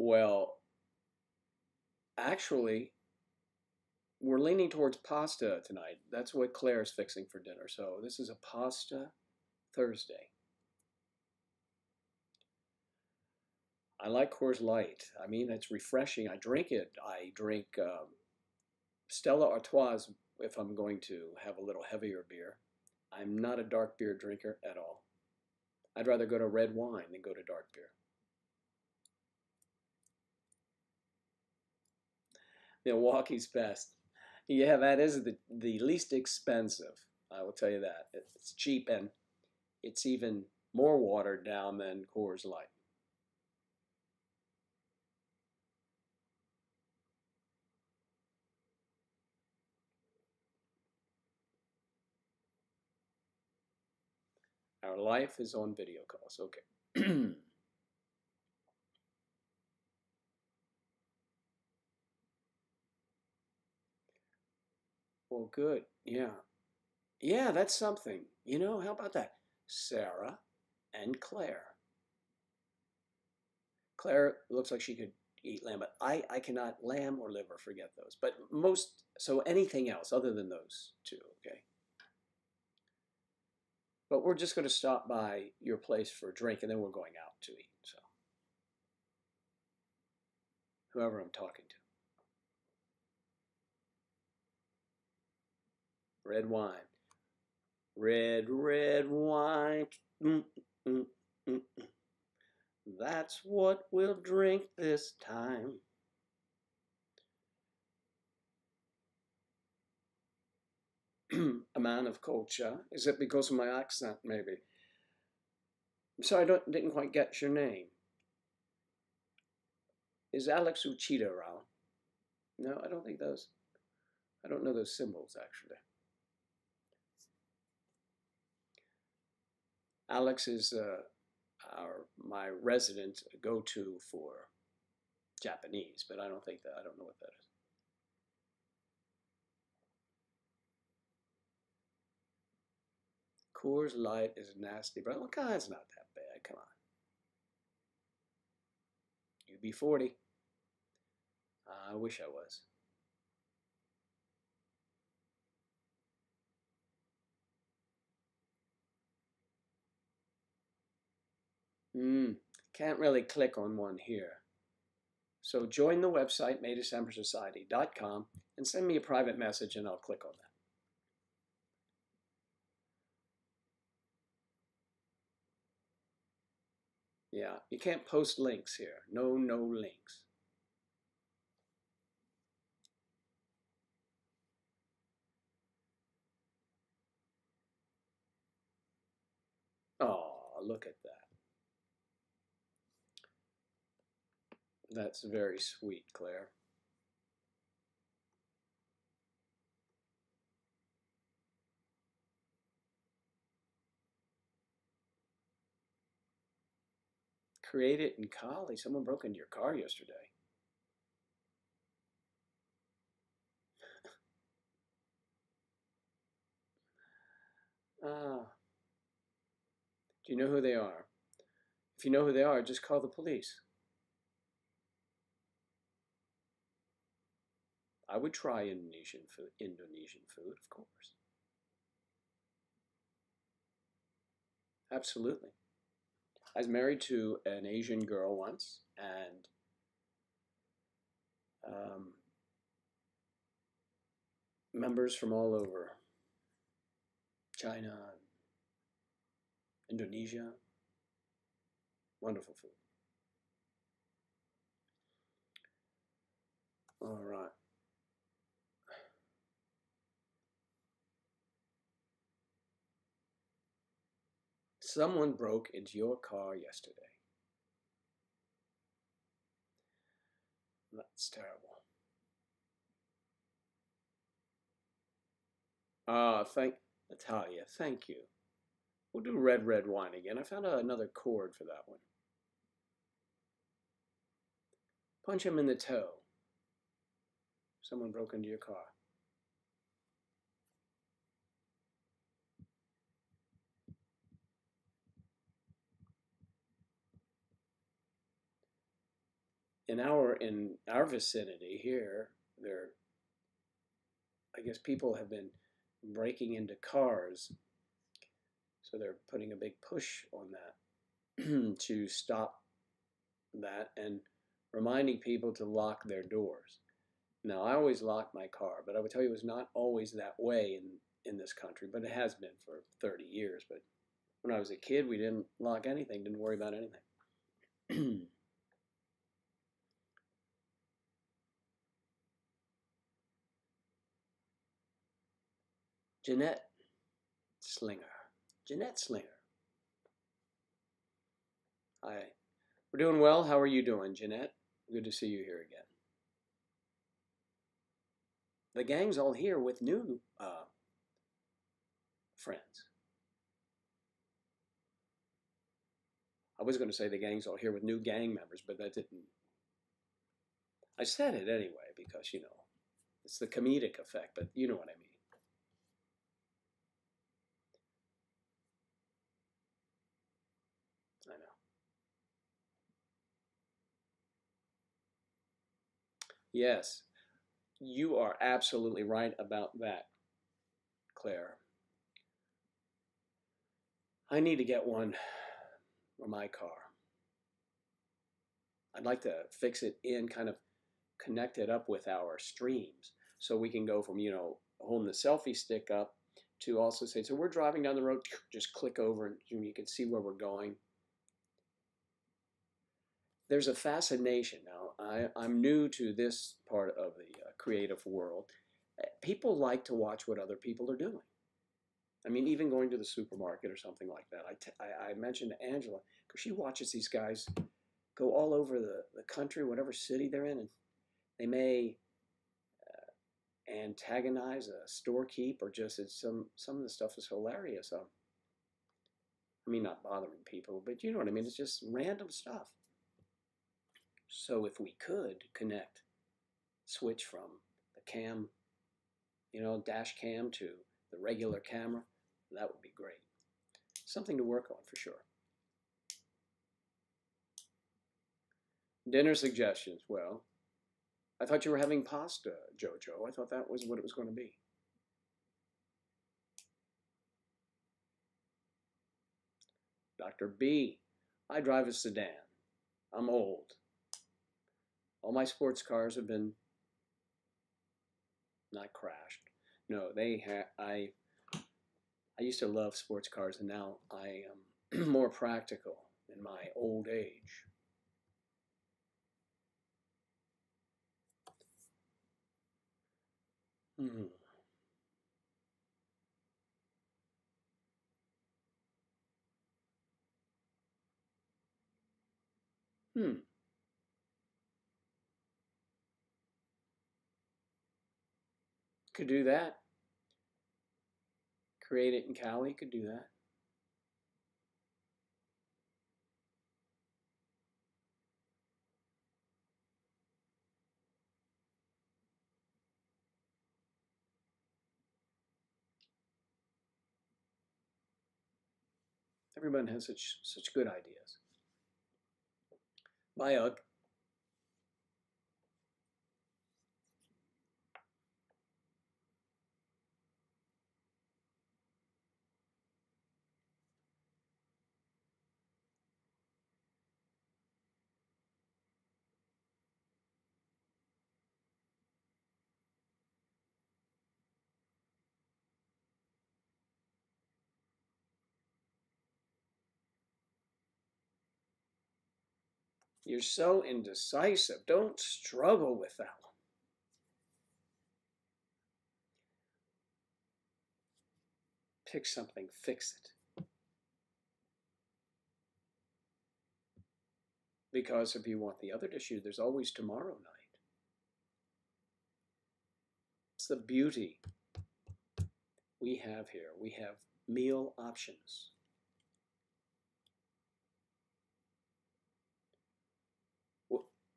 Well, actually, we're leaning towards pasta tonight. That's what Claire's fixing for dinner. So this is a pasta Thursday. I like Coors Light. It's refreshing. I drink it. I drink Stella Artois if I'm going to have a little heavier beer. I'm not a dark beer drinker at all. I'd rather go to red wine than go to dark beer. Milwaukee's best. Yeah, that is the least expensive. I will tell you that. It's cheap and it's even more watered down than Coors Light. Our life is on video calls. Okay. Well, good. Yeah. Yeah, that's something. You know, how about that? Sarah and Claire. Claire looks like she could eat lamb, but I cannot lamb or liver, forget those. But so anything else other than those two, okay? But we're just going to stop by your place for a drink, and then we're going out to eat. So, whoever I'm talking to. Red wine. Red wine. Mm, mm, mm, mm. That's what we'll drink this time. A man of culture. Is it because of my accent, maybe? I'm sorry, I didn't quite get your name. Is Alex Uchida around? No, I don't think those. I don't know those symbols, actually. Alex is my resident go-to for Japanese, but I don't know what that is. Coors Light is nasty, but look, it's not that bad. Come on. UB40. I wish I was. Can't really click on one here. So join the website, maydecembersociety.com, and send me a private message and I'll click on that. Yeah, you can't post links here. No links. Oh, look at that. That's very sweet, Claire. Create it in Kali. Someone broke into your car yesterday. Ah. Do you know who they are? If you know who they are, just call the police. I would try Indonesian food, of course. Absolutely. I was married to an Asian girl once, and members from all over China, Indonesia. Wonderful food. All right. Someone broke into your car yesterday. That's terrible. Natalia, thank you. We'll do red wine again. I found another chord for that one. Punch him in the toe. Someone broke into your car. In our vicinity here, I guess people have been breaking into cars, so they're putting a big push on that to stop that and reminding people to lock their doors. Now, I always lock my car, but I would tell you it was not always that way in this country, but it has been for 30 years. But when I was a kid, we didn't lock anything, didn't worry about anything. Jeanette Slinger. Jeanette Slinger. Hi. We're doing well. How are you doing, Jeanette? Good to see you here again. The gang's all here with new friends. I was going to say the gang's all here with new gang members, but that didn't. I said it anyway because, you know, it's the comedic effect, but you know what I mean. I know. Yes, you are absolutely right about that, Claire. I need to get one for my car. I'd like to fix it in, kind of connect it up with our streams so we can go from, you know, holding the selfie stick up to also say, so we're driving down the road, just click over and you can see where we're going. There's a fascination now. I'm new to this part of the creative world. People like to watch what other people are doing. I mean, even going to the supermarket or something like that. I mentioned to Angela, because she watches these guys go all over the country, whatever city they're in, and they may antagonize a storekeep or just some of the stuff is hilarious. I mean, not bothering people, but you know what I mean. It's just random stuff. So if we could connect, switch from the cam, you know, dash cam to the regular camera, that would be great. Something to work on for sure. Dinner suggestions. Well, I thought you were having pasta, Jojo. I thought that was what it was going to be. Dr. B. I drive a sedan. I'm old. All my sports cars have been not crashed. No, I used to love sports cars, and now I am more practical in my old age. Hmm. Hmm. Could do that. Create it in Cali. Could do that. Everyone has such good ideas. Bye, Ugg. You're so indecisive. Don't struggle with that one. Pick something, fix it. Because if you want the other issue, there's always tomorrow night. It's the beauty we have here. We have meal options.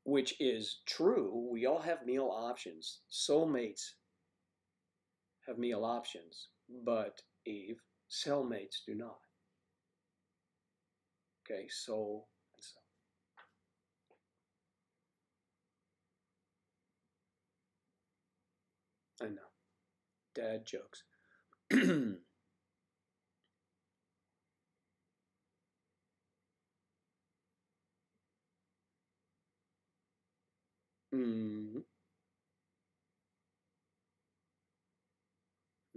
Which is true. We all have meal options. Soulmates have meal options, but Eve, cellmates do not. Okay, soul and cell. I know. Dad jokes. Mm.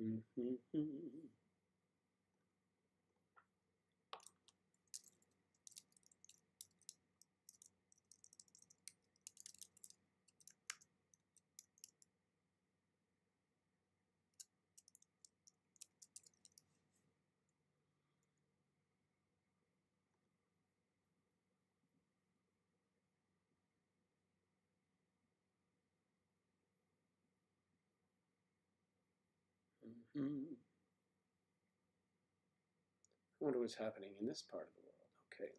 I wonder what's happening in this part of the world. Okay,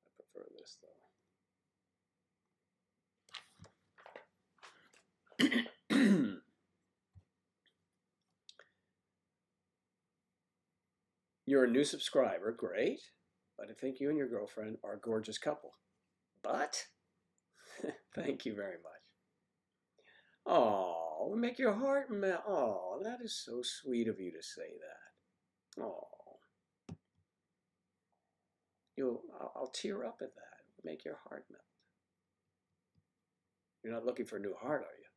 I prefer this though. You're a new subscriber, great. But I think you and your girlfriend are a gorgeous couple. But, thank you very much. Oh, make your heart melt. Oh, that is so sweet of you to say that. Oh, I'll tear up at that. Make your heart melt. You're not looking for a new heart, are you?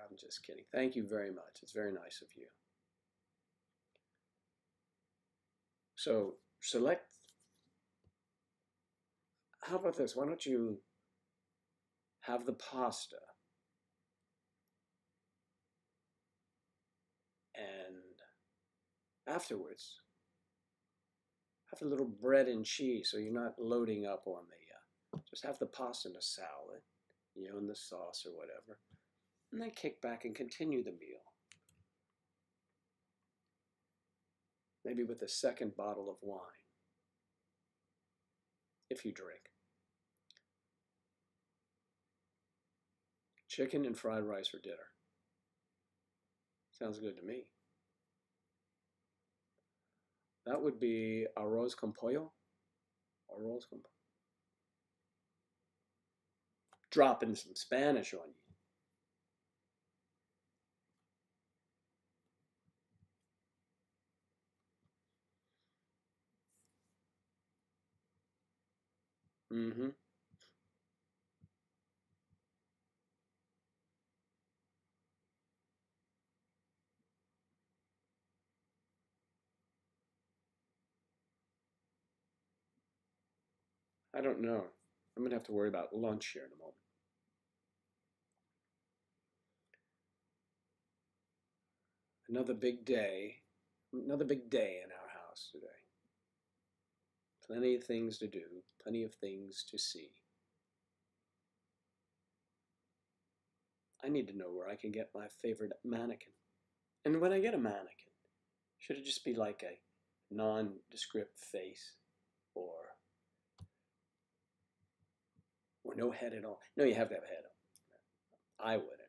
I'm just kidding. Thank you very much. It's very nice of you. So select, how about this? Why don't you have the pasta and afterwards have a little bread and cheese so you're not loading up on the, just have the pasta and a salad, you know, and the sauce or whatever. And then kick back and continue the meal. Maybe with a second bottle of wine, if you drink. Chicken and fried rice for dinner. Sounds good to me. That would be arroz con pollo. Arroz con pollo. Dropping some Spanish on you. Mm-hmm. I don't know. I'm going to have to worry about lunch here in a moment. Another big day in our house today. Plenty of things to do, plenty of things to see. I need to know where I can get my favorite mannequin. And when I get a mannequin, should it just be like a nondescript face or no head at all? No, you have to have a head. I wouldn't.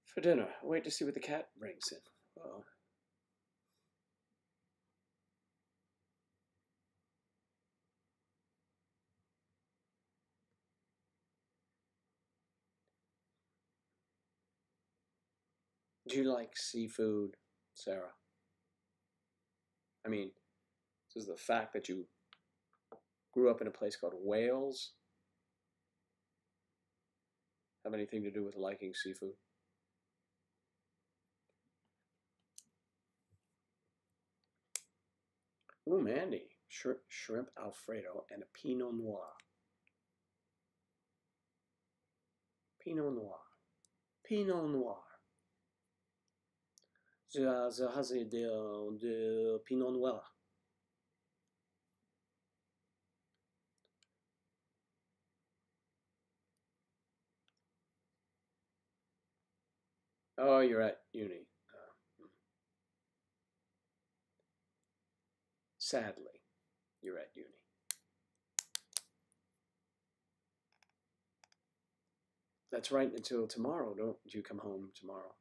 For dinner, wait to see what the cat brings in. Oh. Do you like seafood, Sarah? I mean, does the fact that you grew up in a place called Wales have anything to do with liking seafood? Ooh, Mandy, shrimp Alfredo and a Pinot Noir. Pinot Noir. Pinot Noir. The hazy de Pinot Noir. Oh, you're at uni. Sadly, you're at uni. That's right until tomorrow. Don't you come home tomorrow?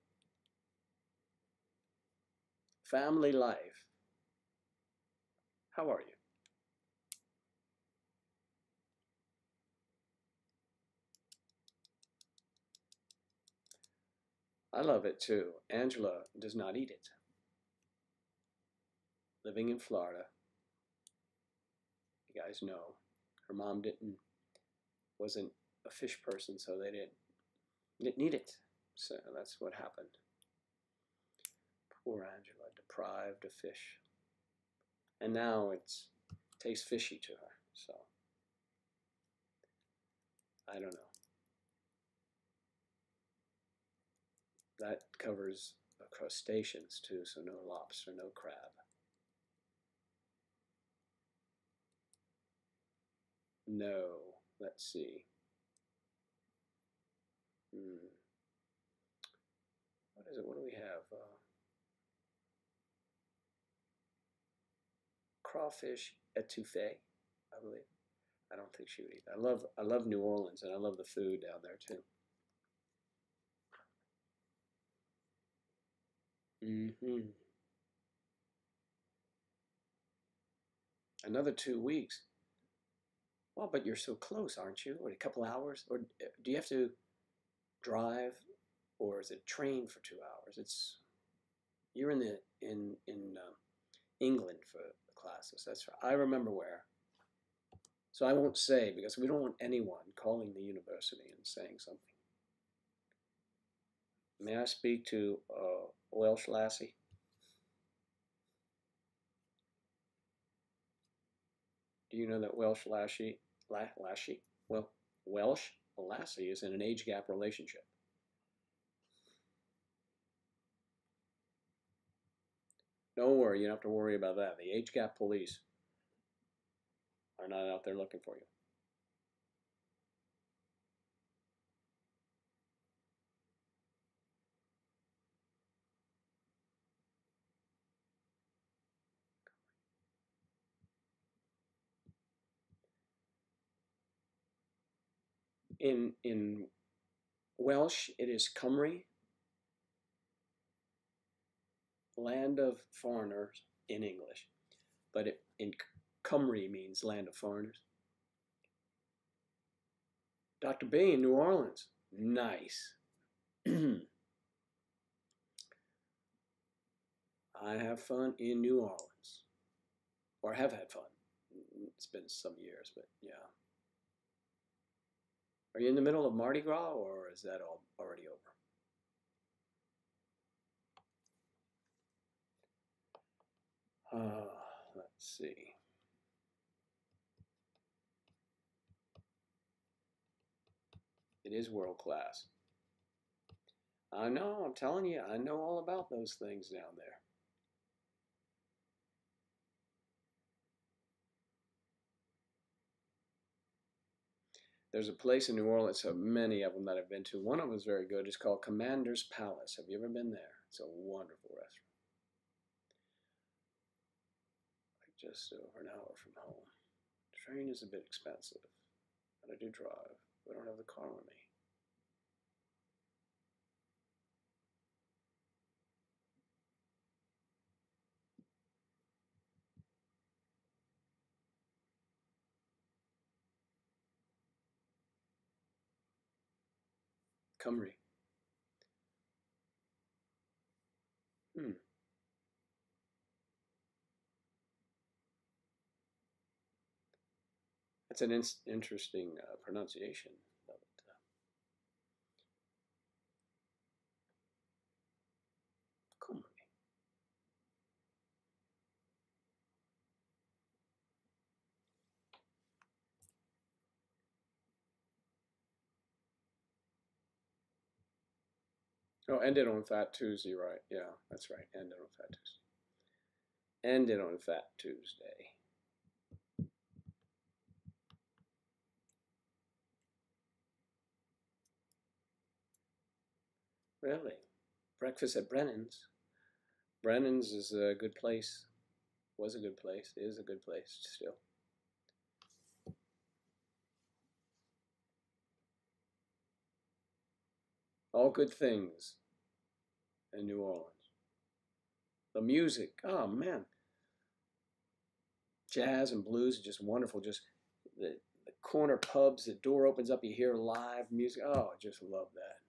Family life. How are you? I love it too. Angela does not eat it. Living in Florida, you guys know, her mom wasn't a fish person, so they didn't need it. So that's what happened. Poor Angela, deprived of fish. And now it's tastes fishy to her, so I don't know. That covers crustaceans too, so no lobster, no crab. No, let's see. What is it? What do we have? Crawfish etouffee, I believe. I don't think she would eat. I love New Orleans, and I love the food down there too. Another 2 weeks. Well, but you're so close, aren't you? Or a couple hours? Or do you have to drive, or is it train for 2 hours? You're in England for the classes. That's right. I remember where. So I won't say, because we don't want anyone calling the university and saying something. May I speak to Welsh Lassie? Do you know that Welsh Lassie? Well, Welsh Lassie is in an age gap relationship. Don't worry, you don't have to worry about that. The age gap police are not out there looking for you. In Welsh, it is Cymru, land of foreigners in English, but in Cymru means land of foreigners. Dr. B in New Orleans, nice. I have fun in New Orleans, or have had fun. It's been some years, but yeah. Are you in the middle of Mardi Gras, or is that all already over? Let's see. It is world class. I know, I'm telling you, I know all about those things down there. There's a place in New Orleans, so many of them that I've been to. One of them is very good. It's called Commander's Palace. Have you ever been there? It's a wonderful restaurant. Like just over an hour from home. The train is a bit expensive, but I do drive. I don't have the car with me. Cymru. That's an interesting pronunciation of it. Cymru. Oh, ended on Fat Tuesday, right? Yeah, that's right. Ended on Fat Tuesday. Ended on Fat Tuesday. Really? Breakfast at Brennan's. Brennan's is a good place. Was a good place. Is a good place still. All good things in New Orleans. The music, oh man. Jazz and blues are just wonderful. Just the corner pubs, the door opens up, you hear live music. Oh, I just love that.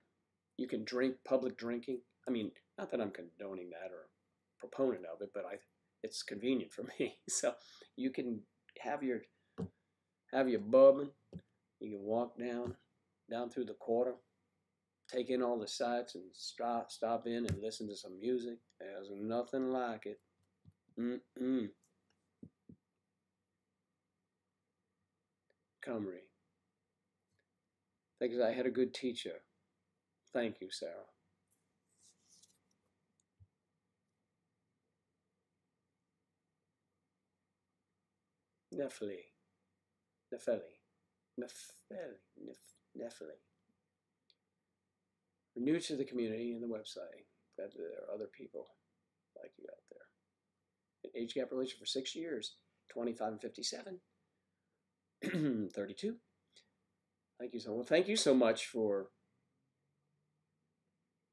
You can drink, public drinking. I mean, not that I'm condoning that or a proponent of it, but it's convenient for me. So you can have have your bourbon. You can walk down through the quarter, take in all the sights, and stop in and listen to some music. There's nothing like it. Cumry. Thanks, I had a good teacher. Thank you, Sarah. Nefeli. We're new to the community and the website. Glad that there are other people like you out there. An age gap relation for 6 years, 25 and 57, 32. Thank you so much. Thank you so much for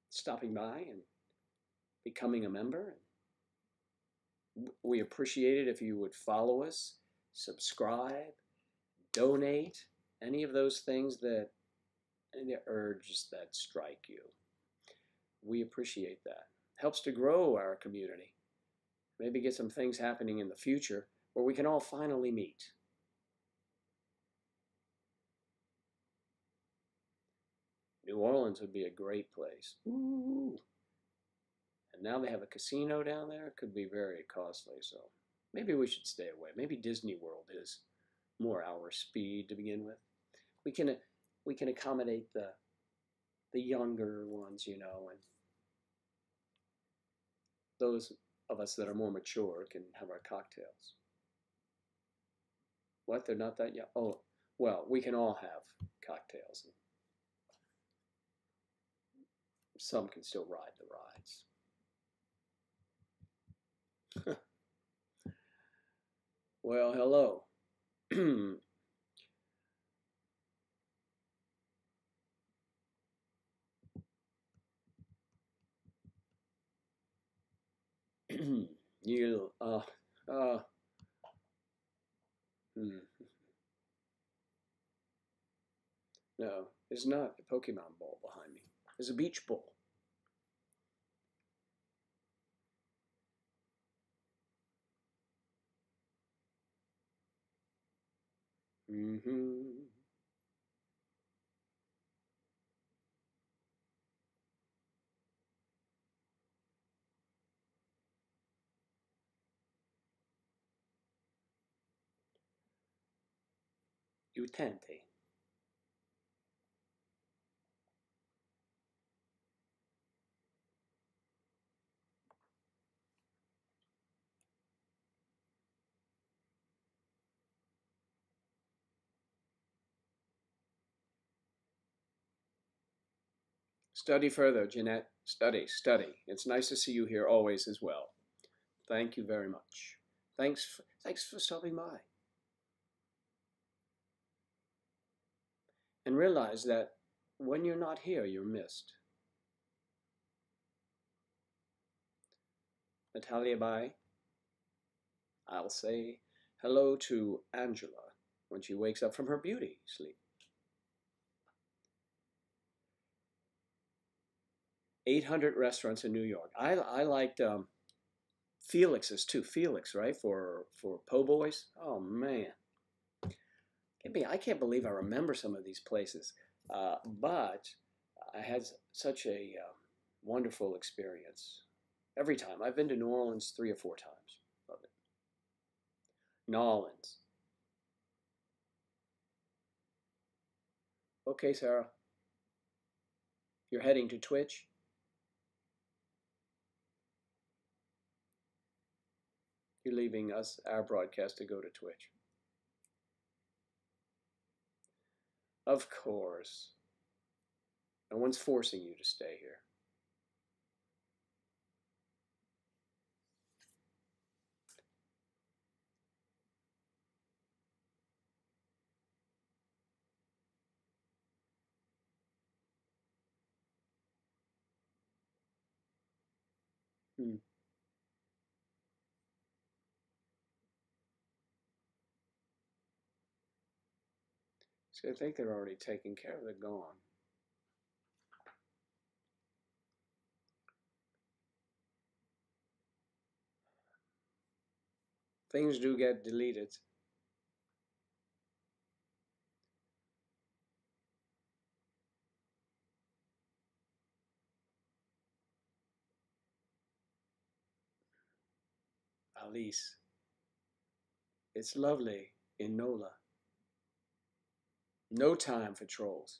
stopping by and becoming a member. We appreciate it if you would follow us, subscribe, donate, any of those things that and the urges that strike you. We appreciate that. Helps to grow our community. Maybe get some things happening in the future where we can all finally meet. New Orleans would be a great place. Ooh. And now they have a casino down there. It could be very costly, so maybe we should stay away. Maybe Disney World is more our speed to begin with. We can accommodate the younger ones, you know, and those of us that are more mature can have our cocktails. What? They're not that young? Oh, well, we can all have cocktails. Some can still ride the rides. Well, hello. You, No, there's not a Pokemon ball behind me. There's a beach ball. Utente. Study further, Jeanette. Study, study. It's nice to see you here always as well. Thank you very much. Thanks for stopping by. And realize that when you're not here, you're missed. Natalia, bye. I'll say hello to Angela when she wakes up from her beauty sleep. 800 restaurants in New York. I liked Felix's too. Felix, right? For po' boys. Oh man, I can't believe I remember some of these places. But I had such a wonderful experience every time. I've been to New Orleans 3 or 4 times. Love it. Nolans. Okay, Sarah. You're heading to Twitch? You're leaving us, our broadcast, to go to Twitch. Of course. No one's forcing you to stay here. So I think they're already taken care of. They're gone. Things do get deleted. Alice. It's lovely in Nola. No time for trolls.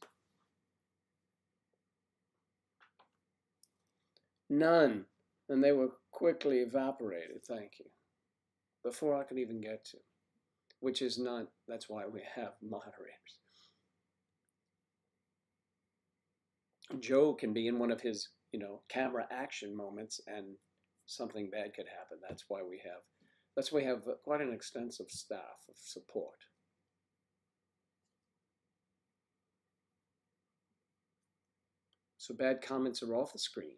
None. And they were quickly evaporated, thank you, before I could even get to. Which is not, that's why we have moderators. Joe can be in one of his, camera action moments and something bad could happen. That's why we have quite an extensive staff of support. So bad comments are off the screen.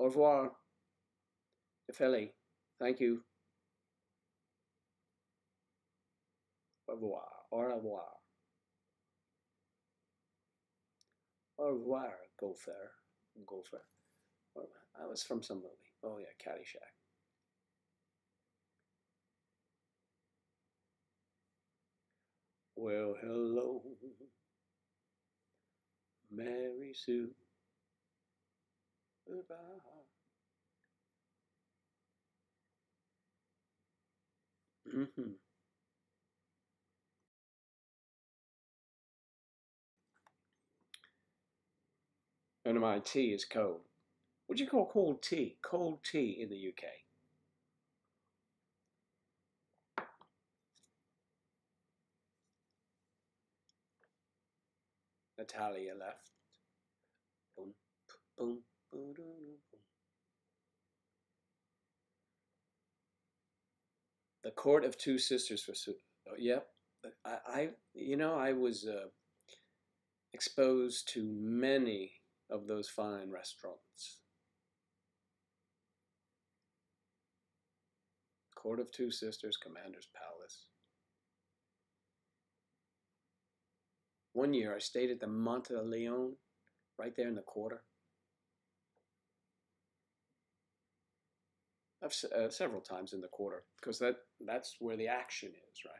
Au revoir. Tefeli, thank you. Au revoir. Au revoir. Au revoir, Gopher. Gopher. That was from some movie. Oh yeah, Caddyshack. Well, hello, Mary Sue. Goodbye. Mm-hmm. And my tea is cold. What do you call cold tea? Cold tea in the UK. Natalia left. Boom, boom, boom, boom, boom. The Court of Two Sisters for yep. I was exposed to many of those fine restaurants. Court of Two Sisters, Commander's Palace. One year I stayed at the Monte Leon, right there in the quarter. I've several times in the quarter, because that's where the action is, right?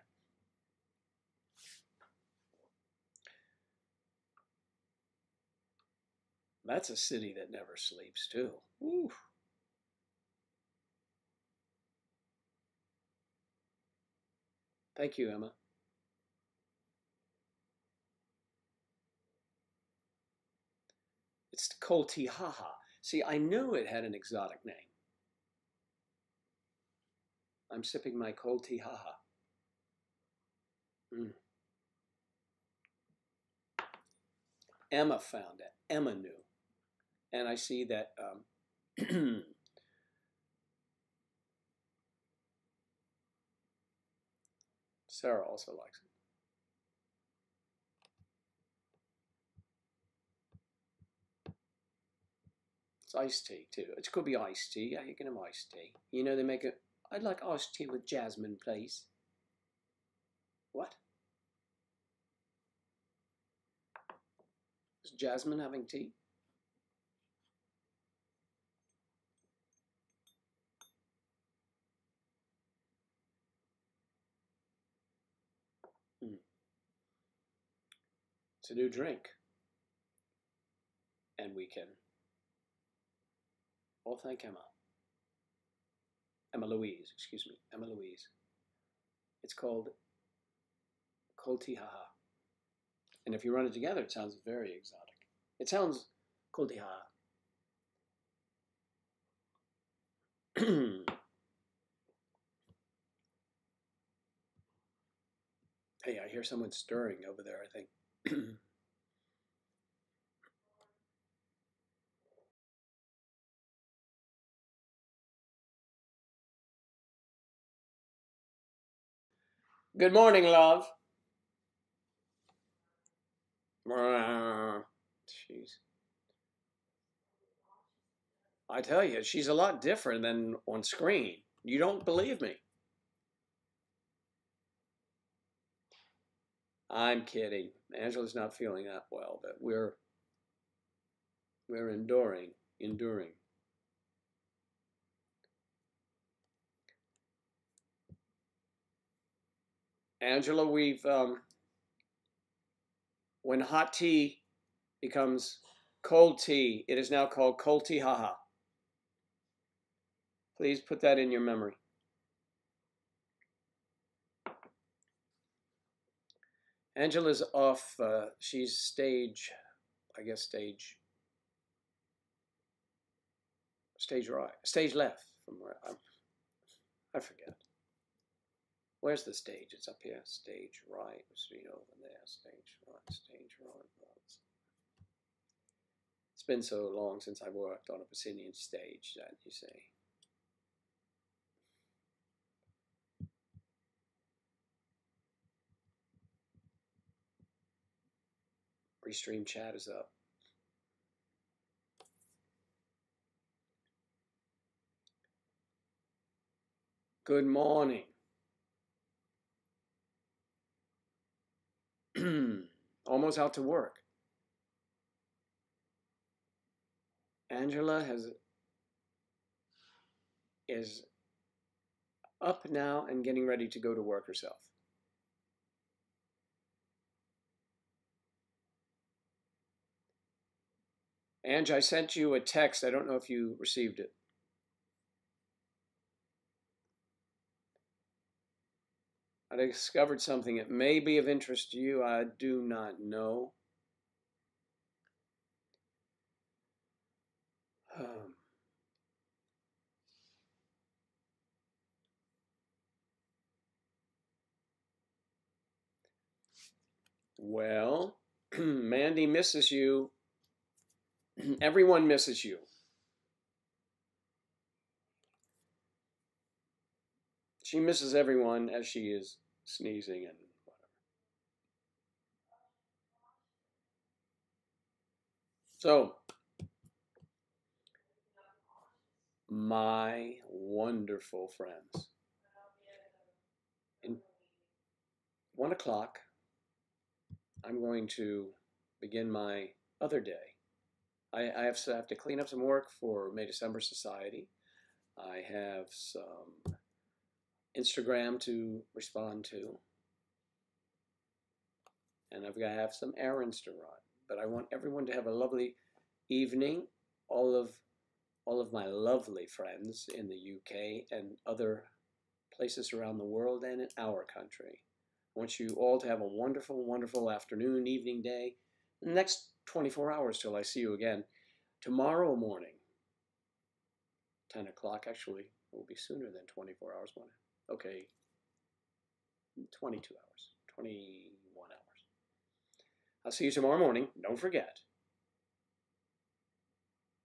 That's a city that never sleeps, too. Woo. Thank you, Emma. It's Koltihaha. See, I knew it had an exotic name. I'm sipping my Koltihaha. Emma found it. Emma knew. And I see that Sarah also likes it. It's iced tea, too. It could be iced tea. Yeah, you can have iced tea. You know, they make it. I'd like iced tea with jasmine, please. What? Is Jasmine having tea? It's a new drink. And we can all thank Emma. Emma Louise, excuse me. Emma Louise. It's called Koltihaha. And if you run it together, it sounds very exotic. It sounds Koltihaha. Hey, I hear someone stirring over there, I think. Good morning, love. Jeez. I tell you, she's a lot different than on screen. You don't believe me. I'm kidding. Angela's not feeling that well, but we're enduring. Angela, When hot tea becomes cold tea, it is now called cold tea haha. Please put that in your memory. Angela's off. She's stage right, stage left from where I forget. Where's the stage? It's up here. Stage right. Street over there. Stage right. Stage right. It's been so long since I worked on a proscenium stage that you see. Restream chat is up. Good morning. Almost out to work. Angela is up now and getting ready to go to work herself. Ange, I sent you a text. I don't know if you received it. I discovered something that may be of interest to you. I do not know. Well, Mandy misses you. Everyone misses you. She misses everyone as she is sneezing and whatever. So, my wonderful friends, in 1 o'clock, I'm going to begin my other day. I have to clean up some work for May December Society. I have some Instagram to respond to. And I've got to have some errands to run. But I want everyone to have a lovely evening. All of my lovely friends in the UK and other places around the world and in our country. I want you all to have a wonderful, wonderful afternoon, evening, day. The next 24 hours till I see you again. Tomorrow morning, 10 o'clock, actually, it will be sooner than 24 hours. Okay, 22 hours, 21 hours. I'll see you tomorrow morning. Don't forget.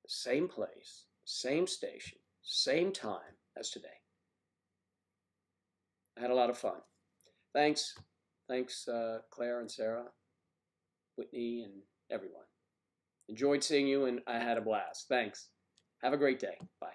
Same place, same station, same time as today. I had a lot of fun. Thanks. Thanks, Claire and Sarah, Whitney, and everyone. Enjoyed seeing you, and I had a blast. Thanks. Have a great day. Bye.